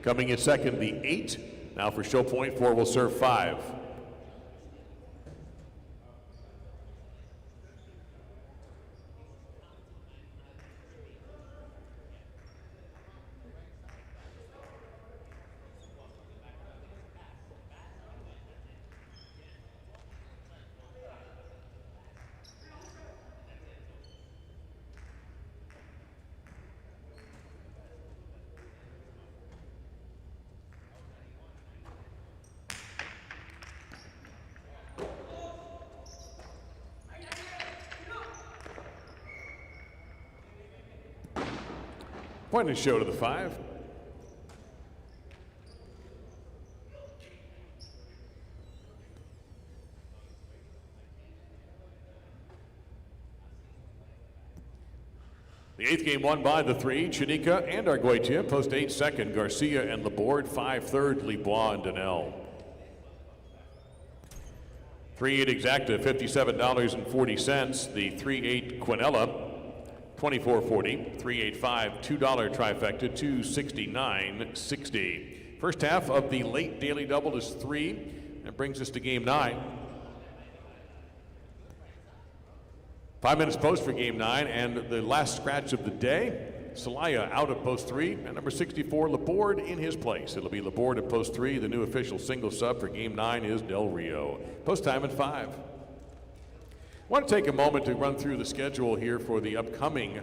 Coming in second, the 8. Now for show point, 4 will serve 5. Point and show to the 5. The 8th game won by the 3, Chanika and Arguetia. Post 8 second, Garcia and Laborde. 5 third, Lebois and Donnell. 3-8 exacta, $57.40. The 3-8 Quinella, $24.40. 3-8-5, $2 trifecta, $269.60. First half of the late daily double is 3. That brings us to game 9. 5 minutes post for game 9, and the last scratch of the day. Celaya out of post 3, and number 64, Laborde in his place. It'll be Laborde at post 3. The new official single sub for game 9 is Del Rio. Post time at 5. I want to take a moment to run through the schedule here for the upcoming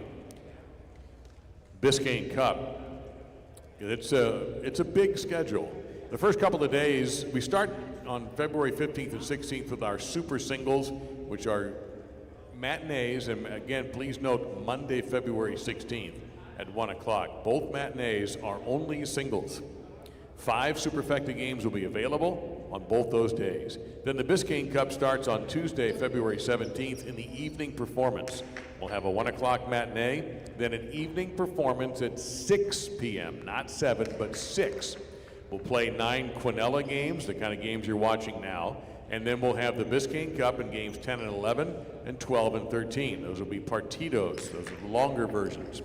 Biscayne Cup. It's a big schedule. The first couple of days, we start on February 15th and 16th with our super singles, which are matinees, and again, please note Monday, February 16th at 1 o'clock. Both matinees are only singles. 5 superfecta games will be available on both those days. Then the Biscayne Cup starts on Tuesday, February 17th in the evening performance. We'll have a 1 o'clock matinee, then an evening performance at 6 p.m., not 7, but 6. We'll play 9 Quinella games, the kind of games you're watching now, and then we'll have the Biscayne Cup in games 10 and 11 and 12 and 13. Those will be partidos, those are the longer versions.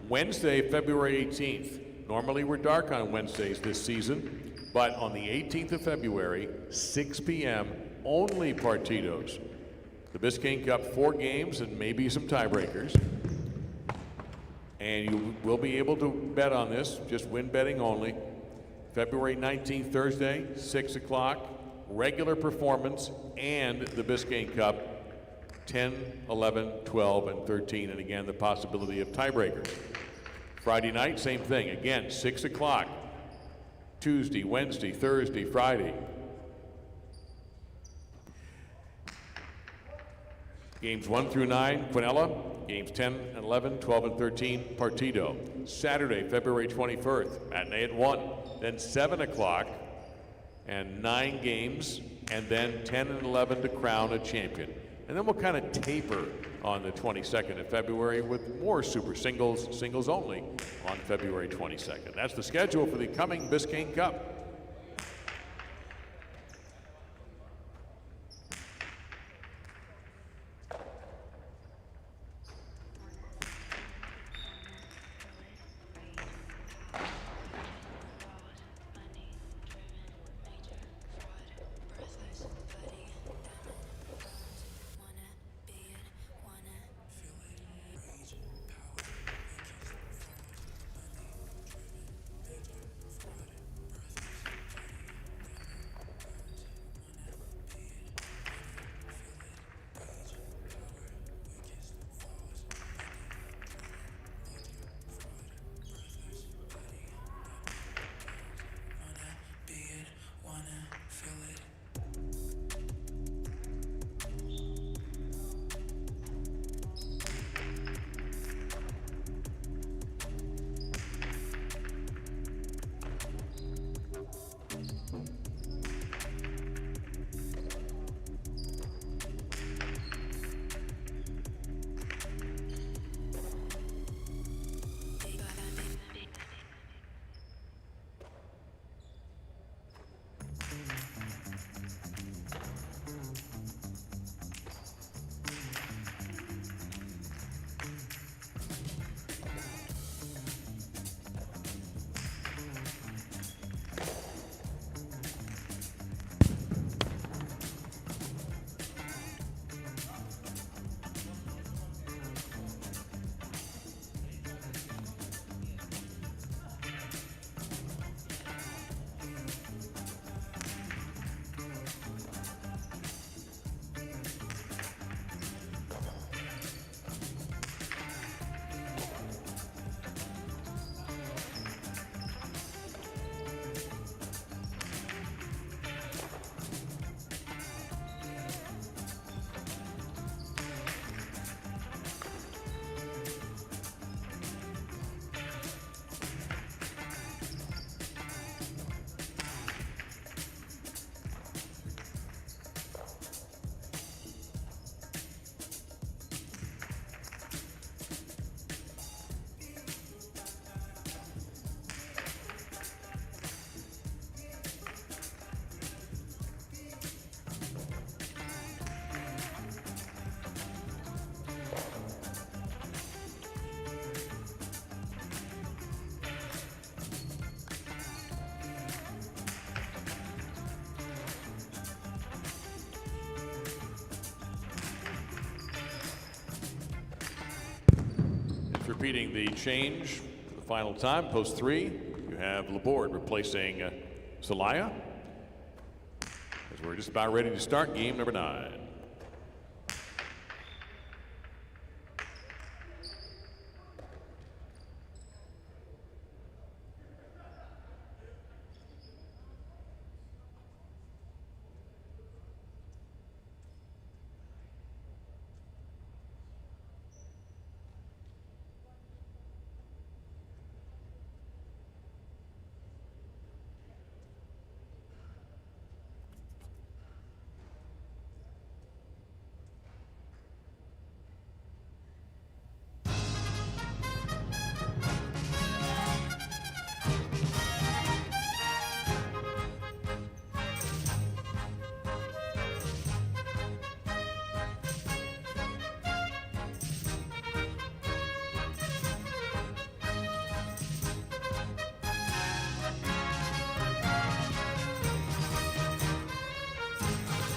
Wednesday, February 18th. Normally we're dark on Wednesdays this season, but on the 18th of February, 6 p.m., only partidos. The Biscayne Cup, 4 games and maybe some tiebreakers. And you will be able to bet on this, just win betting only. February 19th, Thursday, 6 o'clock, regular performance and the Biscayne Cup, 10, 11, 12, and 13, and again, the possibility of tiebreakers. Friday night, same thing. Again, 6 o'clock. Tuesday, Wednesday, Thursday, Friday. Games 1 through 9, Quinella. Games 10 and 11, 12 and 13, Partido. Saturday, February 21st, matinee at 1. Then 7 o'clock and 9 games, and then 10 and 11 to crown a champion. And then we'll kind of taper on the 22nd of February with more super singles, singles only on February 22nd. That's the schedule for the coming Biscayne Cup. Repeating the change for the final time, post 3, you have Laborde replacing Celaya. As we're just about ready to start game number 9.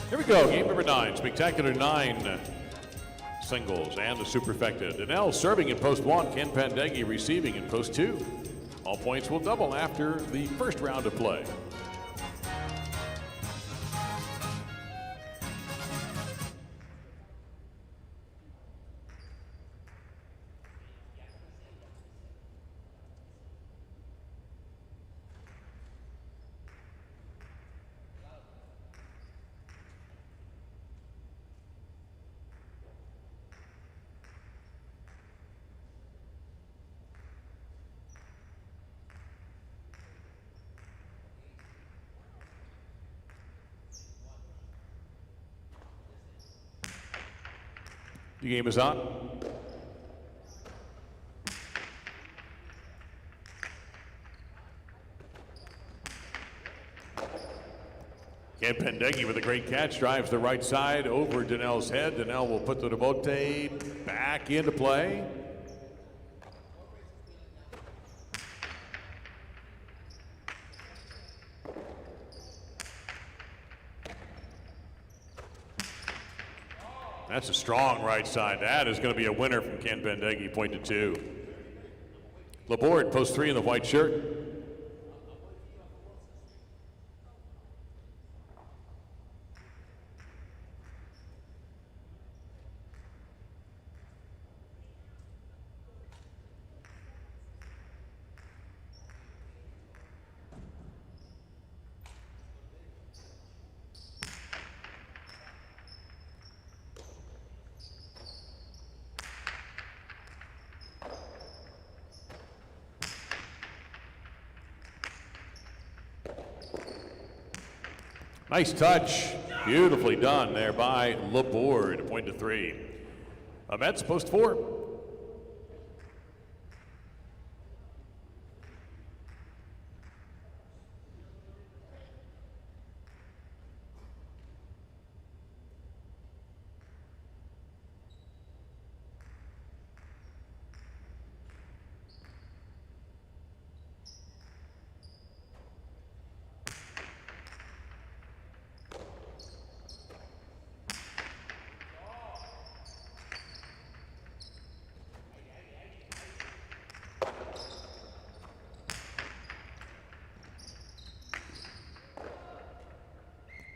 Here we go, game number 9, spectacular 9 singles and the superfecta. Donnell serving in post 1, Ken Pandegi receiving in post 2. All points will double after the first round of play. The game is on. Ken Pandegi with a great catch, drives the right side over Donnell's head. Donnell will put the devote back into play. That's a strong right side. That is going to be a winner from Ken Pandegi, point to 2. Laborde, post 3 in the white shirt. Nice touch. Beautifully done there by Laborde, point to 3. Mets, post 4.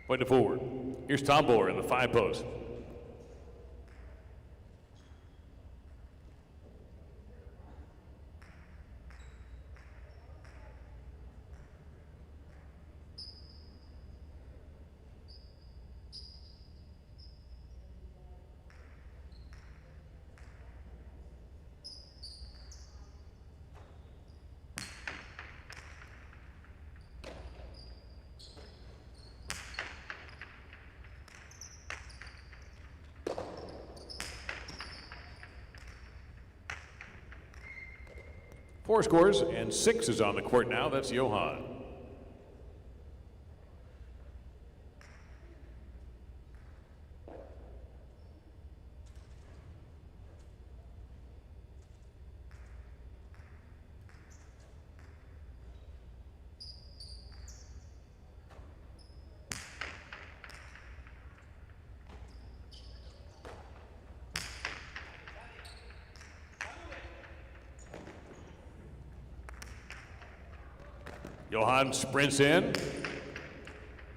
Point to 4. Here's Tom Bohr in the 5 post. Four scores, and 6 is on the court now. That's Johan. Johan sprints in.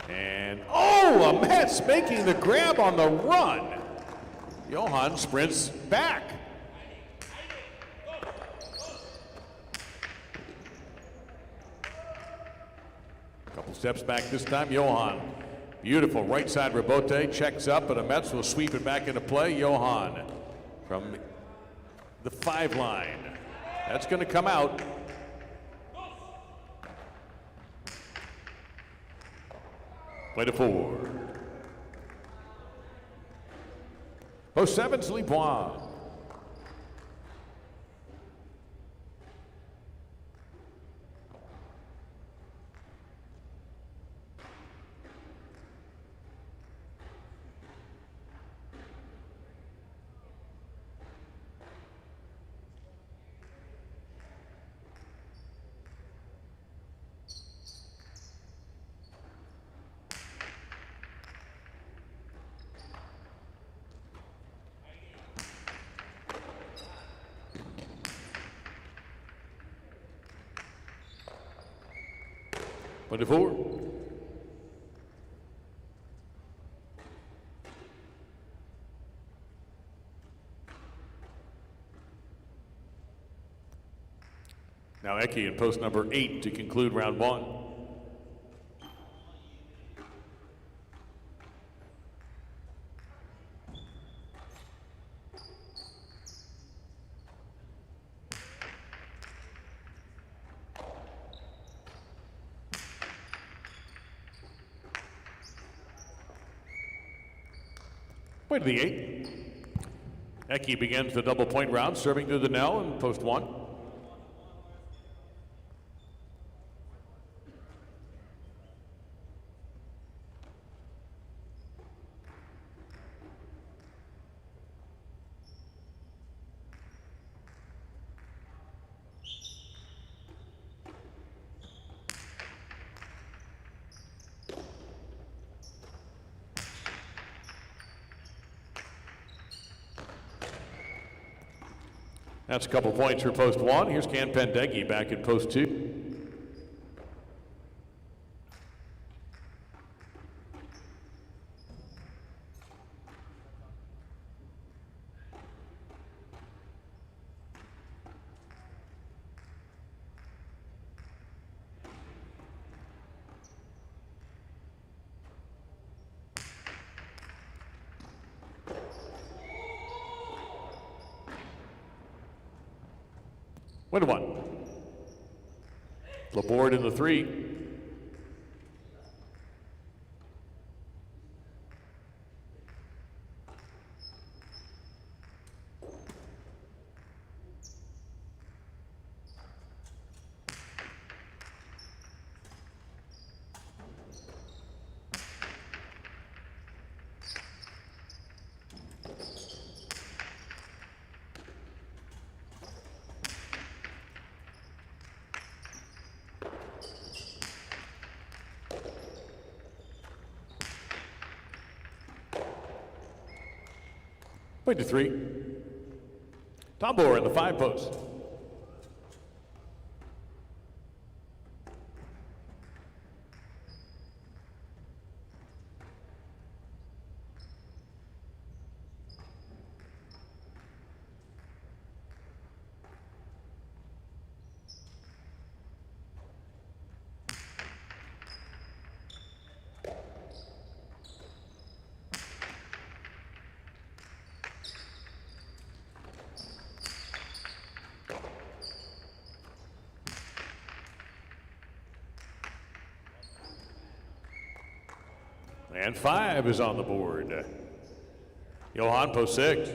And, oh, a Mets making the grab on the run. Johan sprints back. Couple steps back this time, Johan. Beautiful right side rebote, checks up, but a Mets will sweep it back into play. Johan from the 5 line. That's going to come out. Play to 4. Post 7, Slipois. Play to 4. Now Eki in post number 8 to conclude round 1. Play to the 8. Eki begins the double point round, serving to the Nell in post 1. That's a couple points for post 1. Here's Can Pendeghi back at post 2. Win 1. Laborde in the 3. Play to 3. Tombor in the 5 post. And 5 is on the board. Johan post 6.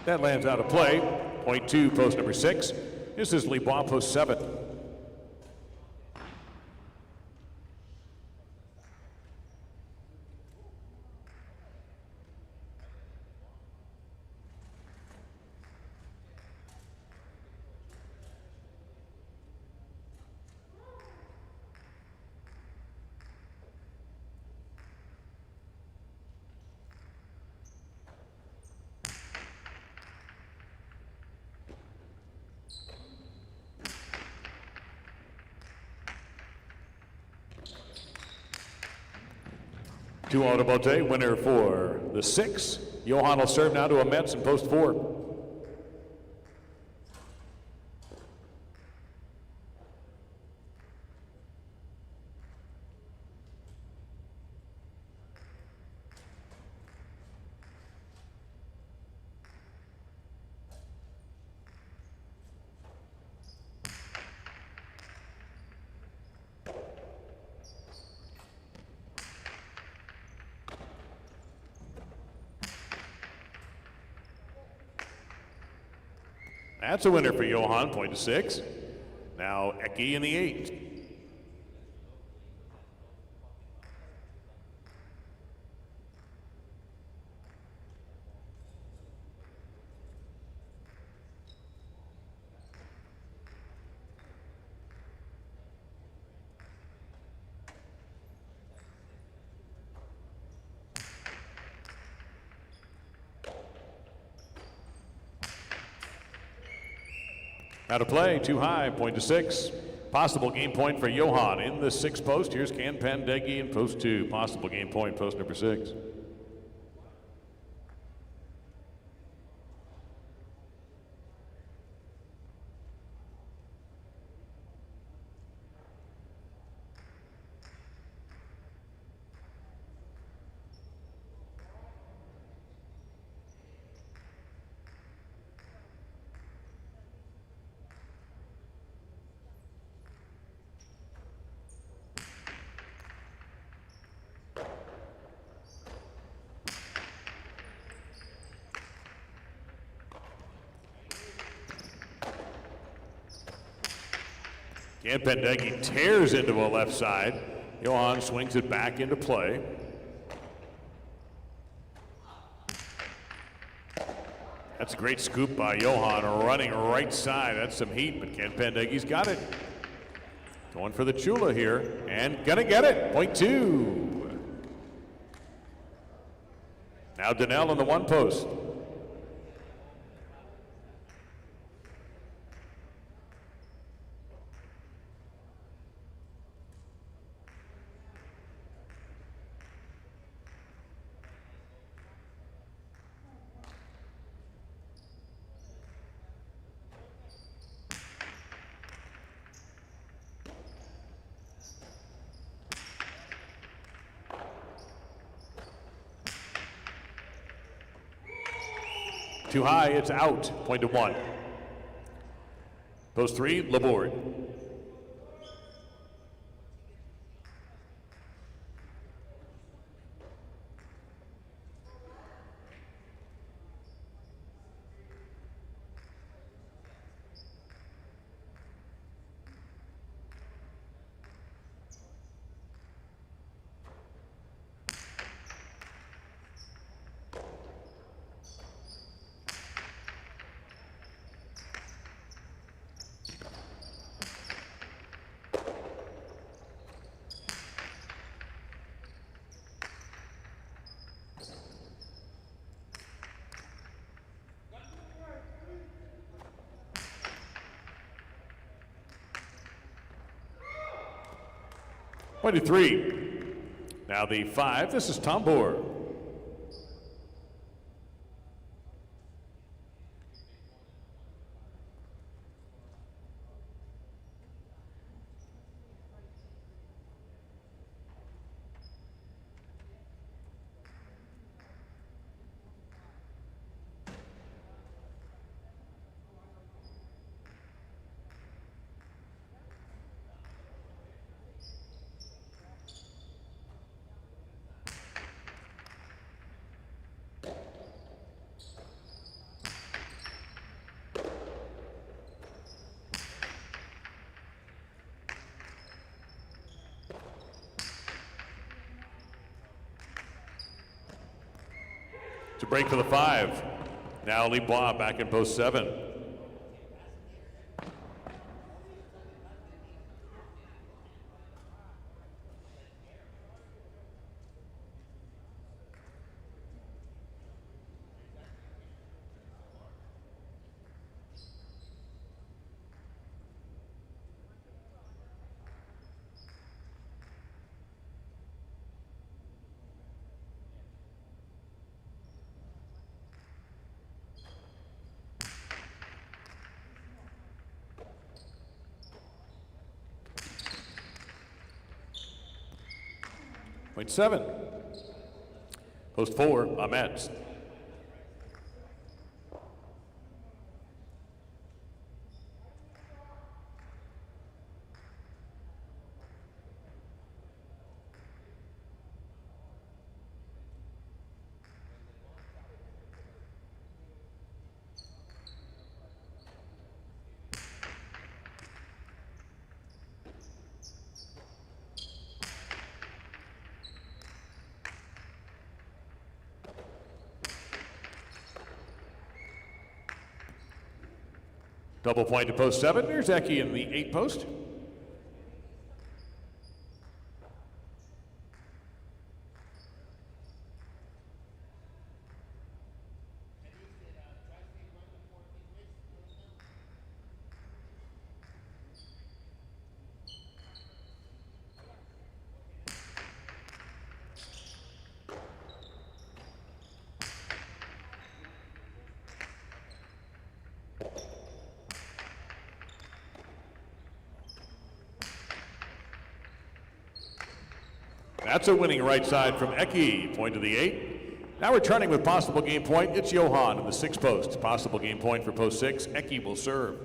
That lands out of play. Point two, post number 6. This is Lebois, post 7. Two out of Bote, winner for the 6. Johan will serve now to a Mets in post 4. That's a winner for Johan, point to 6. Now Eki in the 8. Out of play, too high, point to 6. Possible game point for Johan in the 6th post. Here's Can Pandegi in post 2. Possible game point, post number 6. Can Pandegi tears into a left side. Johan swings it back into play. That's a great scoop by Johan, running right side. That's some heat, but Can Pandegi's got it. Going for the Chula here, and gonna get it. Point 2. Now Donnell on the 1 post. Too high, it's out. Point to 1. Post 3, Laborde. Point to 3. Now the 5, this is Tambor. To break for the 5. Now Lebois back in post 7. Point 7. Post 4, Ahmed. Double point to post 7. There's Eki in the 8 post. That's a winning right side from Eki. Point to the 8. Now returning with possible game point, it's Johan in the 6 post. Possible game point for post 6. Eki will serve.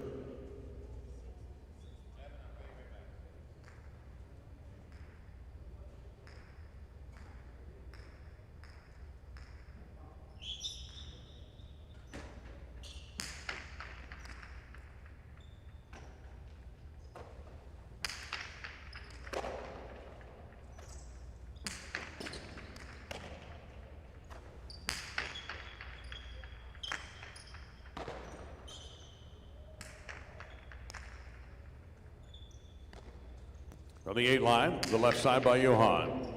From the 8 line, the left side by Johan.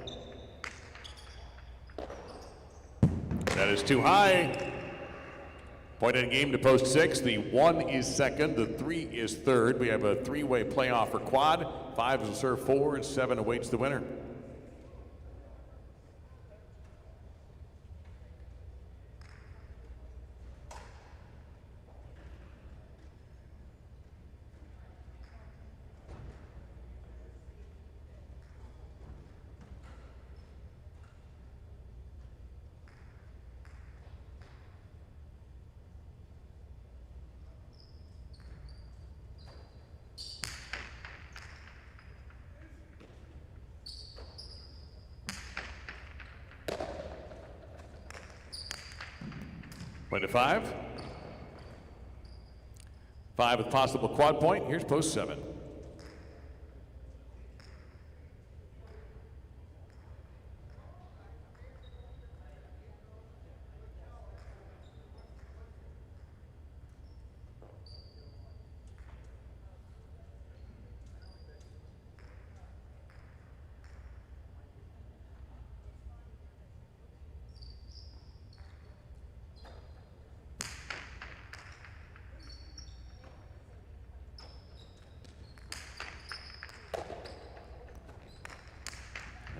That is too high. Point in game to post 6. The 1 is second, the 3 is third. We have a 3-way playoff for quad. 5 will serve 4, and 7 awaits the winner. Point to 5. 5 with possible quad point. Here's post 7.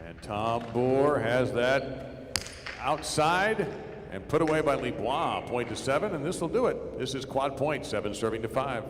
And Tom Boer has that outside and put away by Lebois. Point to 7, and this will do it. This is quad point, 7 serving to 5.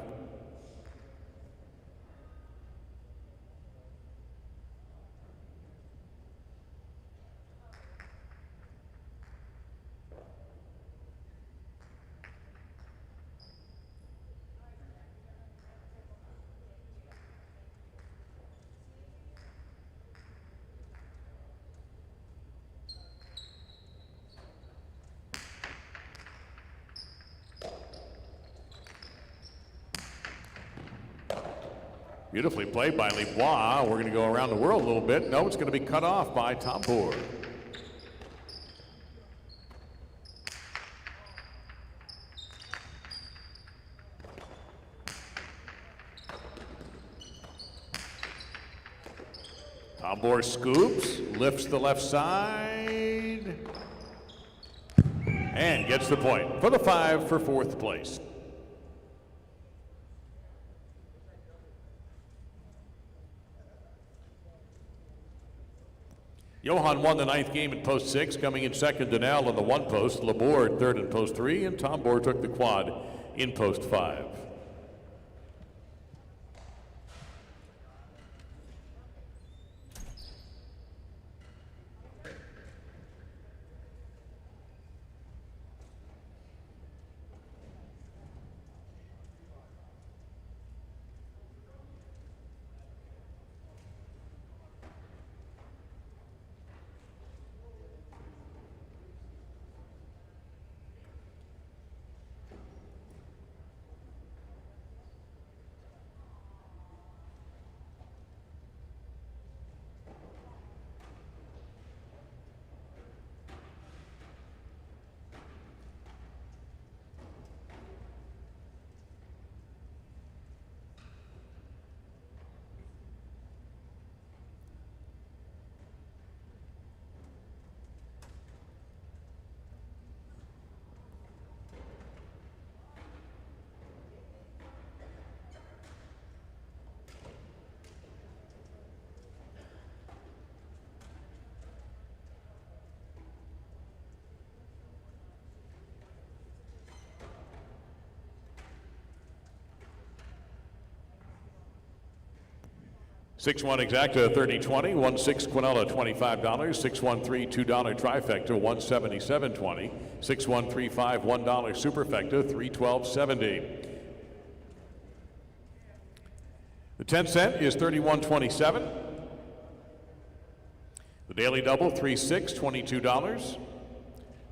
Beautifully played by Lebois. We're going to go around the world a little bit. No, it's going to be cut off by Tom Boer. Tombor scoops, lifts the left side, and gets the point for the 5 for 4th place. Johan won the 9th game in post 6, coming in second to Nell on the 1 post, Laborde third in post 3, and Tombor took the quad in post 5. Six-one exacta, 30-20, 1-6 Quinella, $25, 6-1-3, $2 trifecta, 177.20, 6-1-3-5, $1 superfecta, 312.70. The 10 cent is 31.27. The daily double, 3-6, $22.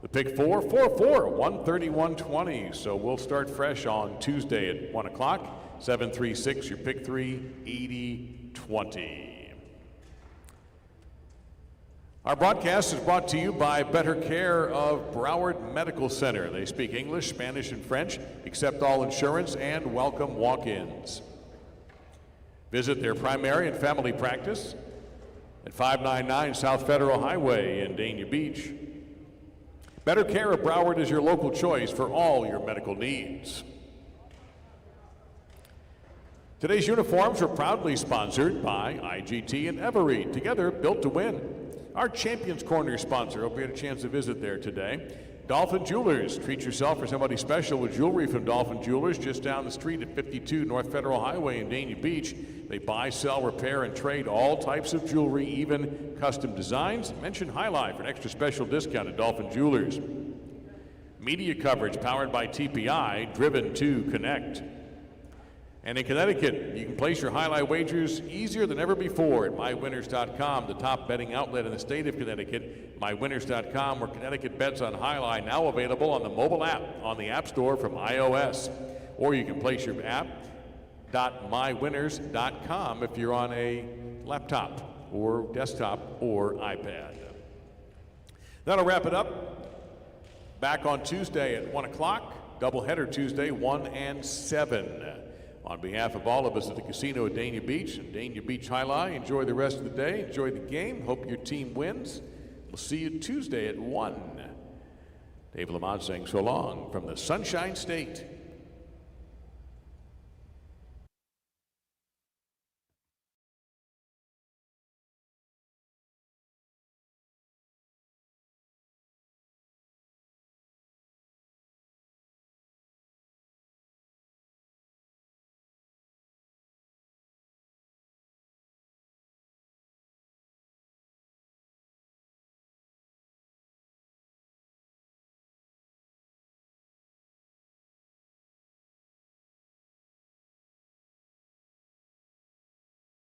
The pick 4, 4-4, 131.20. So we'll start fresh on Tuesday at 1 o'clock. 7-3-6, your pick 3, 80-20. Our broadcast is brought to you by Better Care of Broward Medical Center. They speak English, Spanish, and French, accept all insurance, and welcome walk-ins. Visit their primary and family practice at 599 South Federal Highway in Dania Beach. Better Care of Broward is your local choice for all your medical needs. Today's uniforms are proudly sponsored by IGT and Every, together built to win. Our Champions Corner sponsor, hope you had a chance to visit there today. Dolphin Jewelers, treat yourself or somebody special with jewelry from Dolphin Jewelers just down the street at 52 North Federal Highway in Dania Beach. They buy, sell, repair, and trade all types of jewelry, even custom designs. Mention Highlight for an extra special discount at Dolphin Jewelers. Media coverage powered by TPI, driven to connect. And in Connecticut, you can place your highlight wagers easier than ever before at mywinners.com, the top betting outlet in the state of Connecticut. Mywinners.com, where Connecticut bets on highlight, now available on the mobile app on the App Store from iOS. Or you can place your app.mywinners.com if you're on a laptop or desktop or iPad. That'll wrap it up. Back on Tuesday at 1 o'clock. Doubleheader Tuesday, 1 and 7. On behalf of all of us at the casino at Dania Beach and Dania Beach Highlight, enjoy the rest of the day, enjoy the game, hope your team wins. We'll see you Tuesday at 1. Dave Lamont saying so long from the Sunshine State.